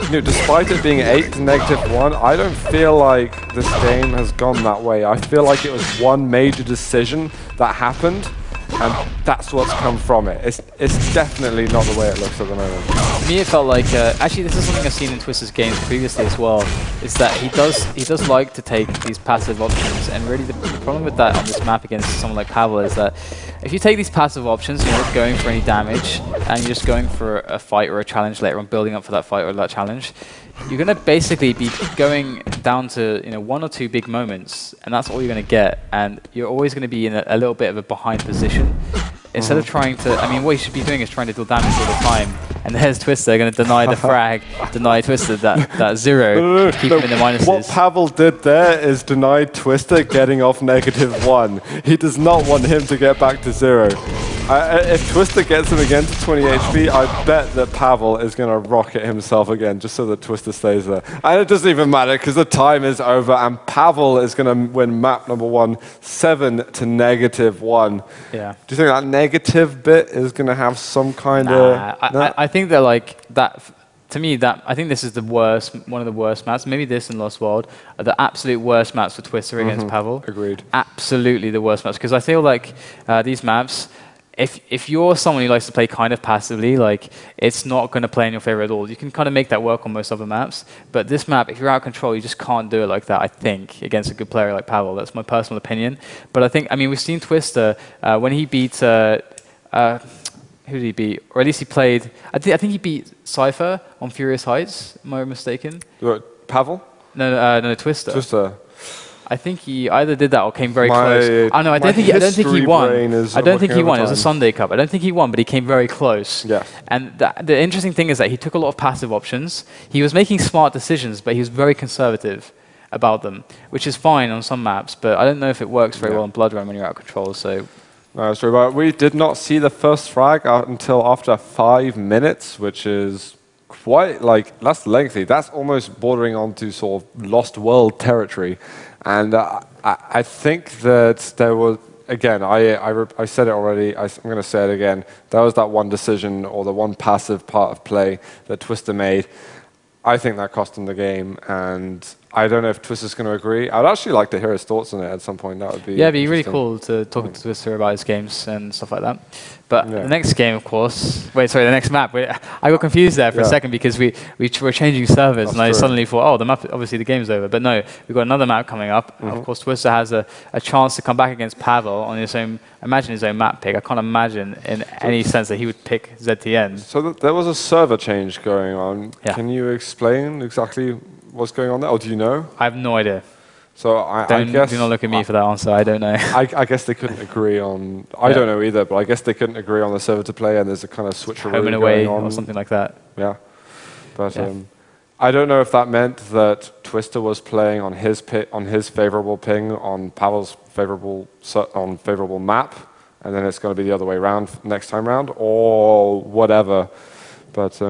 you know, despite it being 8 to -1, I don't feel like this game has gone that way. I feel like it was one major decision that happened, and that's what's come from it. It's definitely not the way it looks at the moment. To me, it felt like actually this is something I've seen in Twister's games previously as well. Is that he does like to take these passive options, and really the problem with that on this map against someone like Pavel is that if you take these passive options, you're not going for any damage, and you're just going for a fight or a challenge later on, building up for that fight or that challenge, you're going to basically be going down to, you know, 1 or 2 big moments, and that's all you're going to get, and you're always going to be in a little bit of a behind position. Instead of trying to, I mean, what you should be doing is trying to deal damage all the time. And there's Twister going to deny the frag, deny Twister that 0, keep him in the minuses. What Pavel did there is deny Twister getting off -1. He does not want him to get back to 0. If Twister gets him again to 20 HP, I bet that Pavel is going to rocket himself again just so that Twister stays there. And it doesn't even matter because the time is over and Pavel is going to win map number 1, 7 to -1. Yeah. Do you think that negative bit is going to have some kind of... I think that like that, to me, that I think this is the worst, one of the worst maps. Maybe this and Lost World are the absolute worst maps for Twister against Pavel. Agreed. Absolutely the worst maps, because I feel like these maps, if you're someone who likes to play kind of passively, like it's not going to play in your favor at all. You can kind of make that work on most other maps, but this map, if you're out of control, you just can't do it like that, I think, against a good player like Pavel. That's my personal opinion. But I think, I mean, we've seen Twister when he beat, who did he beat? Or at least he played, I think he beat Cypher on Furious Heights, am I mistaken? Pavel? No, Twister. Twister. I think he either did that or came very close. Oh no, I don't think he won. I don't think he won. It was a Sunday Cup. I don't think he won, but he came very close. Yeah. And the interesting thing is that he took a lot of passive options. He was making smart decisions, but he was very conservative about them, which is fine on some maps, but I don't know if it works very well in Blood Run when you're out of control. So. No, that's true. But we did not see the first frag out until after 5 minutes, which is quite like that's lengthy. That's almost bordering onto sort of Lost World territory. And I think that there was, again, I said it already, I'm going to say it again, that was that one decision or the one passive part of play that Twister made. I think that cost him the game, and I don't know if Twister's going to agree. I'd actually like to hear his thoughts on it at some point. That would be it'd be really cool to talk to Twister about his games and stuff like that. But the next game, of course, the next map. I got confused there for a second because we were changing servers, and I suddenly thought, oh, the map, obviously the game's over. But no, we've got another map coming up. Of course, Twister has a chance to come back against Pavel on his own. Imagine his own map pick. I can't imagine in any sense that he would pick ZTN. So there was a server change going on. Yeah. Can you explain exactly what's going on there, or do you know? I have no idea. So I guess... Do not look at me for that answer, I don't know. I guess they couldn't agree on... I don't know either, but I guess they couldn't agree on the server to play, and there's a kind of switcheroo home and away or something like that. Yeah. But I don't know if that meant that Twister was playing on his favorable ping on Pavel's favorable map, and then it's going to be the other way around next time round, or whatever. But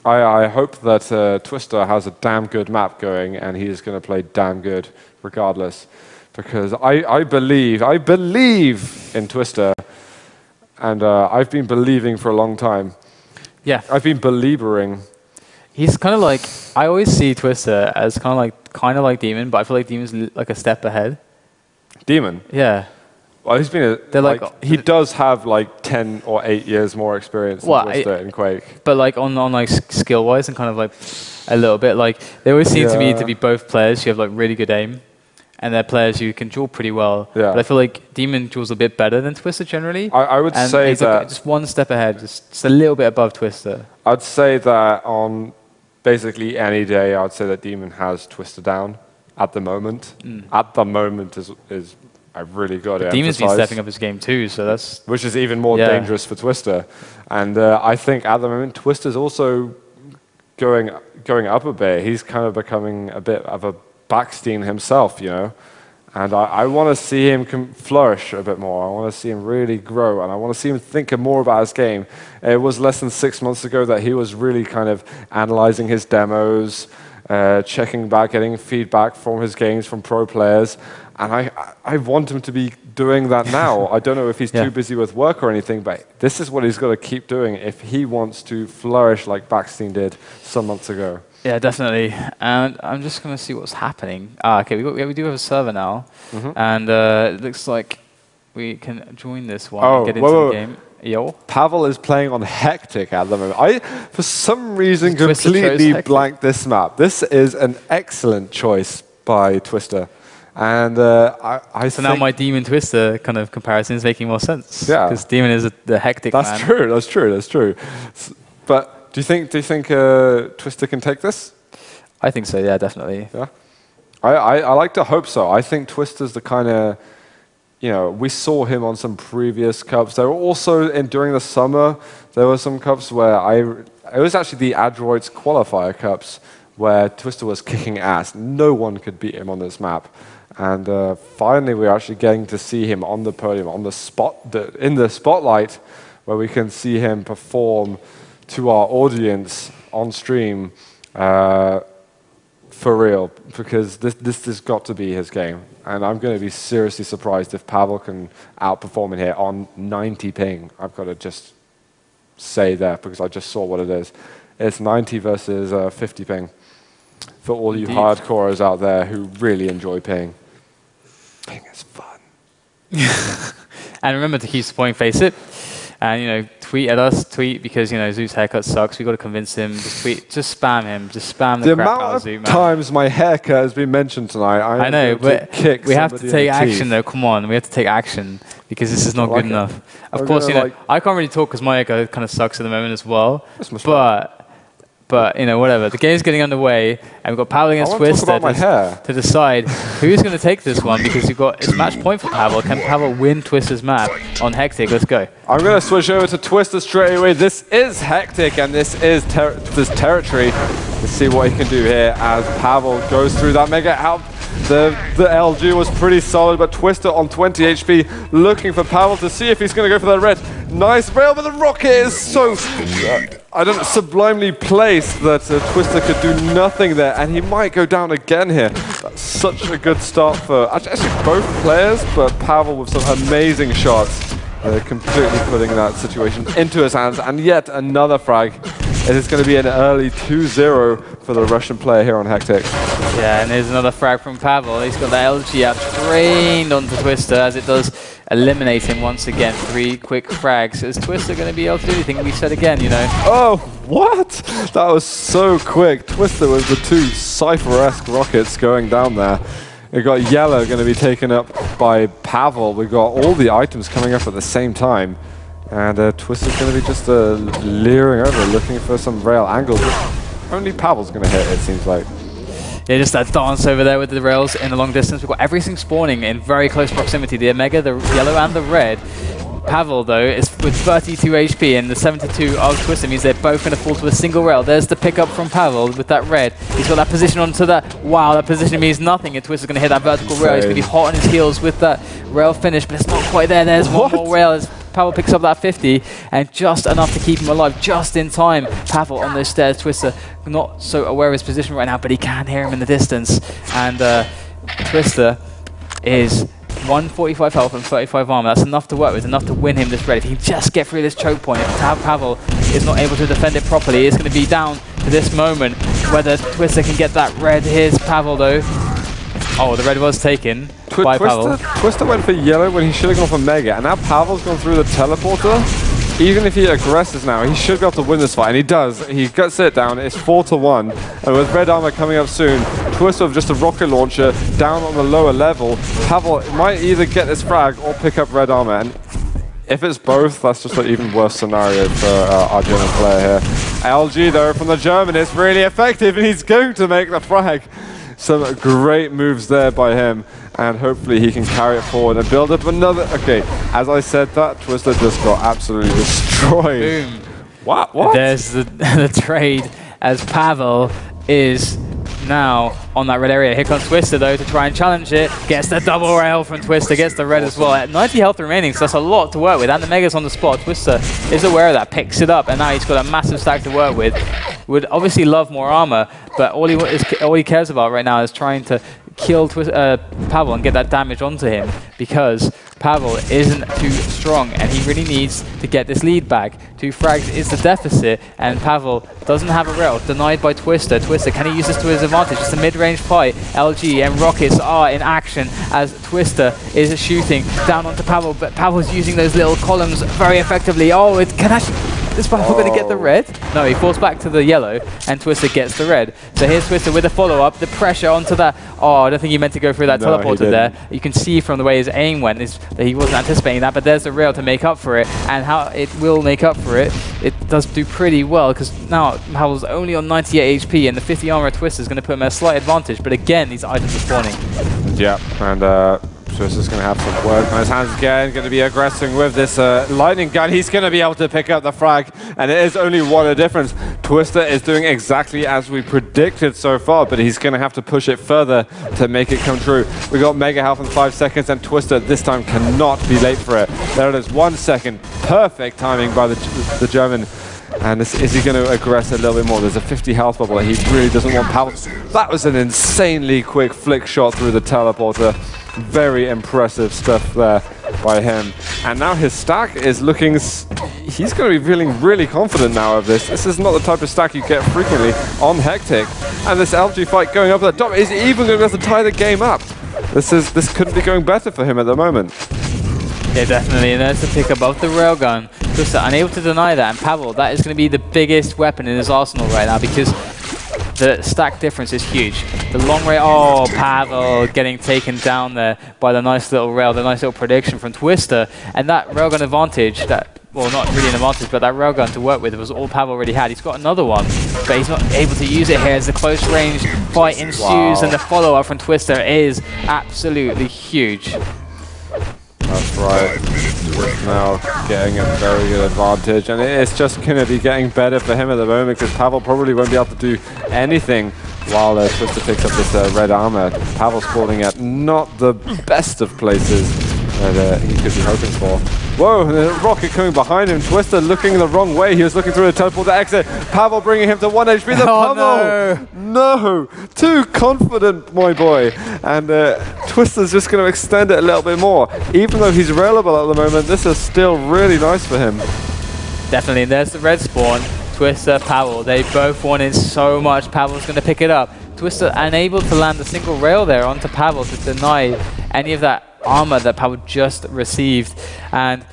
I hope that Twister has a damn good map going, and he's going to play damn good regardless, because I believe in Twister, and I've been believing for a long time. Yeah, I've been believering. He's kind of like, I always see Twister as kind of like Demon, but I feel like Demon's like a step ahead. Demon? Yeah. Well, he's been he does have like 10 or 8 years more experience than Twister in Quake. But like on like skill wise and kind of like a little bit, like they always seem to be both players who have like really good aim, and they're players who can duel pretty well. Yeah. But I feel like Demon duels a bit better than Twister generally. I would say he's that like just one step ahead, just a little bit above Twister. I'd say that on basically any day, I would say that Demon has Twister down at the moment. At the moment is I've really got to emphasize. Demon's been stepping up his game too, so that's... Which is even more dangerous for Twister. And I think at the moment, Twister's also going up a bit. He's kind of becoming a bit of a Backstein himself, you know. And I want to see him flourish a bit more. I want to see him really grow, and I want to see him think more about his game. It was less than 6 months ago that he was really kind of analyzing his demos, checking back, getting feedback from his games from pro players. And I want him to be doing that now. I don't know if he's too busy with work or anything, but this is what he's got to keep doing if he wants to flourish like Backstein did some months ago. Yeah, definitely. And I'm just going to see what's happening. Okay, we do have a server now, and it looks like we can join this one and get into the game. Yo. Pavel is playing on Hectic at the moment. I, for some reason, completely blanked this map. This is an excellent choice by Twister. And so now my Demon Twister kind of comparison is making more sense. Yeah, because Demon is the hectic man. That's true. But do you think Twister can take this? I think so. Yeah, definitely. Yeah, I like to hope so. I think Twister's the kind of, you know, we saw him on some previous cups. There were also during the summer there were some cups where it was actually the Adroits qualifier cups where Twister was kicking ass. No one could beat him on this map. And finally, we're actually getting to see him on the podium, on the in the spotlight, where we can see him perform to our audience on stream for real, because this has got to be his game. And I'm going to be seriously surprised if Pavel can outperform in here on 90 ping. I've got to just say that because I just saw what it is. It's 90 versus 50 ping for all you hardcorers out there who really enjoy ping. Ping is fun. And remember to keep supporting FACEIT. And, you know, tweet at us, because, you know, Zoot's haircut sucks. We've got to convince him. Just tweet, just spam him. Just spam the crap out of Zoot, man. The amount of times my haircut has been mentioned tonight, I know, but we have to take action, though. Come on, we have to take action because this is not good enough. Of course, you know, I can't really talk because my haircut kind of sucks at the moment as well. But you know, whatever. The game's getting underway, and we've got Pavel against Twister to decide who's going to take this one, because it's match point for Pavel. Can Pavel win Twister's map on Hectic? Let's go. I'm going to switch over to Twister straight away. This is Hectic, and this is this territory. Let's see what he can do here as Pavel goes through that mega out. The LG was pretty solid, but Twister on 20 HP, looking for Pavel to see if he's going to go for that red. Nice rail, but the rocket is so, sublimely placed that Twister could do nothing there, and he might go down again here. That's such a good start for actually both players, but Pavel with some amazing shots, completely putting that situation into his hands, and yet another frag. It is going to be an early 2-0 for the Russian player here on Hectic. Yeah, and there's another frag from Pavel. He's got the LG out trained onto Twister as it does eliminate him once again. 3 quick frags. Is Twister going to be able to do anything? We said again, you know. Oh, what? That was so quick. Twister with the 2 Cypher-esque rockets going down there. We got yellow going to be taken up by Pavel. We got all the items coming up at the same time. And Twister's going to be just leering over, looking for some rail angles. Only Pavel's going to hit, it seems like. Yeah, just that dance over there with the rails in the long distance. We've got everything spawning in very close proximity. The Omega, the yellow and the red. Pavel, though, is with 32 HP and the 72 of Twister means they're both going to fall to a single rail. There's the pickup from Pavel with that red. He's got that position onto that. Wow, that position means nothing, and Twister's going to hit that vertical rail. He's going to be hot on his heels with that rail finish, but it's not quite there. There's one more rail as Pavel picks up that 50, and just enough to keep him alive, just in time. Pavel on those stairs. Twister not so aware of his position right now, but he can hear him in the distance. And Twister is 145 health and 35 armor. That's enough to work with, enough to win him this red. If he can just get through this choke point, if Pavel is not able to defend it properly, it's going to be down to this moment whether Twister can get that red. Here's Pavel, though. Oh, the red was taken by Pavel. Twister went for yellow when he should have gone for mega, and now Pavel's gone through the teleporter. Even if he aggresses now, he should be able to win this fight, and he does. He guts it down. It's 4-1, and with red armor coming up soon, Twister with just a rocket launcher down on the lower level, Pavel might either get this frag or pick up red armor. And if it's both, that's just an even worse scenario for our German player here. LG, though, from the German is really effective, and he's going to make the frag. Some great moves there by him, and hopefully he can carry it forward and build up another. Okay, as I said that, Twister just got absolutely destroyed. Boom. What? There's the trade as Pavel is now on that red area. Here comes Twister, though, to try and challenge it. Gets the double rail from Twister, gets the red as well. At 90 health remaining, so that's a lot to work with. And the Mega's on the spot. Twister is aware of that, picks it up, and now he's got a massive stack to work with. Would obviously love more armor, but all he cares about right now is trying to kill Pavel and get that damage onto him, because Pavel isn't too strong and he really needs to get this lead back. 2 frags is the deficit, and Pavel doesn't have a rail, denied by Twister. Twister, can he use this to his advantage? It's a mid-range fight. LG and Rockets are in action as Twister is shooting down onto Pavel, but Pavel's using those little columns very effectively. Oh, it can actually... Is Pavel going to get the red? No, he falls back to the yellow, and Twister gets the red. So here's Twister with a follow-up, the pressure onto that. Oh, I don't think he meant to go through that teleporter there. You can see from the way his aim went that he wasn't anticipating that, but there's the rail to make up for it, and how it will make up for it. It does do pretty well, because now Pavel's only on 98 HP, and the 50 armor Twister is going to put him at a slight advantage, but again, these items are spawning. Yeah, and Twister's going to have some work on his hands again, going to be aggressing with this lightning gun. He's going to be able to pick up the frag, and it is only 1 a difference. Twister is doing exactly as we predicted so far, but he's going to have to push it further to make it come true. We got mega health in 5 seconds, and Twister this time cannot be late for it. There it is, 1 second. Perfect timing by the German. And is he going to aggress a little bit more? There's a 50 health bubble that he really doesn't want. Pavel. That was an insanely quick flick shot through the teleporter. Very impressive stuff there by him. And now his stack is looking... He's going to be feeling really confident now of this. This is not the type of stack you get frequently on Hectic. And this LG fight going up at the top is even going to be able to tie the game up. This couldn't be going better for him at the moment. Yeah, definitely, and there's a pick above the railgun. Twister unable to deny that, and Pavel, that is going to be the biggest weapon in his arsenal right now, because the stack difference is huge. The long rail, oh, Pavel getting taken down there by the nice little rail, the nice little prediction from Twister, and that railgun advantage, well, not really an advantage, but that railgun to work with was all Pavel already had. He's got another one, but he's not able to use it here as the close range fight ensues, and the follow-up from Twister is absolutely huge. That's right. He's now getting a very good advantage, and it's just going to be getting better for him at the moment, because Pavel probably won't be able to do anything while Twister picks up this red armor. Pavel's falling at not the best of places that he could be hoping for. Whoa, the rocket coming behind him. Twister looking the wrong way. He was looking through the teleport to exit. Pavel bringing him to 1 HP. The pummel! No! Too confident, my boy. And Twister's just going to extend it a little bit more. Even though he's railable at the moment, this is still really nice for him. Definitely, and there's the red spawn. Twister, Pavel, they both wanted so much. Pavel's going to pick it up. Twister unable to land a single rail there onto Pavel to deny any of that armor that Pavel just received. And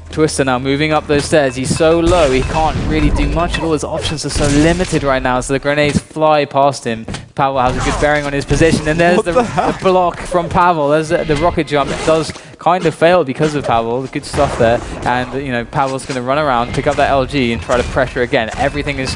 Twister now moving up those stairs. He's so low, he can't really do much at all. His options are so limited right now, so the grenades fly past him. Pavel has a good bearing on his position, and there's the block from Pavel. There's the rocket jump. It does kind of fail because of Pavel. Good stuff there. And, you know, Pavel's going to run around, pick up that LG, and try to pressure again. Everything is,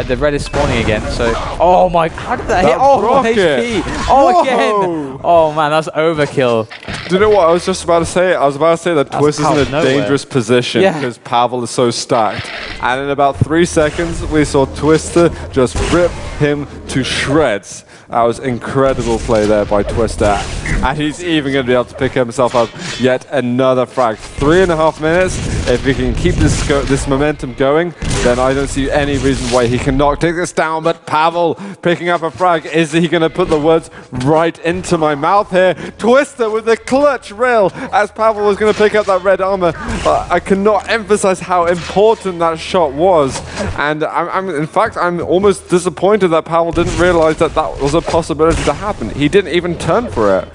the red is spawning again. So, oh my, how did that hit? Oh, HP. Oh, again. Oh, man, that's overkill. Do you know what I was just about to say? I was about to say that Twist is in a dangerous position because Pavel is so stacked. And in about 3 seconds, we saw Twister just rip him to shreds. That was incredible play there by Twister. And he's even going to be able to pick himself up yet another frag. 3.5 minutes. If he can keep this momentum going, then I don't see any reason why he cannot take this down. But Pavel picking up a frag. Is he going to put the words right into my mouth here? Twister with the clutch rail as Pavel was going to pick up that red armor. I cannot emphasize how important that shot was. And in fact, I'm almost disappointed that Pavel didn't realize that that was a possibility to happen. He didn't even turn for it.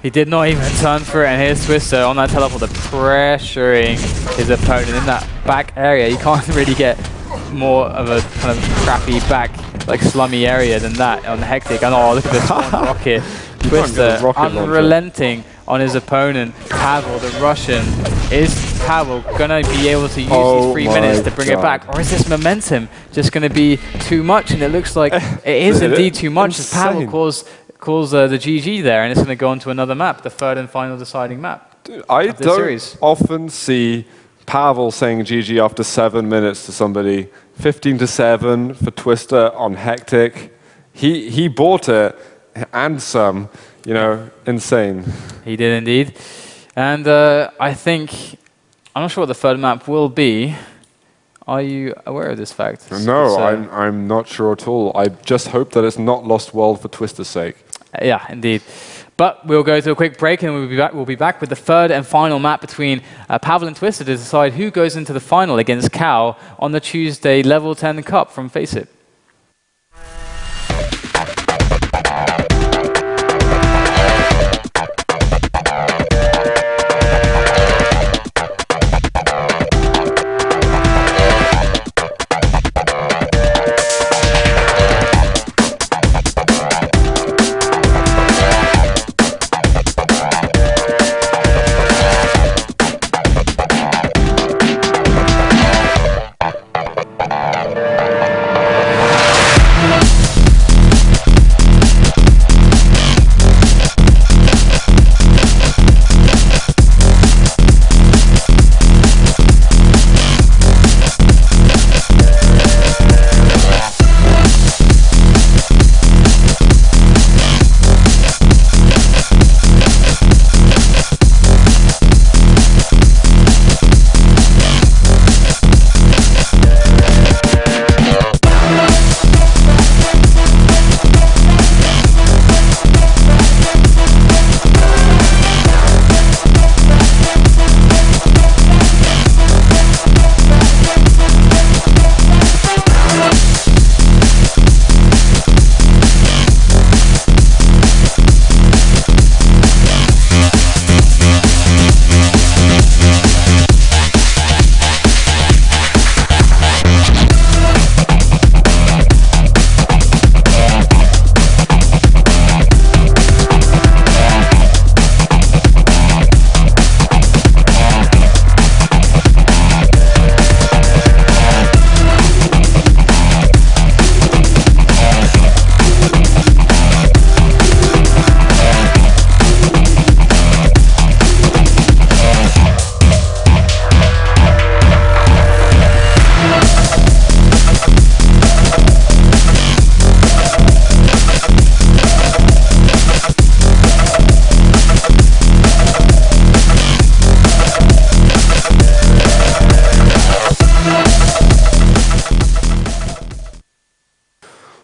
He did not even turn for it, and here's Twister on that teleporter pressuring his opponent in that back area. You can't really get more of a kind of crappy back, like slummy area than that on Hectic. And oh, look at this one rocket. Twister unrelenting on his opponent, Pavel, the Russian. Is Pavel gonna be able to use these 3 minutes to bring it back, or is this momentum just gonna be too much? And it looks like it is indeed too much as Pavel calls the GG there, and it's going to go on to another map, the third and final deciding map. Dude, I don't often see Pavel saying GG after 7 minutes to somebody. 15-7 for Twister on Hectic. He bought it and some, you know, insane. He did indeed. And I think, I'm not sure what the third map will be. Are you aware of this fact? No, I'm not sure at all. I just hope that it's not Lost World for Twister's sake. Yeah, indeed. But we'll go to a quick break and we'll be back with the third and final map between Pavel and Twister to decide who goes into the final against Cal on the Tuesday Level 10 Cup from FACEIT.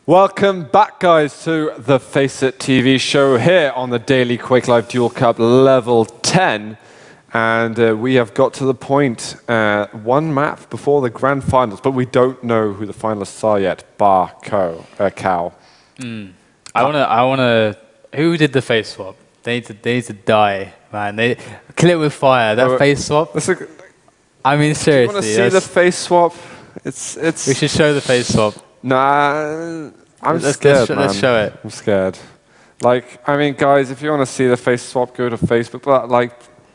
Welcome back, guys, to the FACEIT TV show here on the Daily Quake Live Duel Cup Level 10. And we have got to the point, one map before the grand finals, but we don't know who the finalists are yet, bar Cal. I wanna. Who did the face swap? They need to die, man. They kill it with fire. That face swap. I mean, seriously. Do you want to see the face swap? It's. We should show the face swap. Nah, I'm scared, man. Let's show it. I'm scared. Like, I mean, guys, if you want to see the face swap, go to Facebook. But, like,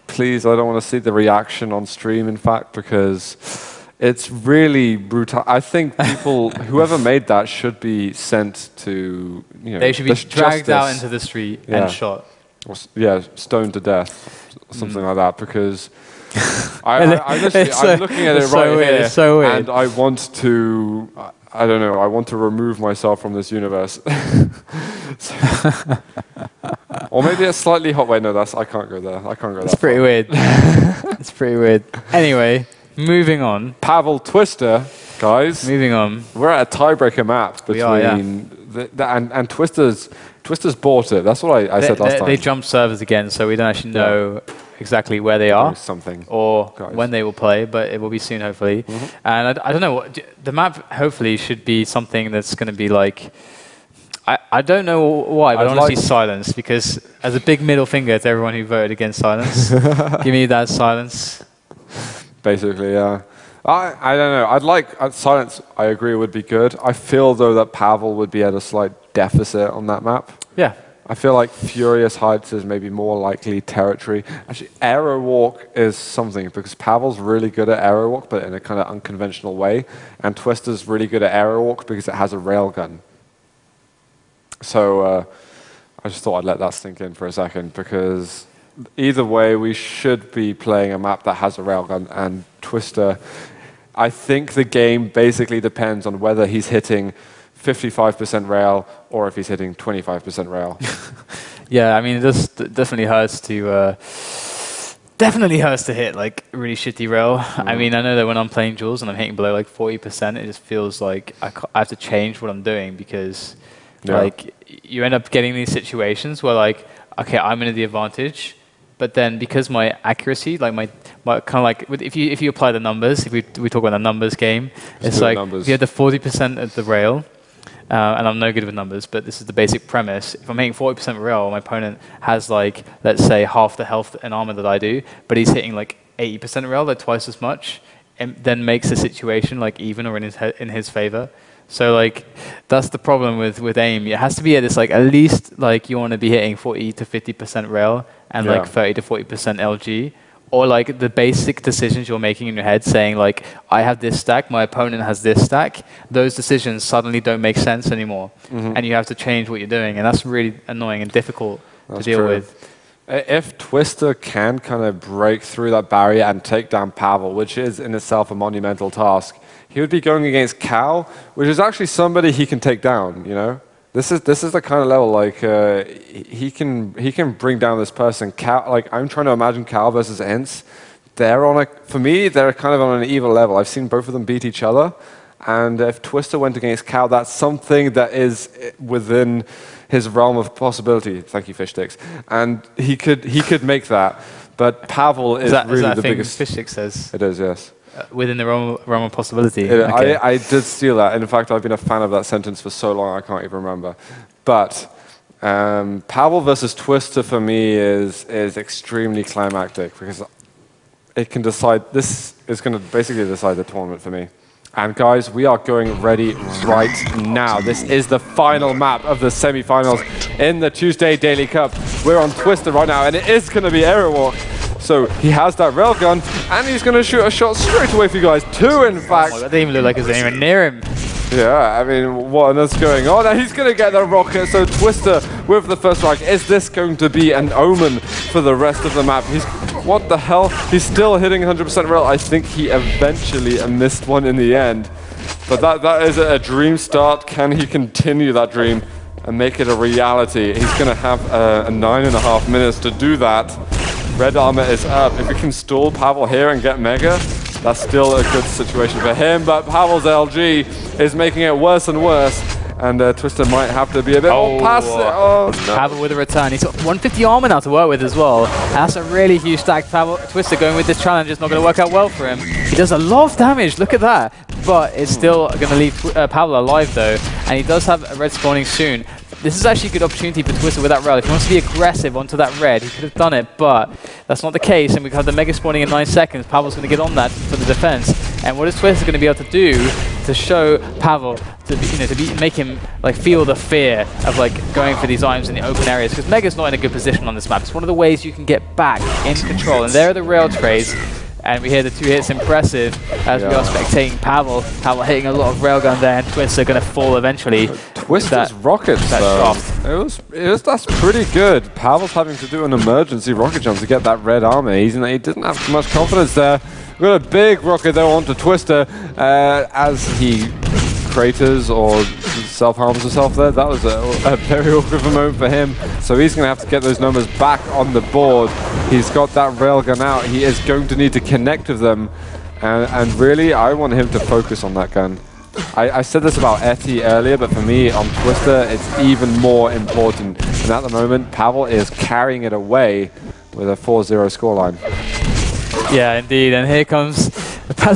please, I don't want to see the reaction on stream, in fact, because it's really brutal. I think people, whoever made that should be sent to, you know, they should be dragged out into the street and shot. Or, yeah, stoned to death, something like that, because I'm looking at it right here, so weird. and I want to, I don't know, I want to remove myself from this universe. Or maybe a slightly hot. Wait, no, I can't go there. I can't go there. It's pretty weird. It's pretty weird. Anyway, moving on. Pavel Twister, guys. Moving on. We're at a tiebreaker map between and Twister's bought it. That's what I said last time. They jumped servers again, so we don't actually know exactly where they are or when they will play, but it will be soon, hopefully. And I don't know, the map hopefully should be something that's going to be like, I don't know why, but I want to see silence, because as a big middle finger to everyone who voted against silence, give me that silence. Basically, yeah. I don't know. I'd like silence. I agree would be good. I feel though that Pavel would be at a slight deficit on that map. Yeah. I feel like Furious Heights is maybe more likely territory. Actually, Aero Walk is something, because Pavel's really good at Aero Walk, but in a kind of unconventional way, and Twister's really good at Aero Walk because it has a railgun. So I just thought I'd let that sink in for a second, because either way, we should be playing a map that has a railgun, and Twister, I think the game basically depends on whether he's hitting 55% rail or if he's hitting 25% rail. Yeah, I mean, this definitely hurts to hit like really shitty rail. I mean, I know that when I'm playing duels and I'm hitting below like 40%, it just feels like I have to change what I'm doing, because like you end up getting these situations where like, okay, I'm in the advantage, but then because my accuracy, like my kind of like, if you apply the numbers, if we talk about the numbers game, it's like if you had the 40% at the rail, and I'm no good with numbers, but this is the basic premise. If I'm hitting 40% rail, my opponent has like, let's say, half the health and armor that I do, but he's hitting like 80% rail, like twice as much, and then makes the situation like even or in his favor. So like that's the problem with aim. It has to be at this like at least like you want to be hitting 40 to 50% rail and like 30 to 40% LG, or like the basic decisions you're making in your head, saying like I have this stack, my opponent has this stack. Those decisions suddenly don't make sense anymore, and you have to change what you're doing, and that's really annoying and difficult to deal with. If Twister can kind of break through that barrier and take down Pavel, which is in itself a monumental task, he would be going against Cal, which is actually somebody he can take down. You know, this is the kind of level like he can bring down this person. Cal, like I'm trying to imagine Cal versus Ince. For me, they're kind of on an even level. I've seen both of them beat each other, and if Twister went against Cal, that's something that is within his realm of possibility. Thank you, fish sticks. And he could make that, but Pavel is really the biggest. Fish stick says it is, yes. Within the realm of possibility. Okay. I did steal that. In fact, I've been a fan of that sentence for so long I can't even remember. But Pavel versus Twister for me is extremely climactic, because it can decide. This is going to basically decide the tournament for me. And guys, we are going ready right now. This is the final map of the semi-finals in the Tuesday Daily Cup. We're on Twister right now, and it is going to be Aero Walk. So he has that railgun, and he's going to shoot a shot straight away for you guys. Two, in fact. Oh, that didn't even look like it was anywhere near him. Yeah, I mean, what on earth's going on? And he's going to get the rocket. So Twister with the first strike. Is this going to be an omen for the rest of the map? What the hell? He's still hitting 100% rail. I think he eventually missed one in the end. But that is a dream start. Can he continue that dream and make it a reality? He's going to have 9.5 minutes to do that. Red armor is up. If we can stall Pavel here and get Mega, that's still a good situation for him. But Pavel's LG is making it worse and worse. And Twister might have to be a bit more passive. Oh, no. Pavel with a return. He's got 150 armor now to work with as well. And that's a really huge stack. Twister going with this challenge is not going to work out well for him. He does a lot of damage. Look at that. But it's still going to leave Pavel alive though. And he does have a red spawning soon. This is actually a good opportunity for Twister with that rail. If he wants to be aggressive onto that red, he could have done it, but that's not the case. And we've had the Mega spawning in 9 seconds. Pavel's going to get on that for the defense. And what is Twister going to be able to do to show Pavel, make him like feel the fear of like going for these items in the open areas? Because Mega's not in a good position on this map. It's one of the ways you can get back in control. And there are the rail trades. And we hear the 2 hits impressive as we are spectating Pavel. Pavel hitting a lot of railgun there, and Twister going to fall eventually. Twister's rockets, though. That's pretty good. Pavel's having to do an emergency rocket jump to get that red armor. He didn't have much confidence there. We've got a big rocket, though, onto Twister as he craters or self-harms himself there. That was a very awkward moment for him. So he's going to have to get those numbers back on the board. He's got that railgun out. He is going to need to connect with them. And really, I want him to focus on that gun. I said this about Etty earlier, but for me, on Twister, it's even more important. And at the moment, Pavel is carrying it away with a 4-0 scoreline. Yeah, indeed. And here comes...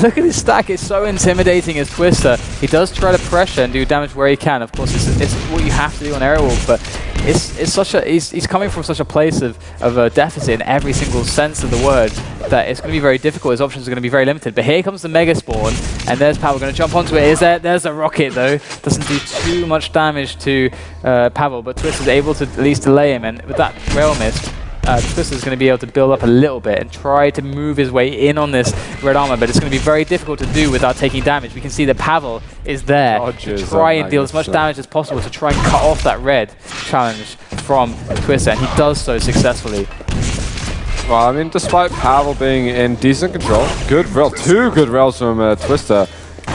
Look at his stack, it's so intimidating as Twister. He does try to pressure and do damage where he can. Of course, it's what you have to do on Airwolf, but it's such a he's coming from such a place of a deficit in every single sense of the word that it's going to be very difficult. His options are going to be very limited. But here comes the Mega Spawn, and there's Pavel going to jump onto it. There's a rocket, though. Doesn't do too much damage to Pavel, but Twister's able to at least delay him, and with that rail miss, Twister's going to be able to build up a little bit and try to move his way in on this red armor, but it's going to be very difficult to do without taking damage. We can see that Pavel is there to try and deal as much damage as possible to try and cut off that red challenge from Twister, and he does so successfully. Well, I mean, despite Pavel being in decent control, good rail, 2 good rails from Twister,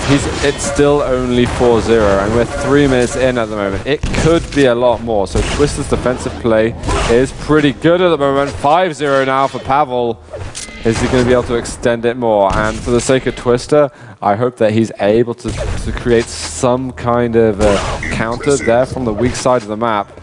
it's still only 4-0, and we're 3 minutes in at the moment. It could be a lot more, so Twister's defensive play is pretty good at the moment. 5-0 now for Pavel. Is he going to be able to extend it more? And for the sake of Twister, I hope that he's able to create some kind of counter there from the weak side of the map.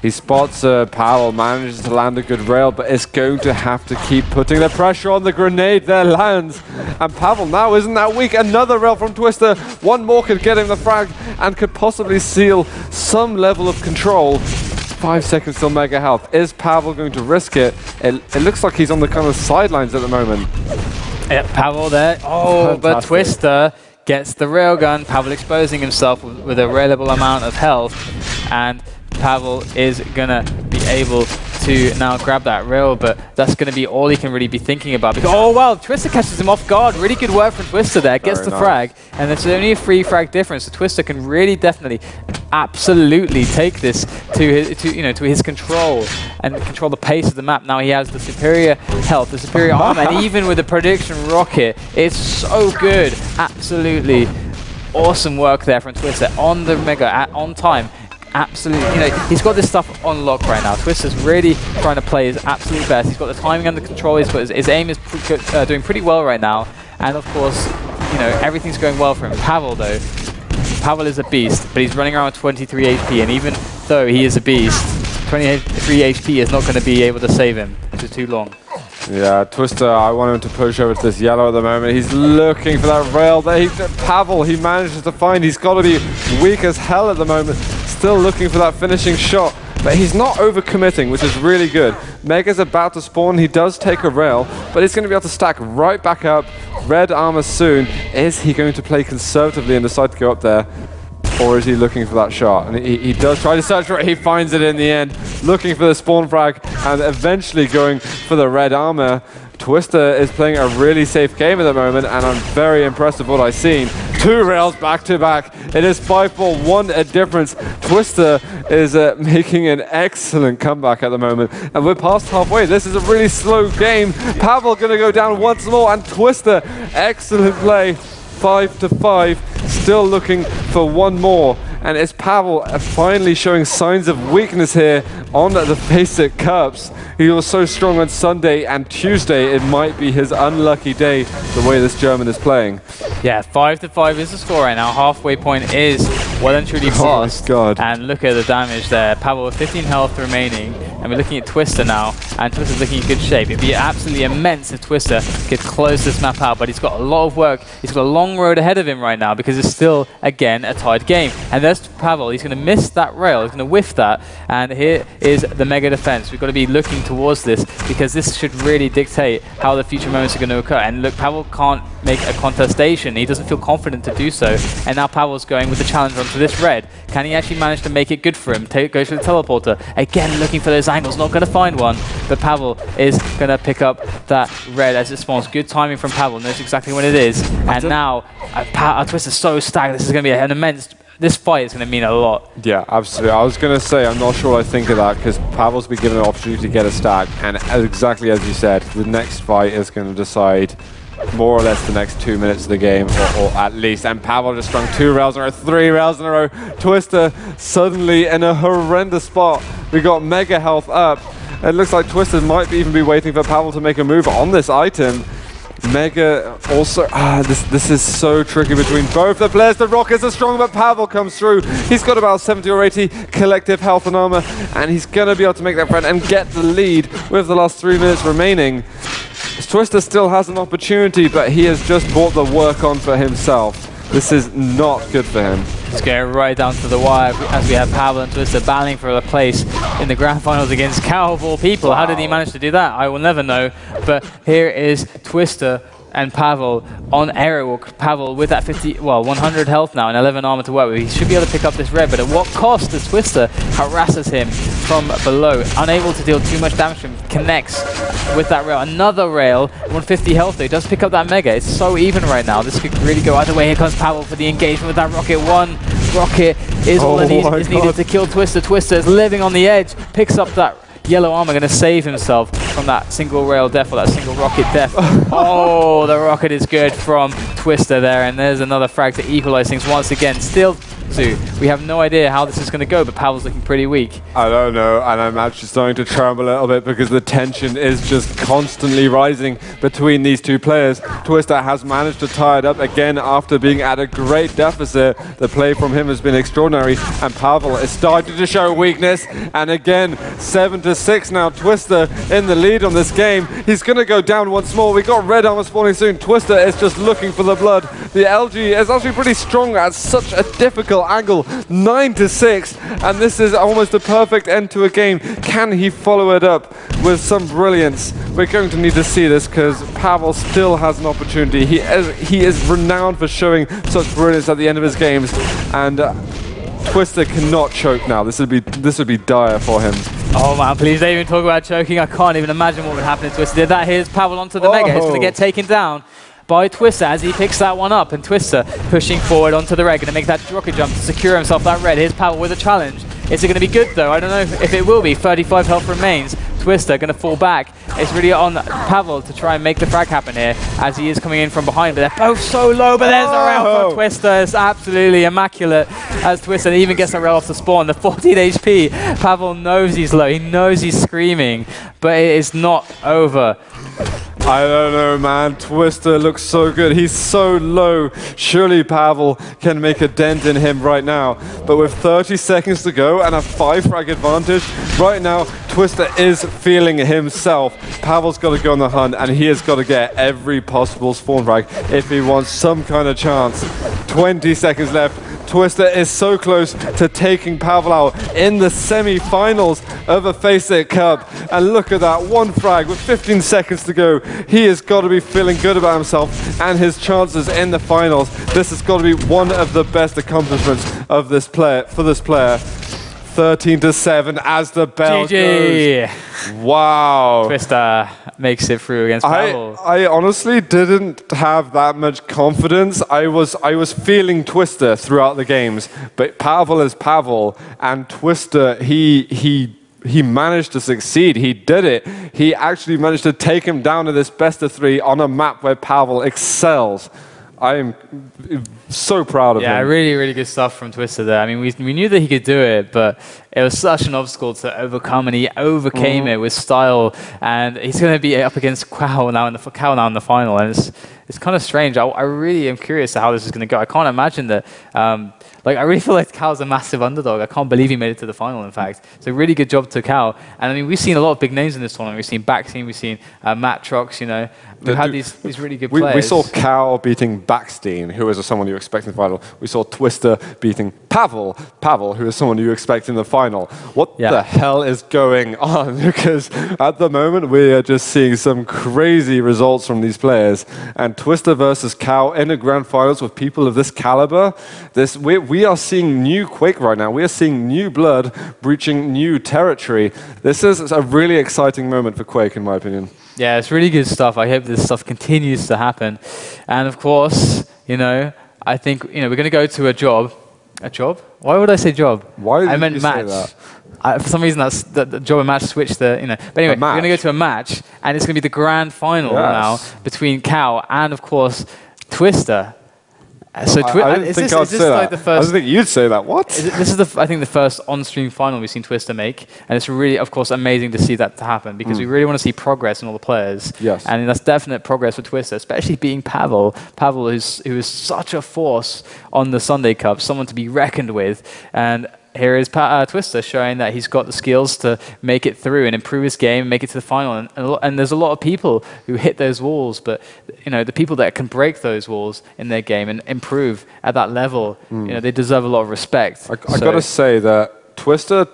He spots Pavel, manages to land a good rail, but it's going to have to keep putting the pressure on. The grenade there lands, and Pavel now isn't that weak. Another rail from Twister. One more could get him the frag and could possibly seal some level of control. 5 seconds till mega health. Is Pavel going to risk it? It looks like he's on the kind of sidelines at the moment. Yep, Pavel there. Oh, fantastic. But Twister gets the railgun. Pavel exposing himself with a reliable amount of health, and Pavel is gonna be able to now grab that rail, but that's gonna be all he can really be thinking about. Because, oh wow, Twister catches him off guard. Really good work from Twister there. Gets the frag, and it's only a 3 frag difference. So Twister can really, definitely, absolutely take this to his control and control the pace of the map. Now he has the superior health, the superior armor, and even with the prediction rocket, it's so good. Absolutely awesome work there from Twister on the mega on time. Absolutely, he's got this stuff on lock right now. Twister's really trying to play his absolute best. He's got the timing under control. His aim is doing pretty well right now. And of course, everything's going well for him. Pavel, though, Pavel is a beast, but he's running around with 23 HP. And even though he is a beast, 23 HP is not going to be able to save him. It's just too long. Yeah, Twister, I want him to push over to this yellow at the moment. He's looking for that rail there. Pavel, he manages to find. He's got to be weak as hell at the moment. Still looking for that finishing shot, but he's not overcommitting, which is really good. Mega's about to spawn. He does take a rail, but he's going to be able to stack right back up. Red armor soon. Is he going to play conservatively and decide to go up there? Or is he looking for that shot? And he does try to search for it. He finds it in the end. Looking for the spawn frag and eventually going for the red armor. Twister is playing a really safe game at the moment, and I'm very impressed with what I've seen. 2 rails back to back. It is 5-4-1 a difference. Twister is making an excellent comeback at the moment, and we're past halfway. This is a really slow game. Pavel going to go down once more, and Twister, excellent play. 5-5, still looking for one more. And it's Pavel finally showing signs of weakness here on the FACEIT Cups. He was so strong on Sunday and Tuesday. It might be his unlucky day, the way this German is playing. Yeah, 5-5 is the score right now. Halfway point is well and truly passed. Oh my God. And look at the damage there. Pavel with 15 health remaining. And we're looking at Twister now, and Twister's looking in good shape. It'd be absolutely immense if Twister could close this map out, but he's got a lot of work. He's got a long road ahead of him right now because it's still, again, a tied game. And there's Pavel. He's going to miss that rail. He's going to whiff that. And here is the mega defense. We've got to be looking towards this because this should really dictate how the future moments are going to occur. And look, Pavel can't make a contestation. He doesn't feel confident to do so. And now Pavel's going with the challenge onto this red. Can he actually manage to make it good for him? Go to the teleporter. Again, looking for those angle's not going to find one, but Pavel is going to pick up that red as it spawns. Good timing from Pavel, knows exactly when it is. And now, Twister's so stacked, this is going to be an immense... This fight is going to mean a lot. Yeah, absolutely. I was going to say, I'm not sure I think of that, because Pavel's been given an opportunity to get a stack, and exactly as you said, the next fight is going to decide more or less the next 2 minutes of the game, or at least. And Pavel just strung 2 rails in a row, 3 rails in a row. Twister suddenly in a horrendous spot. We got mega health up. It looks like Twister might even be waiting for Pavel to make a move on this item. Mega also, this is so tricky between both the players. The Rockets are strong, but Pavel comes through. He's got about 70 or 80 collective health and armor, and he's going to be able to make that front and get the lead with the last 3 minutes remaining. Twister still has an opportunity, but he has just brought the work on for himself. This is not good for him. He's going right down to the wire as we have Pavel and Twister battling for a place in the grand finals against Cow of all people. Wow. How did he manage to do that? I will never know. But here is Twister and Pavel on Aerowalk. Pavel with that 100 health now and 11 armor to work with. He should be able to pick up this red, but at what cost as Twister harasses him from below. Unable to deal too much damage to him. Connects with that rail. Another rail, 150 health though. He does pick up that mega. It's so even right now. This could really go either way. Here comes Pavel for the engagement with that rocket. One rocket is all that is needed to kill Twister. Twister is living on the edge. Picks up that yellow armor, going to save himself from that single rail death or that single rocket death. Oh, the rocket is good from Twister there, and there's another frag to equalize things once again. Still, we have no idea how this is going to go, but Pavel's looking pretty weak. I don't know, and I'm actually starting to tremble a little bit because the tension is just constantly rising between these two players. Twister has managed to tie it up again after being at a great deficit. The play from him has been extraordinary, and Pavel is starting to show weakness. And again, 7-6 now. Twister in the lead on this game. He's going to go down once more. We got red armor spawning soon. Twister is just looking for the blood. The LG is actually pretty strong at such a difficult angle, 9-6, and this is almost a perfect end to a game. Can he follow it up with some brilliance? We're going to need to see this because Pavel still has an opportunity. He is renowned for showing such brilliance at the end of his games, and Twister cannot choke now. This would be dire for him. Oh man, please don't even talk about choking. I can't even imagine what would happen if Twister did that. Here's Pavel onto the mega. He's going to get taken down by Twister as he picks that one up, and Twister pushing forward onto the red, going to make that rocket jump to secure himself that red. Here's Pavel with a challenge. Is it going to be good though? I don't know if it will be. 35 health remains. Twister going to fall back. It's really on Pavel to try and make the frag happen here as he is coming in from behind, but they're both so low, but there's a rail from Twister. It's absolutely immaculate as Twister even gets a rail off the spawn. The 14 HP. Pavel knows he's low. He knows he's screaming, but it is not over. I don't know, man. Twister looks so good. He's so low. Surely Pavel can make a dent in him right now. But with 30 seconds to go and a 5-frag advantage, right now, Twister is feeling himself. Pavel's got to go on the hunt, and he has got to get every possible spawn frag if he wants some kind of chance. 20 seconds left. Twister is so close to taking Pavel out in the semi-finals of a FACEIT Cup. And look at that, 1 frag with 15 seconds to go. He has got to be feeling good about himself and his chances in the finals. This has got to be one of the best accomplishments of this player, for this player. 13-7 as the bell goes. Wow. Twister makes it through against Pavel. I honestly didn't have that much confidence. I was feeling Twister throughout the games, but Pavel is Pavel, and Twister, he managed to succeed. He did it. He actually managed to take him down to this best-of-3 on a map where Pavel excels. I am so proud of him. Yeah, really, really good stuff from Twister there. I mean, we knew that he could do it, but it was such an obstacle to overcome, and he overcame it with style. And he's going to be up against Cow now in the final, and it's kind of strange. I really am curious to how this is going to go. I can't imagine that. I really feel like Cow's a massive underdog. I can't believe he made it to the final, in fact. So really good job to Cow. And I mean, we've seen a lot of big names in this tournament. We've seen Backstein, we've seen Matt Trox, you know. We've had these really good players. We saw Cow beating Backstein, who is someone you expect in the final. We saw Twister beating Pavel, who is someone you expect in the final. What the hell is going on? Because at the moment, we are just seeing some crazy results from these players. And Twister versus Cow in the grand finals with people of this caliber, we are seeing new Quake right now. We are seeing new blood breaching new territory. This is a really exciting moment for Quake, in my opinion. Yeah, it's really good stuff. I hope this stuff continues to happen. And of course, you know, I think, you know, we're going to go to a job. A job? Why would I say job? Why did I meant you match. say that? For some reason, that's the job and match switched the, you know. But anyway, we're going to go to a match, and it's going to be the grand final now between Cal and, of course, Twister. So I didn't think I'd say that. I didn't think you'd say that. What? This is, I think, the first on-stream final we've seen Twister make, and it's really, of course, amazing to see that to happen because we really want to see progress in all the players. Yes. And that's definite progress for Twister, especially beating Pavel. Pavel, who is such a force on the Sunday Cup, someone to be reckoned with, and here is Twister showing that he's got the skills to make it through and improve his game, make it to the final. And there's a lot of people who hit those walls, but you know the people that can break those walls in their game and improve at that level, you know, they deserve a lot of respect. I got to say that Twister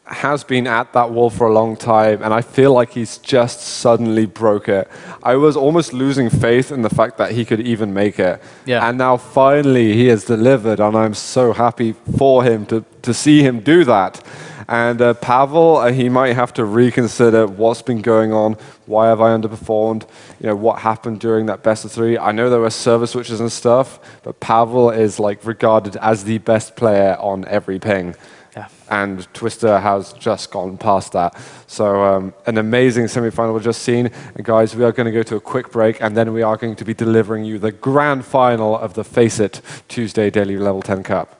has been at that wall for a long time, and I feel like he's just suddenly broke it. I was almost losing faith in the fact that he could even make it. Yeah. And now finally he has delivered, and I'm so happy for him to see him do that. And Pavel, he might have to reconsider what's been going on. Why have I underperformed? You know, what happened during that best of 3? I know there were server switches and stuff, but Pavel is like regarded as the best player on every ping. Yeah. And Twister has just gone past that. So an amazing semi-final we've just seen. And guys, we are going to go to a quick break, and then we are going to be delivering you the grand final of the FACEIT Tuesday Daily Level 10 Cup.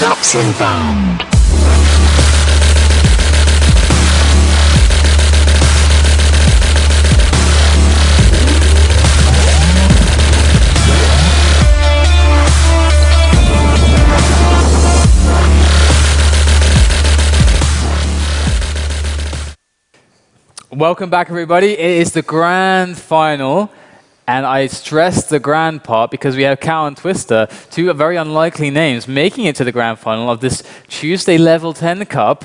Traps inbound. Welcome back, everybody. It is the grand final, and I stress the grand part because we have Cal and Twister, two very unlikely names, making it to the grand final of this Tuesday Level 10 Cup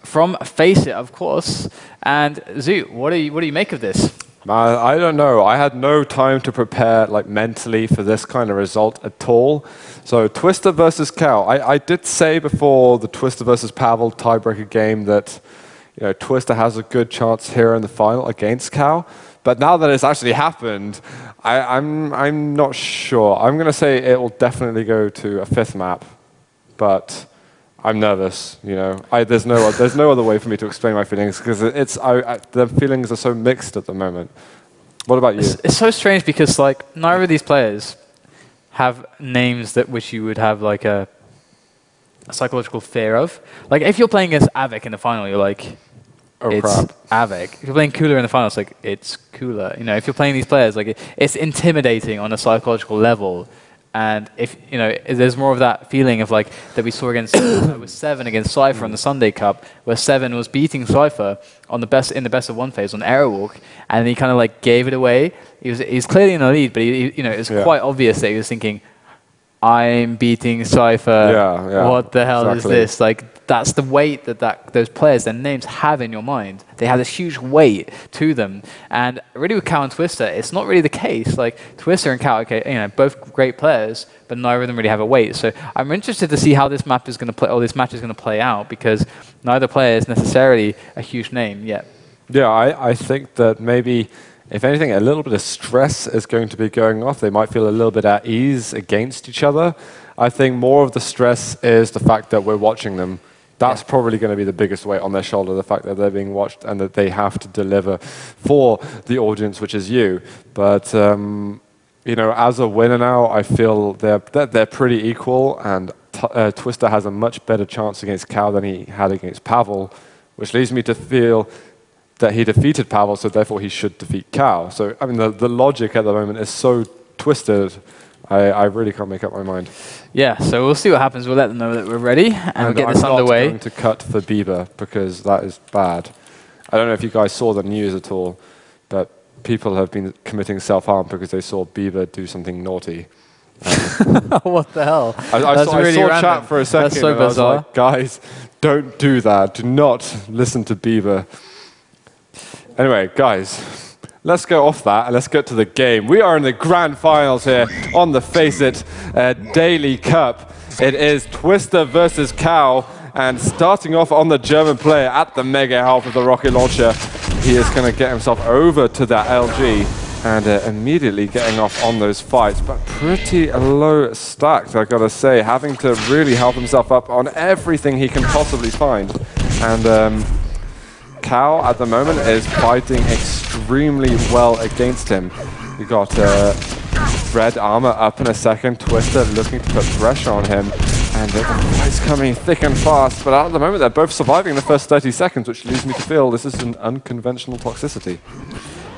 from FACEIT, of course. And Zoo, what do you make of this? I don't know. I had no time to prepare mentally for this kind of result at all. So Twister versus Cal. I did say before the Twister versus Pavel tiebreaker game that Twister has a good chance here in the final against Cal. But now that it's actually happened, I'm not sure. I'm going to say it will definitely go to a 5th map, but I'm nervous. There's no other way for me to explain my feelings because the feelings are so mixed at the moment. What about you? It's so strange because neither of these players have names which you would have a psychological fear of. If you're playing against Avik in the final, you're like, oh, it's crap. Avik. If you're playing Cooler in the final, it's like, it's Cooler. If you're playing these players, it's intimidating on a psychological level. And if there's more of that feeling of that we saw against with Seven against Cypher in the Sunday Cup, where Seven was beating Cypher in the best of one phase on Aerowalk, and he kind of gave it away. He's clearly in the lead, but it's quite obvious that he was thinking, I'm beating Cypher. Yeah, what the hell is this? That's the weight that those players, their names have in your mind. They have this huge weight to them. And really with Cal and Twister, it's not really the case. Twister and Cal, okay, both great players, but neither of them really have a weight. So I'm interested to see how this map is going to play, or this match is going to play out, because neither player is necessarily a huge name yet. Yeah, I think that maybe, if anything, a little bit of stress is going to be going off. They might feel a little bit at ease against each other. I think more of the stress is the fact that we're watching them. That's probably going to be the biggest weight on their shoulder, the fact that they're being watched and that they have to deliver for the audience, which is you. But, as a winner now, I feel they're pretty equal, and Twister has a much better chance against Cal than he had against Pavel, which leads me to feel that he defeated Pavel, so therefore he should defeat Cal. So, the logic at the moment is so twisted, I really can't make up my mind. Yeah, so we'll see what happens. We'll let them know that we're ready and get this underway. I'm not going to cut for Bieber because that is bad. I don't know if you guys saw the news at all, but people have been committing self-harm because they saw Bieber do something naughty. What the hell? I saw chat for a second. That's so and bizarre. I was like, guys, don't do that. Do not listen to Bieber. Anyway, guys, let's go off that and let's get to the game. We are in the grand finals here on the FACEIT Daily Cup. It is Twister versus Cal, and starting off on the German player at the mega health of the rocket launcher. He is going to get himself over to that LG and immediately getting off on those fights, but pretty low stacked, I gotta say, having to really help himself up on everything he can possibly find. And Cal at the moment is fighting extremely well against him. We got red armor up in a second, Twister looking to put pressure on him, and the fight's coming thick and fast, but at the moment they're both surviving the first 30 seconds, which leads me to feel this is an unconventional toxicity.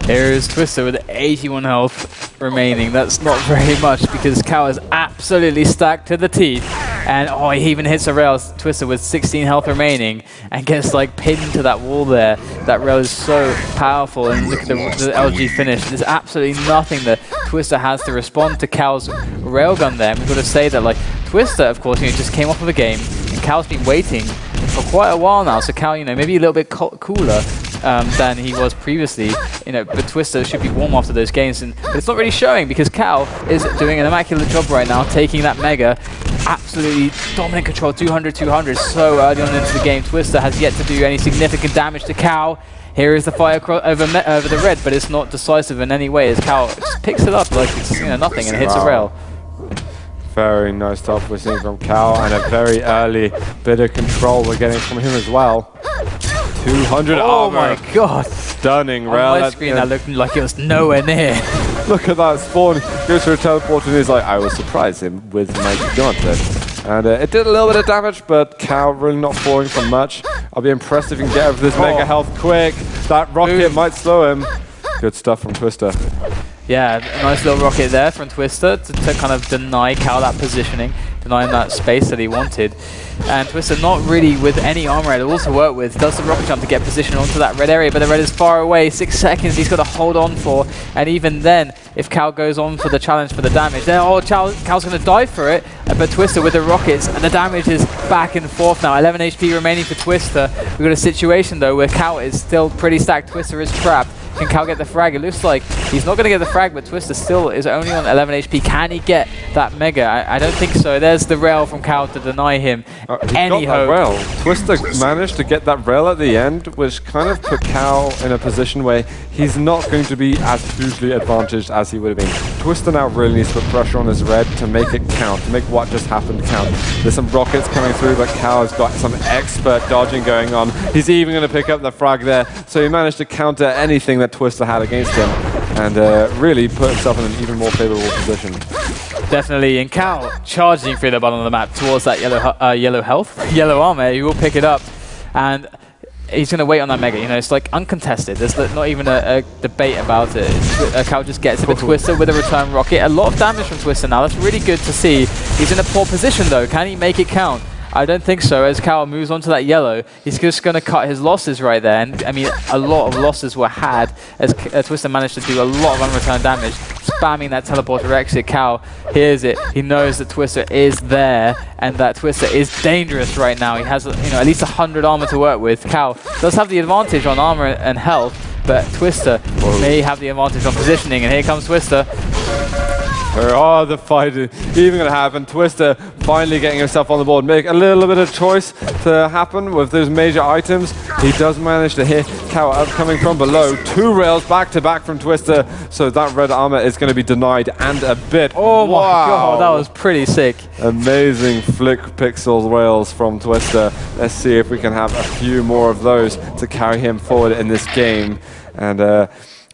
Here is Twister with 81 health remaining. That's not very much because Cal is absolutely stacked to the teeth. And oh, he even hits a rail. Twister with 16 health remaining and gets pinned to that wall there. That rail is so powerful. And look at the LG finish. There's absolutely nothing that Twister has to respond to Cal's railgun there. And we've got to say that Twister, of course, just came off of a game, and Cal's been waiting for quite a while now. So Cal, maybe a little bit cooler than he was previously, but Twister should be warm after those games, but it's not really showing because Cal is doing an immaculate job right now, taking that mega, absolutely dominant control, 200, so early on into the game. Twister has yet to do any significant damage to Cal. Here is the fire over the red, but it's not decisive in any way as Cal just picks it up like it's nothing and hits a rail. Very nice top we're seeing from Cal, and a very early bit of control we're getting from him as well. 200 oh armor. My god. Stunning rail. On my screen that looked like it was nowhere near. Look at that spawn. Goes for a teleport and he's like, I will surprise him with my gauntlet. And it did a little bit of damage, but Cow really not falling from much. I'll be impressed if he can get over this mega health quick. That rocket might slow him. Good stuff from Twister. Yeah, a nice little rocket there from Twister to kind of deny Cow that positioning, denying that space that he wanted. And Twister not really with any armor at all to work with. Does the rocket jump to get positioned onto that red area, but the red is far away. 6 seconds he's got to hold on for. And even then, if Cow goes on for the challenge for the damage, then Cow's going to die for it. But Twister with the rockets, and the damage is back and forth now. 11 HP remaining for Twister. We've got a situation though where Cow is still pretty stacked. Twister is trapped. Can Cow get the frag? It looks like he's not going to get the frag, but Twister still is only on 11 HP. Can he get that mega? I don't think so. There's the rail from Cow to deny him any hope. Rail. Twister managed to get that rail at the end, which kind of put Cow in a position where he's not going to be as hugely advantaged as he would have been. Twister now really needs to put pressure on his red to make it count, to make what just happened count. There's some rockets coming through, but Cow has got some expert dodging going on. He's even going to pick up the frag there, so he managed to counter anything that Twister had against him and really put himself in an even more favorable position. Definitely, and Cow charging through the bottom of the map towards that yellow armor. He will pick it up, and he's going to wait on that mega. You know, it's like uncontested. There's not even a debate about it. Cow just gets it, but Twister with a return rocket. A lot of damage from Twister now. That's really good to see. He's in a poor position though. Can he make it count? I don't think so. As Cow moves on to that yellow, he's just going to cut his losses right there. And I mean, a lot of losses were had as Twister managed to do a lot of unreturned damage, spamming that teleporter exit. Cow hears it. He knows that Twister is there and that Twister is dangerous right now. He has, you know, at least 100 armor to work with. Cow does have the advantage on armor and health, but Twister may have the advantage on positioning. And here comes Twister. Oh, the fight is even going to happen. Twister finally getting himself on the board. Make a little bit of choice to happen with those major items. He does manage to hit Cow up coming from below. 2 rails back to back from Twister. So that red armor is going to be denied and a bit. Oh my god, that was pretty sick. Amazing flick pixels rails from Twister. Let's see if we can have a few more of those to carry him forward in this game. And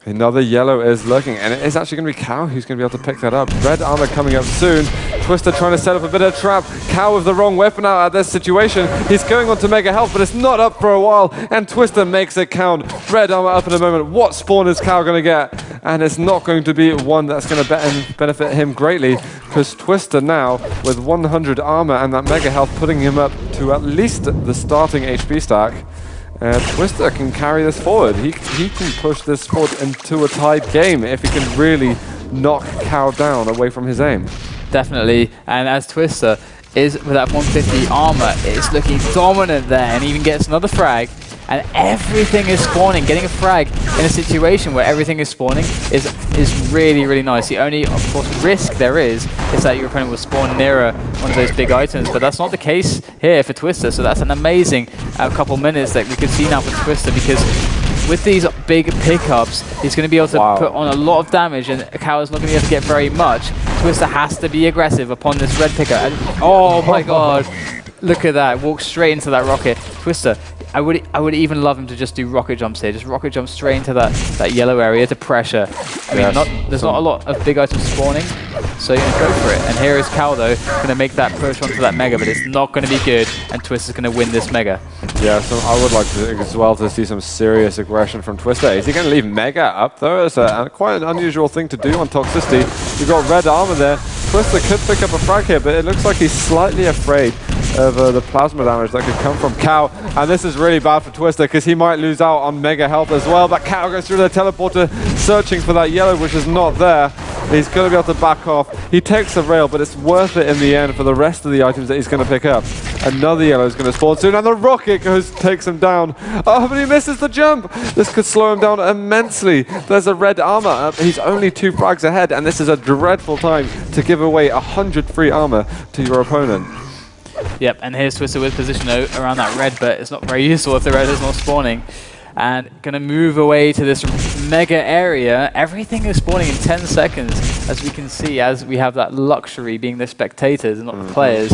another yellow is lurking, and it is actually going to be Cow who's going to be able to pick that up. Red armor coming up soon. Twister trying to set up a bit of a trap. Cow with the wrong weapon out at this situation. He's going on to mega health, but it's not up for a while, and Twister makes it count. Red armor up in a moment. What spawn is Cow going to get? And it's not going to be one that's going to benefit him greatly, because Twister now with 100 armor and that mega health putting him up to at least the starting HP stack. Twister can carry this forward. He can push this forward into a tied game if he can really knock Cow down away from his aim. Definitely, and as Twister is with that 150 armor, it's looking dominant there, and even gets another frag, and everything is spawning. Getting a frag in a situation where everything is spawning is really, really nice. The only, of course, risk there is that your opponent will spawn nearer one of those big items, but that's not the case here for Twister, so that's an amazing couple minutes that we could see now for Twister, because with these big pickups, he's going to be able to put on a lot of damage, and Cow is not going to be able to get very much. Twister has to be aggressive upon this red pickup. And, oh my god, look at that, walk straight into that rocket. Twister, I would even love him to just do rocket jumps here, just rocket jump straight into that yellow area to pressure. I mean, there's not a lot of big items spawning, so you're going to go for it. And here is Cow though, going to make that push onto that mega, but it's not going to be good, and Twister's going to win this mega. Yeah, so I would like to as well to see some serious aggression from Twister. Is he going to leave mega up though? It's quite an unusual thing to do on Toxicity. You've got red armor there. Twister could pick up a frag here, but it looks like he's slightly afraid of the plasma damage that could come from Cow. And this is really bad for Twister, because he might lose out on mega health as well. But Cow goes through the teleporter, searching for that yellow, which is not there. He's going to be able to back off. He takes the rail, but it's worth it in the end for the rest of the items that he's going to pick up. Another yellow is going to spawn soon, and the rocket takes him down. Oh, but he misses the jump. This could slow him down immensely. There's a red armor up. He's only 2 frags ahead, and this is a dreadful time to give away 100 free armor to your opponent. Yep, and here's Twister with position around that red, but it's not very useful if the red is not spawning. And going to move away to this mega area. Everything is spawning in 10 seconds, as we can see, as we have that luxury being the spectators and not the players.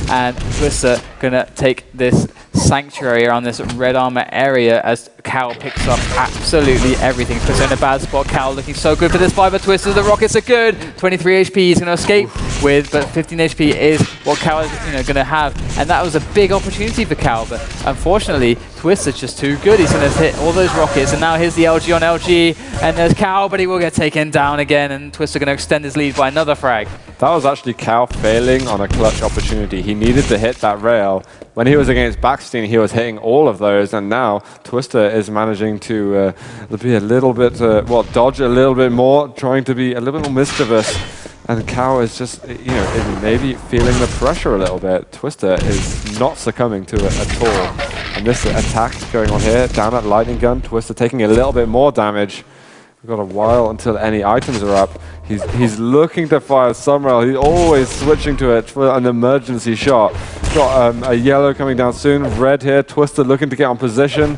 And Twister going to take this sanctuary around this red armor area as Cow picks up absolutely everything. Twister in a bad spot. Cow looking so good for this fight, but Twister, the rockets are good. 23 HP, he's going to escape with, but 15 HP is what Cal is going to have. And that was a big opportunity for Cal, but unfortunately, Twister's just too good. He's going to hit all those rockets, and now here's the LG on LG, and there's Cal, but he will get taken down again, and Twister going to extend his lead by another frag. That was actually Cal failing on a clutch opportunity. He needed to hit that rail. When he was against Backstein, he was hitting all of those, and now Twister is managing to be a little bit, dodge a little bit more, trying to be a little bit more mischievous. And Cal is just, is maybe feeling the pressure a little bit. Twister is not succumbing to it at all. And this attack going on here, down at Lightning Gun, Twister taking a little bit more damage. We've got a while until any items are up. He's looking to fire some rail. He's always switching to it for an emergency shot. Got a yellow coming down soon. Red here. Twister looking to get on position.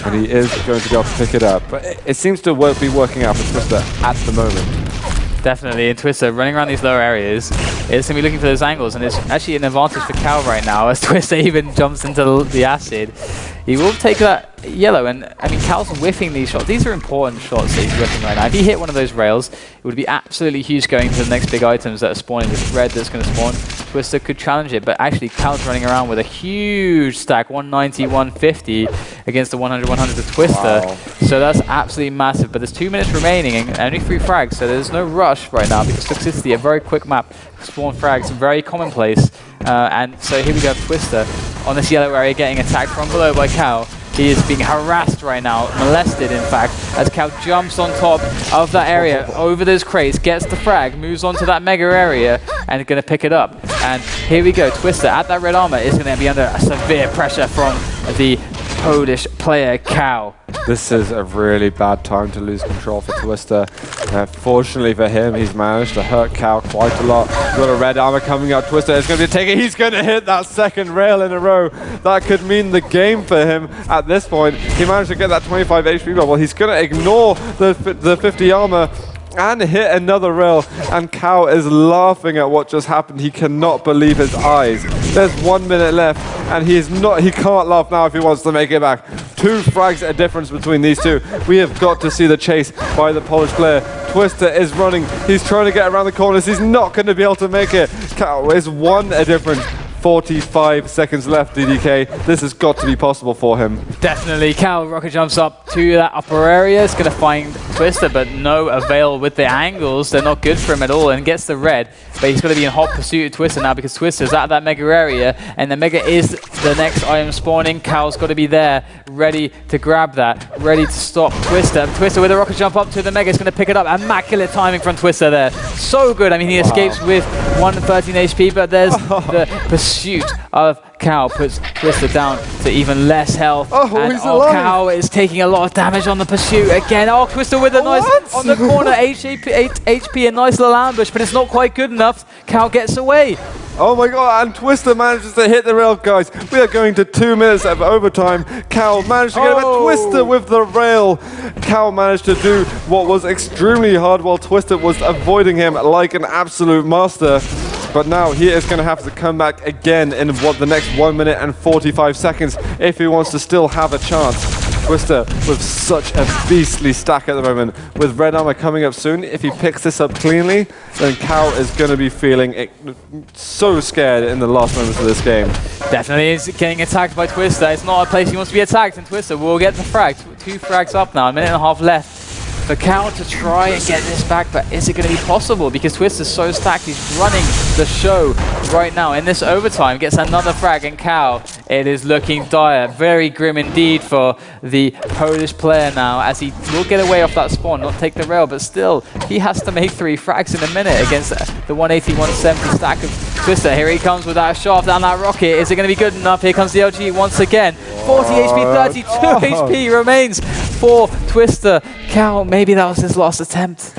And he is going to be able to pick it up. But it seems to be working out for Twister at the moment. Definitely, and Twister running around these lower areas is going to be looking for those angles, and it's actually an advantage for Cal right now as Twister even jumps into the acid. He will take that yellow, and I mean, Cal's whiffing these shots. These are important shots that he's whiffing right now. If he hit one of those rails, it would be absolutely huge going to the next big items that are spawning. This red that's going to spawn, Twister could challenge it, but actually Cal's running around with a huge stack, 190, 150 against the 100, 100 of Twister. Wow. So that's absolutely massive, but there's 2 minutes remaining and only 3 frags, so there's no rush right now because Toxicity, a very quick map, spawn frags, very commonplace. And so here we go, Twister on this yellow area getting attacked from below by Cal. He is being harassed right now, molested in fact, as Cal jumps on top of that area, over those crates, gets the frag, moves on to that mega area, and is going to pick it up. And here we go, Twister at that red armor is going to be under severe pressure from the Polish player Cal. This is a really bad time to lose control for Twister. Fortunately for him, he's managed to hurt Cal quite a lot. Got a red armor coming out. Twister is going to take it. He's going to hit that second rail in a row. That could mean the game for him at this point. He managed to get that 25 HP bubble. He's going to ignore the 50 armor and hit another rail, and Cal is laughing at what just happened. He cannot believe his eyes. There's 1 minute left, and he can't laugh now if he wants to make it back. 2 frags a difference between these two. We have got to see the chase by the Polish player. Twister is running. He's trying to get around the corners. He's not going to be able to make it. Cal is 1 a difference. 45 seconds left, DDK. This has got to be possible for him. Definitely. Cal rocket jumps up to that upper area. It's going to find Twister, but no avail with the angles. They're not good for him at all, and gets the red. But he's going to be in hot pursuit of Twister now because Twister's at that mega area, and the mega is the next item spawning. Cal's got to be there, ready to grab that, ready to stop Twister. Twister with a rocket jump up to the mega is going to pick it up. Immaculate timing from Twister there. So good. I mean, he escapes with 113 HP, but there's the pursuit of Cal puts Twister down to even less health. And Cal is taking a lot of damage on the pursuit again. Oh, Twister with a nice on the corner, 8 HP, a nice little ambush, but it's not quite good enough. Cal gets away. Oh my god, and Twister manages to hit the rail, guys. We are going to 2 minutes of overtime. Cal managed to get it, but Twister with the rail. Cal managed to do what was extremely hard while Twister was avoiding him like an absolute master. But now he is going to have to come back again in the next 1 minute and 45 seconds if he wants to still have a chance. Twister with such a beastly stack at the moment. With red armor coming up soon, if he picks this up cleanly, then Cal is going to be feeling so scared in the last moments of this game. Definitely is getting attacked by Twister. It's not a place he wants to be attacked, and Twister will get the frag. 2 frags up now, 1.5 minutes left for Cal to try and get this back, but is it going to be possible? Because Twister's so stacked, he's running the show right now. In this overtime, gets another frag, and Cal, it is looking dire. Very grim indeed for the Polish player now, as he will get away off that spawn, not take the rail, but still, he has to make 3 frags in a minute against the 180, 170 stack of Twister. Here he comes with that shaft and that rocket. Is it going to be good enough? Here comes the LG once again. 40 HP, 32 HP remains for Twister. Cal, maybe that was his last attempt.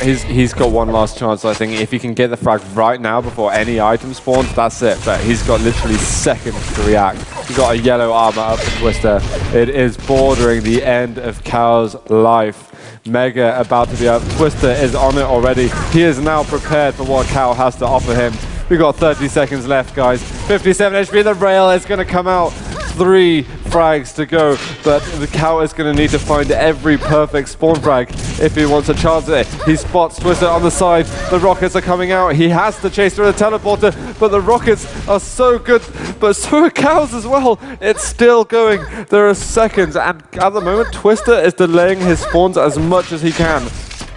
He's got one last chance, I think. If he can get the frag right now before any item spawns, that's it. But he's got literally seconds to react. He's got a yellow armor up for Twister. It is bordering the end of Cal's life. Mega about to be up. Twister is on it already. He is now prepared for what Cal has to offer him. We've got 30 seconds left, guys. 57 HP. The rail is going to come out. 3 frags to go, but the Cow is going to need to find every perfect spawn frag if he wants a chance at it. He spots Twister on the side. The rockets are coming out. He has to chase through the teleporter, but the rockets are so good, but so are Cows as well. It's still going. There are seconds, and at the moment, Twister is delaying his spawns as much as he can.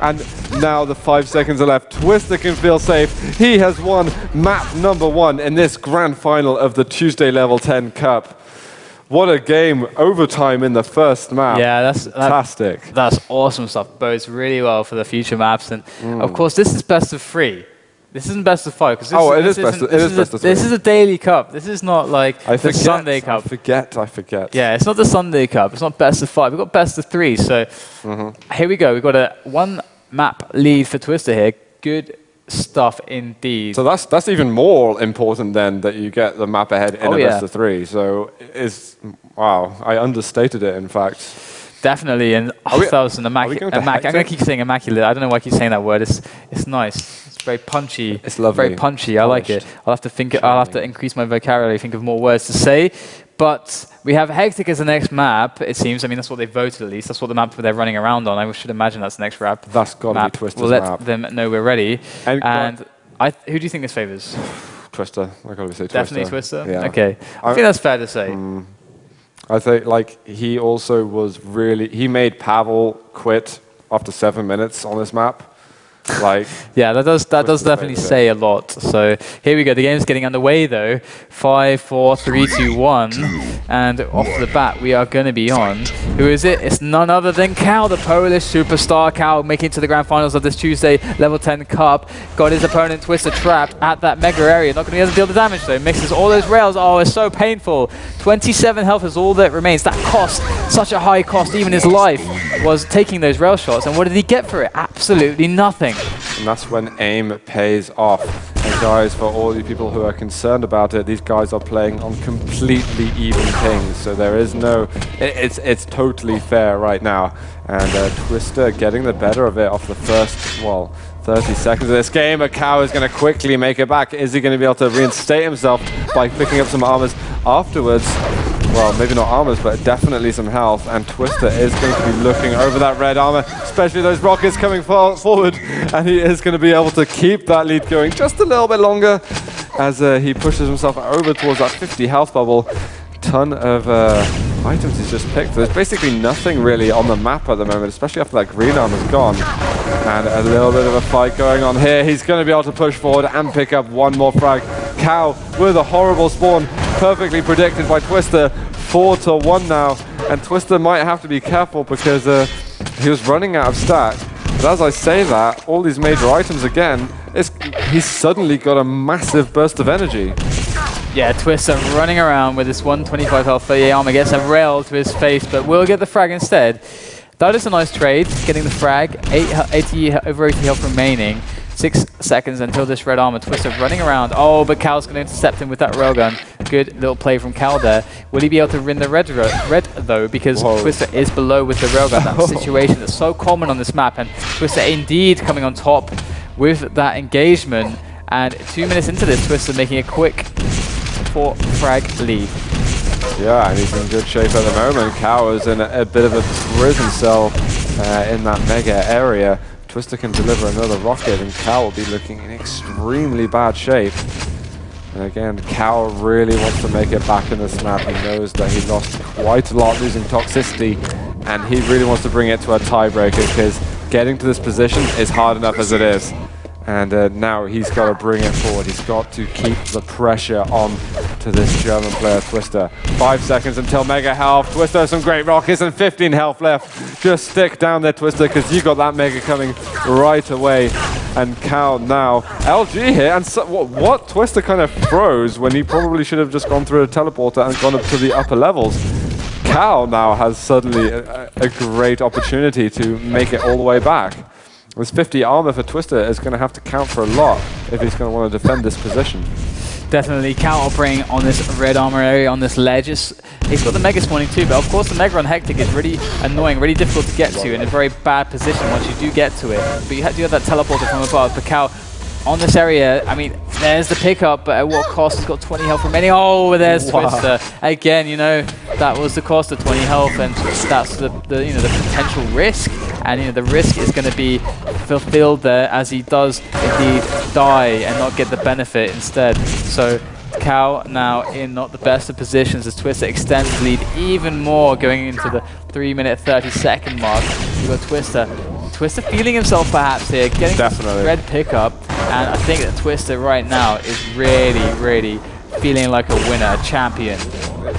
And now the 5 seconds are left. Twister can feel safe. He has won map number 1 in this grand final of the Tuesday Level 10 Cup. What a game. Overtime in the first map. Yeah, that's fantastic. That's awesome stuff. Bodes really well for the future maps. And of course, this is best of 3. This isn't best of 5. It is best of 3. This is a daily cup. This is not like the Sunday cup. I forget. Yeah, it's not the Sunday cup. It's not best of 5. We've got best of 3. So here we go. We've got a 1 map lead for Twister here. Good stuff indeed. So that's even more important then, that you get the map ahead in a best of 3. So wow, I understated it in fact. Definitely, and that was an immaculate. I'm going to keep saying immaculate. I don't know why I keep saying that word. It's nice. It's very punchy. It's lovely. Very punchy. I like it. I'll have to think. I'll have to increase my vocabulary. Think of more words to say. But we have Hectic as the next map. It seems. I mean, that's what they voted at least. That's what the map they're running around on. I should imagine that's the next map. That's got to be Twister's map. We'll let them know we're ready. And who do you think this favors? Twister. I got to say Twister. Definitely Twister. Yeah. Okay. I think that's fair to say. I think like he also was really, he made Pavel quit after 7 minutes on this map. Like yeah, that does definitely say a lot. So here we go. The game's getting underway though. 5, 4, 3, 2, 1, and off the bat we are going to be on. Who is it? It's none other than Cal, the Polish superstar. Cal making it to the grand finals of this Tuesday Level 10 Cup. Got his opponent Twister trapped at that mega area. Not going to be able to deal the damage though. Mixes all those rails. Oh, it's so painful. 27 health is all that remains. That cost, such a high cost. Even his life was taking those rail shots. And what did he get for it? Absolutely nothing. And that's when aim pays off. And guys, for all you people who are concerned about it, these guys are playing on completely even pings. So there is no, it's totally fair right now. And Twister getting the better of it off the first, well, 30 seconds of this game. A Cow is going to quickly make it back. Is he going to be able to reinstate himself by picking up some armors afterwards? Well, maybe not armors, but definitely some health. And Twister is going to be looking over that red armor, especially those rockets coming forward. And he is going to be able to keep that lead going just a little bit longer as he pushes himself over towards that 50 health bubble. Ton of items he's just picked. There's basically nothing really on the map at the moment, especially after that green armor's gone. And a little bit of a fight going on here. He's going to be able to push forward and pick up one more frag. Cow with a horrible spawn, perfectly predicted by Twister. 4-1 now, and Twister might have to be careful because he was running out of stack. But as I say that, all these major items again, he's suddenly got a massive burst of energy. Yeah, Twister running around with this 125 health 38 armor, gets a rail to his face, but will get the frag instead. That is a nice trade, getting the frag, over 80 health remaining. 6 seconds until this red armor. Twister running around. Oh, but Cal's going to intercept him with that railgun. Good little play from Cal there. Will he be able to win the red though? Because Twister is below with the railgun. That situation that's so common on this map. And Twister indeed coming on top with that engagement. And 2 minutes into this, Twister making a quick 4 frag lead. Yeah, and he's in good shape at the moment. Cal is in a bit of a prison cell in that mega area. Twister can deliver another rocket and Cal will be looking in extremely bad shape. And again, Cal really wants to make it back in this map. He knows that he lost quite a lot losing toxicity and he really wants to bring it to a tiebreaker because getting to this position is hard enough as it is. And now he's got to bring it forward. He's got to keep the pressure on to this German player, Twister. 5 seconds until mega health. Twister has some great rockets and 15 health left. Just stick down there, Twister, because you got that mega coming right away. And Cal now, LG here, and so, what Twister kind of froze when he probably should have just gone through a teleporter and gone up to the upper levels. Cal now has suddenly a great opportunity to make it all the way back. This 50 armor for Twister is going to have to count for a lot if he's going to want to defend this position. Definitely Cal operating on this red armor area, on this ledge. He's got the mega spawning too, but of course the mega on Hectic is really annoying, really difficult to get to, in a very bad position once you do get to it. But you do have that teleporter from above. But Cal on this area, I mean, There's the pickup, but at what cost? He's got 20 health remaining. Oh, there's Twister. Again, you know, that was the cost of 20 health, and that's the potential risk. And, you know, the risk is going to be fulfilled there as he does indeed die and not get the benefit instead. So Cal now in not the best of positions as Twister extends the lead even more going into the 3-minute 30-second mark. You've got Twister feeling himself perhaps here, getting the red pickup, and I think that Twister right now is really feeling like a winner, a champion.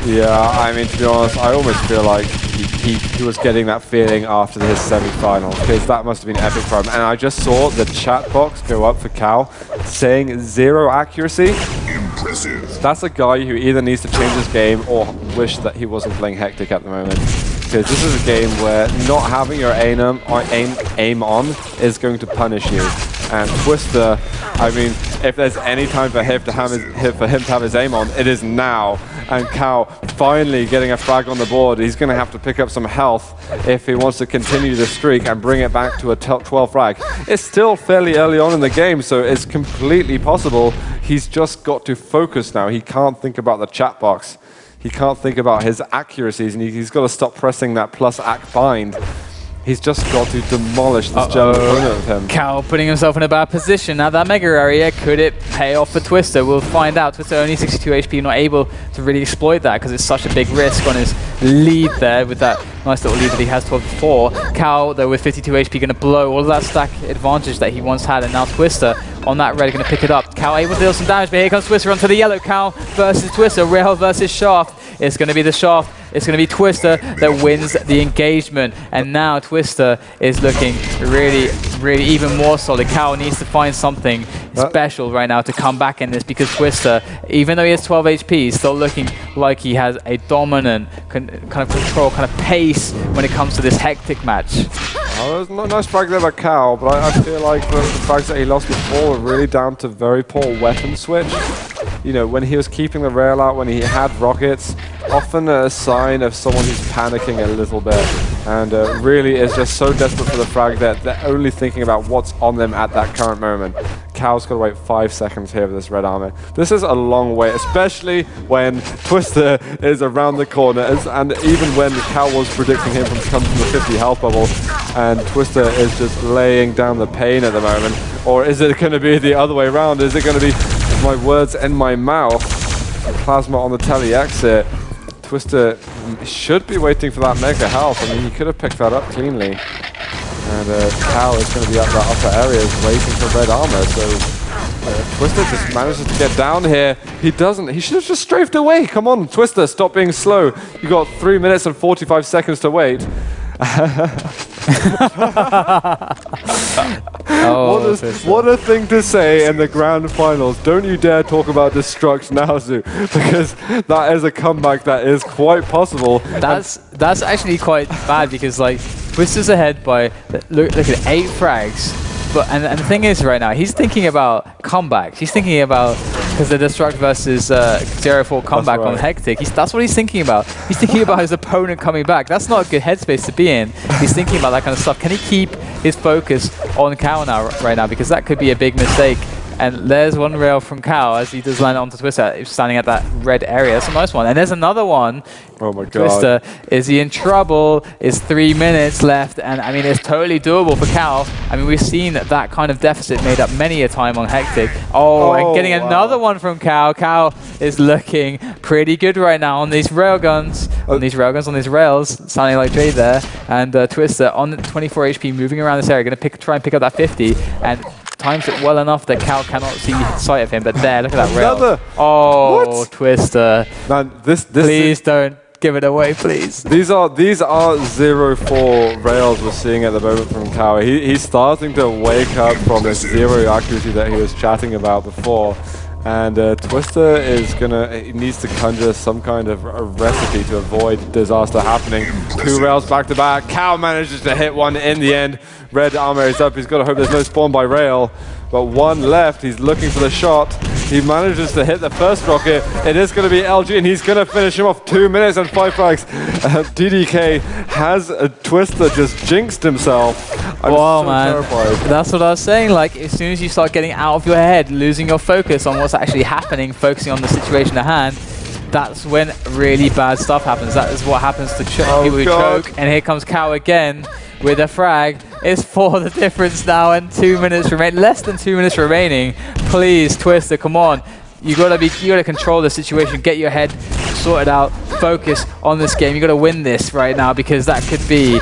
Yeah, I mean, to be honest, I almost feel like he was getting that feeling after his semi-final, because that must have been epic for him. And I just saw the chat box go up for Cal saying 0 accuracy. Impressive. That's a guy who either needs to change his game or wish that he wasn't playing Hectic at the moment. Because this is a game where not having your aim on is going to punish you. And Twister, I mean, if there's any time for him to have his aim on, it is now. And Cal finally getting a frag on the board. He's going to have to pick up some health if he wants to continue the streak and bring it back to a 12 frag. It's still fairly early on in the game, so it's completely possible. He's just got to focus now. He can't think about the chat box. He can't think about his accuracies, and he's got to stop pressing that +AC bind. He's just got to demolish this German opponent of him. Cal putting himself in a bad position. Now that mega area, could it pay off for Twister? We'll find out. Twister only 62 HP, not able to really exploit that because it's such a big risk on his lead there with that nice little lead that he has 12-4. Cal, though, with 52 HP, going to blow all of that stack advantage that he once had, and now Twister on that red going to pick it up. Cal able to deal some damage, but here comes Twister onto the yellow. Cal versus Twister, Rail versus Shaft. It's going to be the Shaft. It's going to be Twister that wins the engagement. And now Twister is looking really even more solid. Cal needs to find something special right now to come back in this, because Twister, even though he has 12 HP, is still looking like he has a dominant kind of control, kind of pace when it comes to this Hectic match. Oh, there's no nice frag there by Cal, but I feel like the frags that he lost before were really down to very poor weapon switch. You know, when he was keeping the rail out, when he had rockets, often a sign of someone who's panicking a little bit, and really is just so desperate for the frag that they're only thinking about what's on them at that current moment. Cal's got to wait 5 seconds here with this red armor. This is a long wait, especially when Twister is around the corner, and even when Cal was predicting him from coming from the 50 health bubble, and Twister is just laying down the pain at the moment. Or is it going to be the other way around? Is it going to be my words in my mouth? Plasma on the tele exit. Twister should be waiting for that mega health. I mean, he could have picked that up cleanly. And Cal is going to be up that upper area waiting for red armor. So Twister just manages to get down here. He doesn't. He should have just strafed away. Come on, Twister, stop being slow. You got 3 minutes and 45 seconds to wait. What a thing to say in the grand finals. Don't you dare talk about Destruct now, Zoo, because that is a comeback that is quite possible. That's actually quite bad, because like Twister's ahead by look at 8 frags. But and the thing is, right now he's thinking about comebacks. He's thinking about, because the Destruct versus 0-4 comeback on Hectic. That's what he's thinking about. He's thinking about his opponent coming back. That's not a good headspace to be in. He's thinking about that kind of stuff. Can he keep his focus on Cal right now? Because that could be a big mistake. And there's one rail from Cal as he does land onto Twister. He's standing at that red area. That's a nice one. And there's another one. Oh my God. Twister, is he in trouble? It's 3 minutes left. And I mean, it's totally doable for Cal. I mean, we've seen that kind of deficit made up many a time on Hectic. Oh, and getting another one from Cal. Cal is looking pretty good right now on these railguns. On these rails, sounding like Jay there. And Twister on 24 HP, moving around this area, going to try and pick up that 50. And times it well enough that Cal cannot see sight of him, but there, look at that rail. Oh, what? Twister. Man, please don't give it away, please. These are 0-4 rails we're seeing at the moment from Cal. He's starting to wake up from the 0 accuracy that he was chatting about before. And Twister he needs to conjure some kind of a recipe to avoid disaster happening. 2 rails back to back. Cal manages to hit one in the end. red armor is up. He's got to hope there's no spawn by rail. But one left. He's looking for the shot. He manages to hit the first rocket. It is going to be LG, and he's going to finish him off. 2 minutes and 5 frags. DDK has a Twister just jinxed himself. I'm so terrified. That's what I was saying. Like, as soon as you start getting out of your head, losing your focus on what's actually happening, focusing on the situation at hand, that's when really bad stuff happens. That is what happens to people who choke. And here comes Cow again with a frag. It's 4 the difference now, and 2 minutes remain. Less than 2 minutes remaining. Please, Twister, come on. You gotta control the situation. Get your head sorted out. Focus on this game. You gotta win this right now, because that could be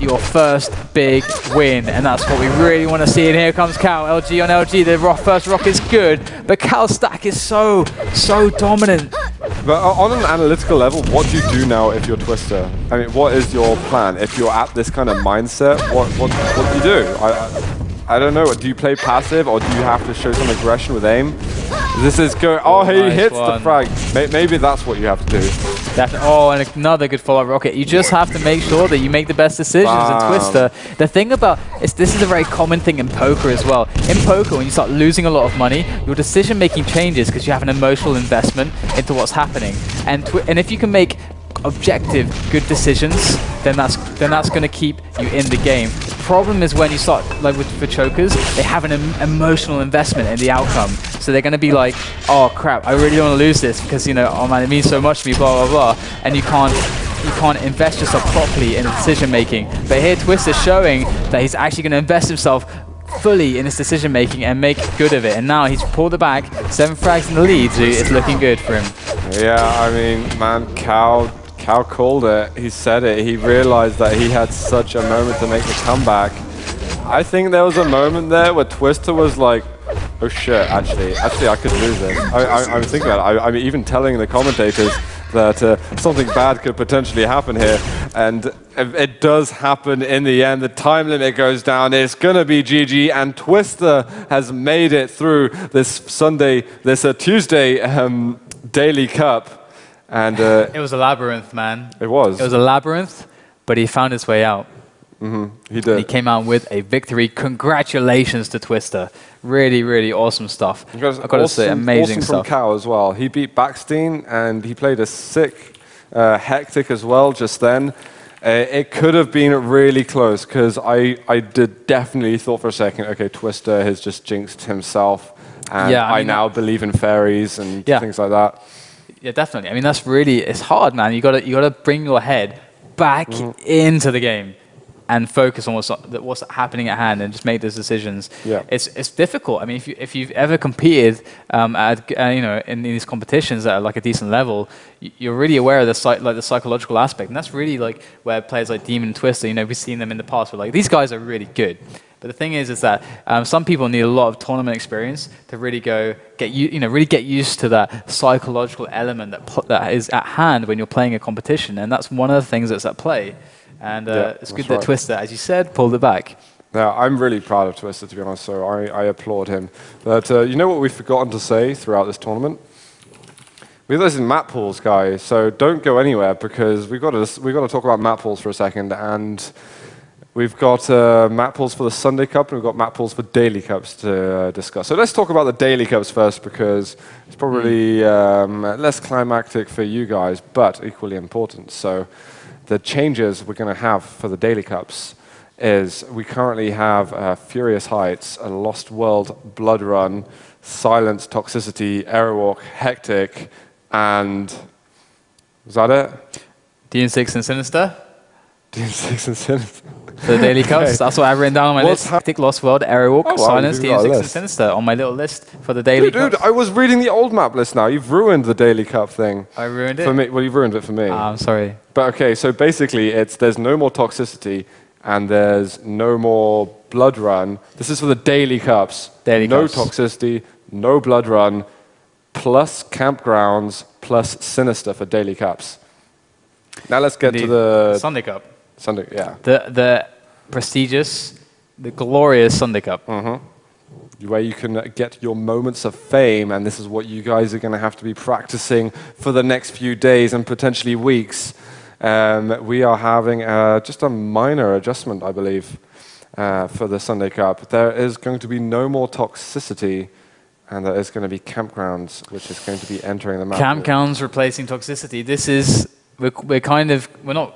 your first big win, and that's what we really want to see. And here comes Cow. LG on LG. The first rock is good, but Cow's stack is so dominant. But on an analytical level, what do you do now if you're Twister? I mean, what is your plan? If you're at this kind of mindset, what do you do? I don't know. Do you play passive, or do you have to show some aggression with aim? This is go. Oh, he nice hits one. the frag. Maybe that's what you have to do. Oh, and another good follow-up rocket. You just have to make sure that you make the best decisions. And Twister, the thing about this is a very common thing in poker as well. In poker, when you start losing a lot of money, your decision-making changes because you have an emotional investment into what's happening. And if you can make objective, good decisions, then that's going to keep you in the game. The problem is when you start, like for chokers, they have an emotional investment in the outcome. So they're going to be like, oh crap, I really don't want to lose this because, you know, oh man, it means so much to me, blah, blah, blah. And you can't invest yourself properly in the decision making. But here Twister's showing that he's actually going to invest himself fully in his decision making and make good of it. And now he's pulled it back, 7 frags in the lead, so it's looking good for him. Yeah, I mean, man, Cow called it. He said it. He realized that he had such a moment to make the comeback. I think there was a moment there where Twister was like, oh shit, actually I could lose this. I'm thinking about it. I'm even telling the commentators that something bad could potentially happen here. And it does happen in the end. The time limit goes down. It's going to be GG. And Twister has made it through this Tuesday Daily Cup. And it was a labyrinth, man. It was. It was a labyrinth, but he found his way out. He did. And he came out with a victory. Congratulations to Twister. Really, really awesome stuff. I've got to say, amazing stuff. Awesome from Cow as well. He beat Backstein, and he played a sick Hectic as well just then. It could have been really close, because I definitely thought for a second, okay, Twister has just jinxed himself, and yeah, I now believe in fairies and things like that. Yeah, definitely. I mean, that's really, it's hard, man. You gotta bring your head back into the game and focus on what's happening at hand and just make those decisions. Yeah. It's difficult. I mean, if you've ever competed in these competitions at like a decent level, you're really aware of the psychological aspect, and that's really like where players like Demon and Twister, we've seen them in the past. We're like, these guys are really good. But the thing is that some people need a lot of tournament experience to really get used to that psychological element that is at hand when you're playing a competition, and that's one of the things that's at play. And it's good that Twister, as you said, pulled it back. Yeah, I'm really proud of Twister, to be honest. So I applaud him. But you know what we've forgotten to say throughout this tournament? We've got this in map pools, guys. So don't go anywhere, because we've got to talk about map pools for a second. And we've got map pools for the Sunday Cup, and we've got map pools for Daily Cups to discuss. So let's talk about the Daily Cups first, because it's probably less climactic for you guys, but equally important. So the changes we're going to have for the Daily Cups is we currently have Furious Heights, a Lost World, Blood Run, Silence, Toxicity, Aerowalk, Hectic, and was that it? DN6 and Sinister? DN6 and Sinister. For the Daily Cups, that's what I've written down on my list. Hectic, Lost World, Aerowalk, Silence, DN6 and Sinister on my little list for the Daily Cups. Dude, I was reading the old map list now. You've ruined the Daily Cup thing. I ruined it? For me. Well, you've ruined it for me. I'm sorry. But okay, so basically there's no more Toxicity, and there's no more Blood Run. This is for the Daily Cups. No Toxicity, no Blood Run, plus Campgrounds, plus Sinister for Daily Cups. Now let's get to the Sunday Cup. Sunday, yeah. The prestigious, the glorious Sunday Cup. Where you can get your moments of fame, and this is what you guys are going to have to be practicing for the next few days and potentially weeks. We are having just a minor adjustment, I believe. for the Sunday Cup. There is going to be no more toxicity, and there is going to be campgrounds, which is going to be entering the map. Campgrounds replacing toxicity. This is, we're not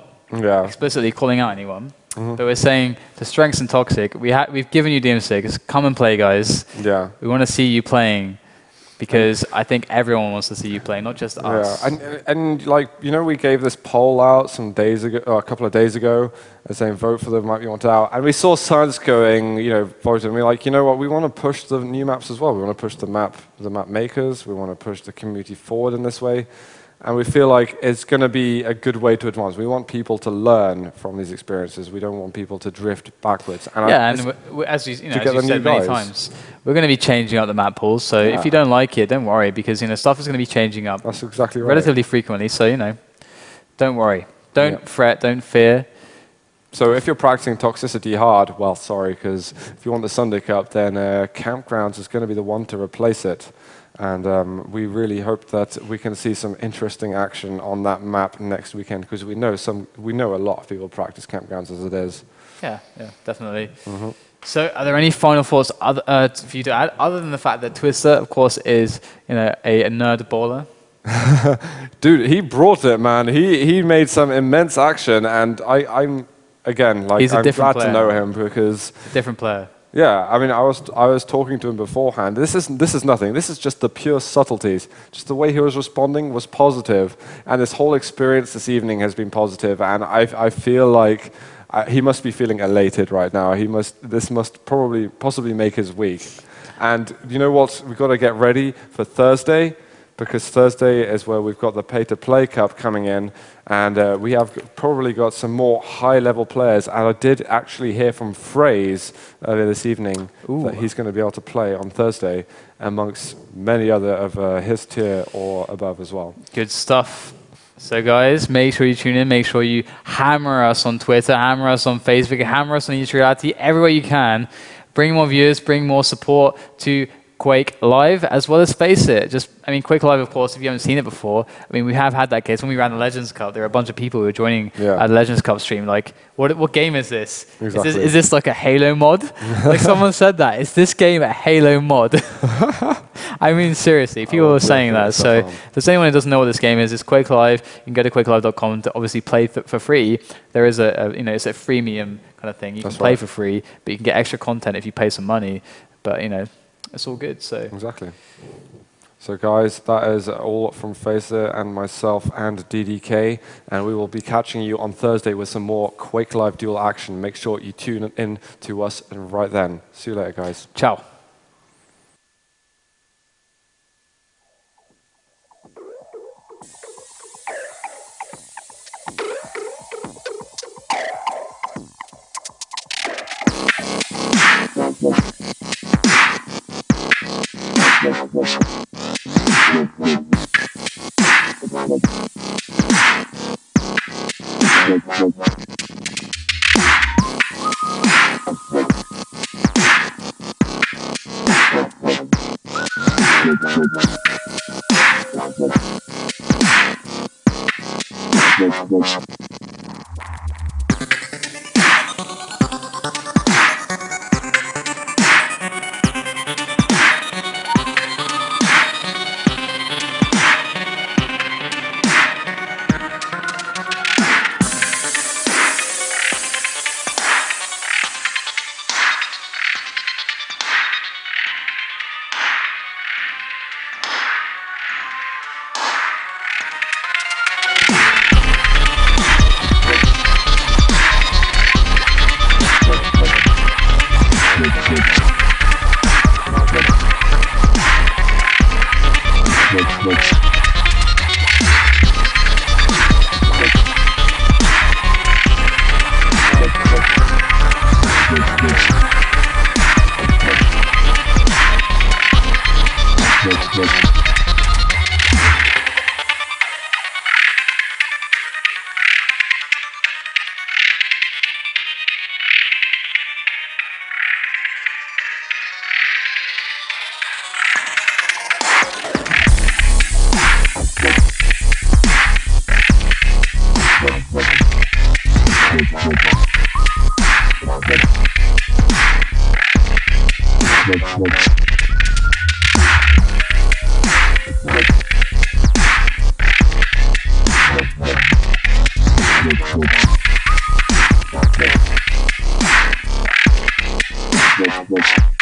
explicitly calling out anyone, but we're saying to strengths and toxic, we've given you DM6. Come and play, guys. Yeah. We want to see you playing. Because I think everyone wants to see you play, not just us. Yeah, and like, you know, we gave this poll out some days ago, or a couple of days ago, saying vote for the map you want out. And we saw sides going, you know, voting. And we're like, you know what, we want to push the new maps as well. We want to push the map makers. We want to push the community forward in this way. And we feel like it's going to be a good way to advance. We want people to learn from these experiences. We don't want people to drift backwards. And as you said many times, we're going to be changing up the map pools. So if you don't like it, don't worry, because stuff is going to be changing up. That's exactly right. Relatively frequently. So don't worry, don't fret, don't fear. So if you're practicing toxicity hard, well, sorry, because if you want the Sunday Cup, then Campgrounds is going to be the one to replace it. And we really hope that we can see some interesting action on that map next weekend, because we know a lot of people practice Campgrounds as it is. Yeah, definitely. So, are there any final thoughts for you to add, other than the fact that Twister, of course, is a nerd baller? Dude, he brought it, man. He made some immense action, and I'm again like I'm glad to know him because different player. Yeah, I mean, I was talking to him beforehand. This is nothing. This is just the pure subtleties. Just the way he was responding was positive, and this whole experience this evening has been positive. And I feel like he must be feeling elated right now. This must possibly make his week. And you know what? We've got to get ready for Thursday, because Thursday is where we've got the Pay-to-Play Cup coming in, and we have probably got some more high-level players. And I did actually hear from Fraze earlier this evening that he's going to be able to play on Thursday amongst many other of his tier or above as well. Good stuff. So guys, make sure you tune in, make sure you hammer us on Twitter, hammer us on Facebook, hammer us on YouTube Reality, everywhere you can. Bring more viewers, bring more support to Quake Live, as well as FACEIT. Quake Live, of course, if you haven't seen it before, we have had that case. When we ran the Legends Cup, there were a bunch of people who were joining the Legends Cup stream. Like, what game is this? Exactly. Is this like a Halo mod? Like someone said that. Is this game a Halo mod? Seriously, people were saying that. So if there's anyone who doesn't know what this game is, it's Quake Live. You can go to quakelive.com to obviously play for free. There is it's a freemium kind of thing. You can play for free, but you can get extra content if you pay some money. But, it's all good. So exactly. So guys, that is all from FACEIT and myself and DDK, and we will be catching you on Thursday with some more Quake Live dual action. Make sure you tune in to us right then. See you later, guys. Ciao. What?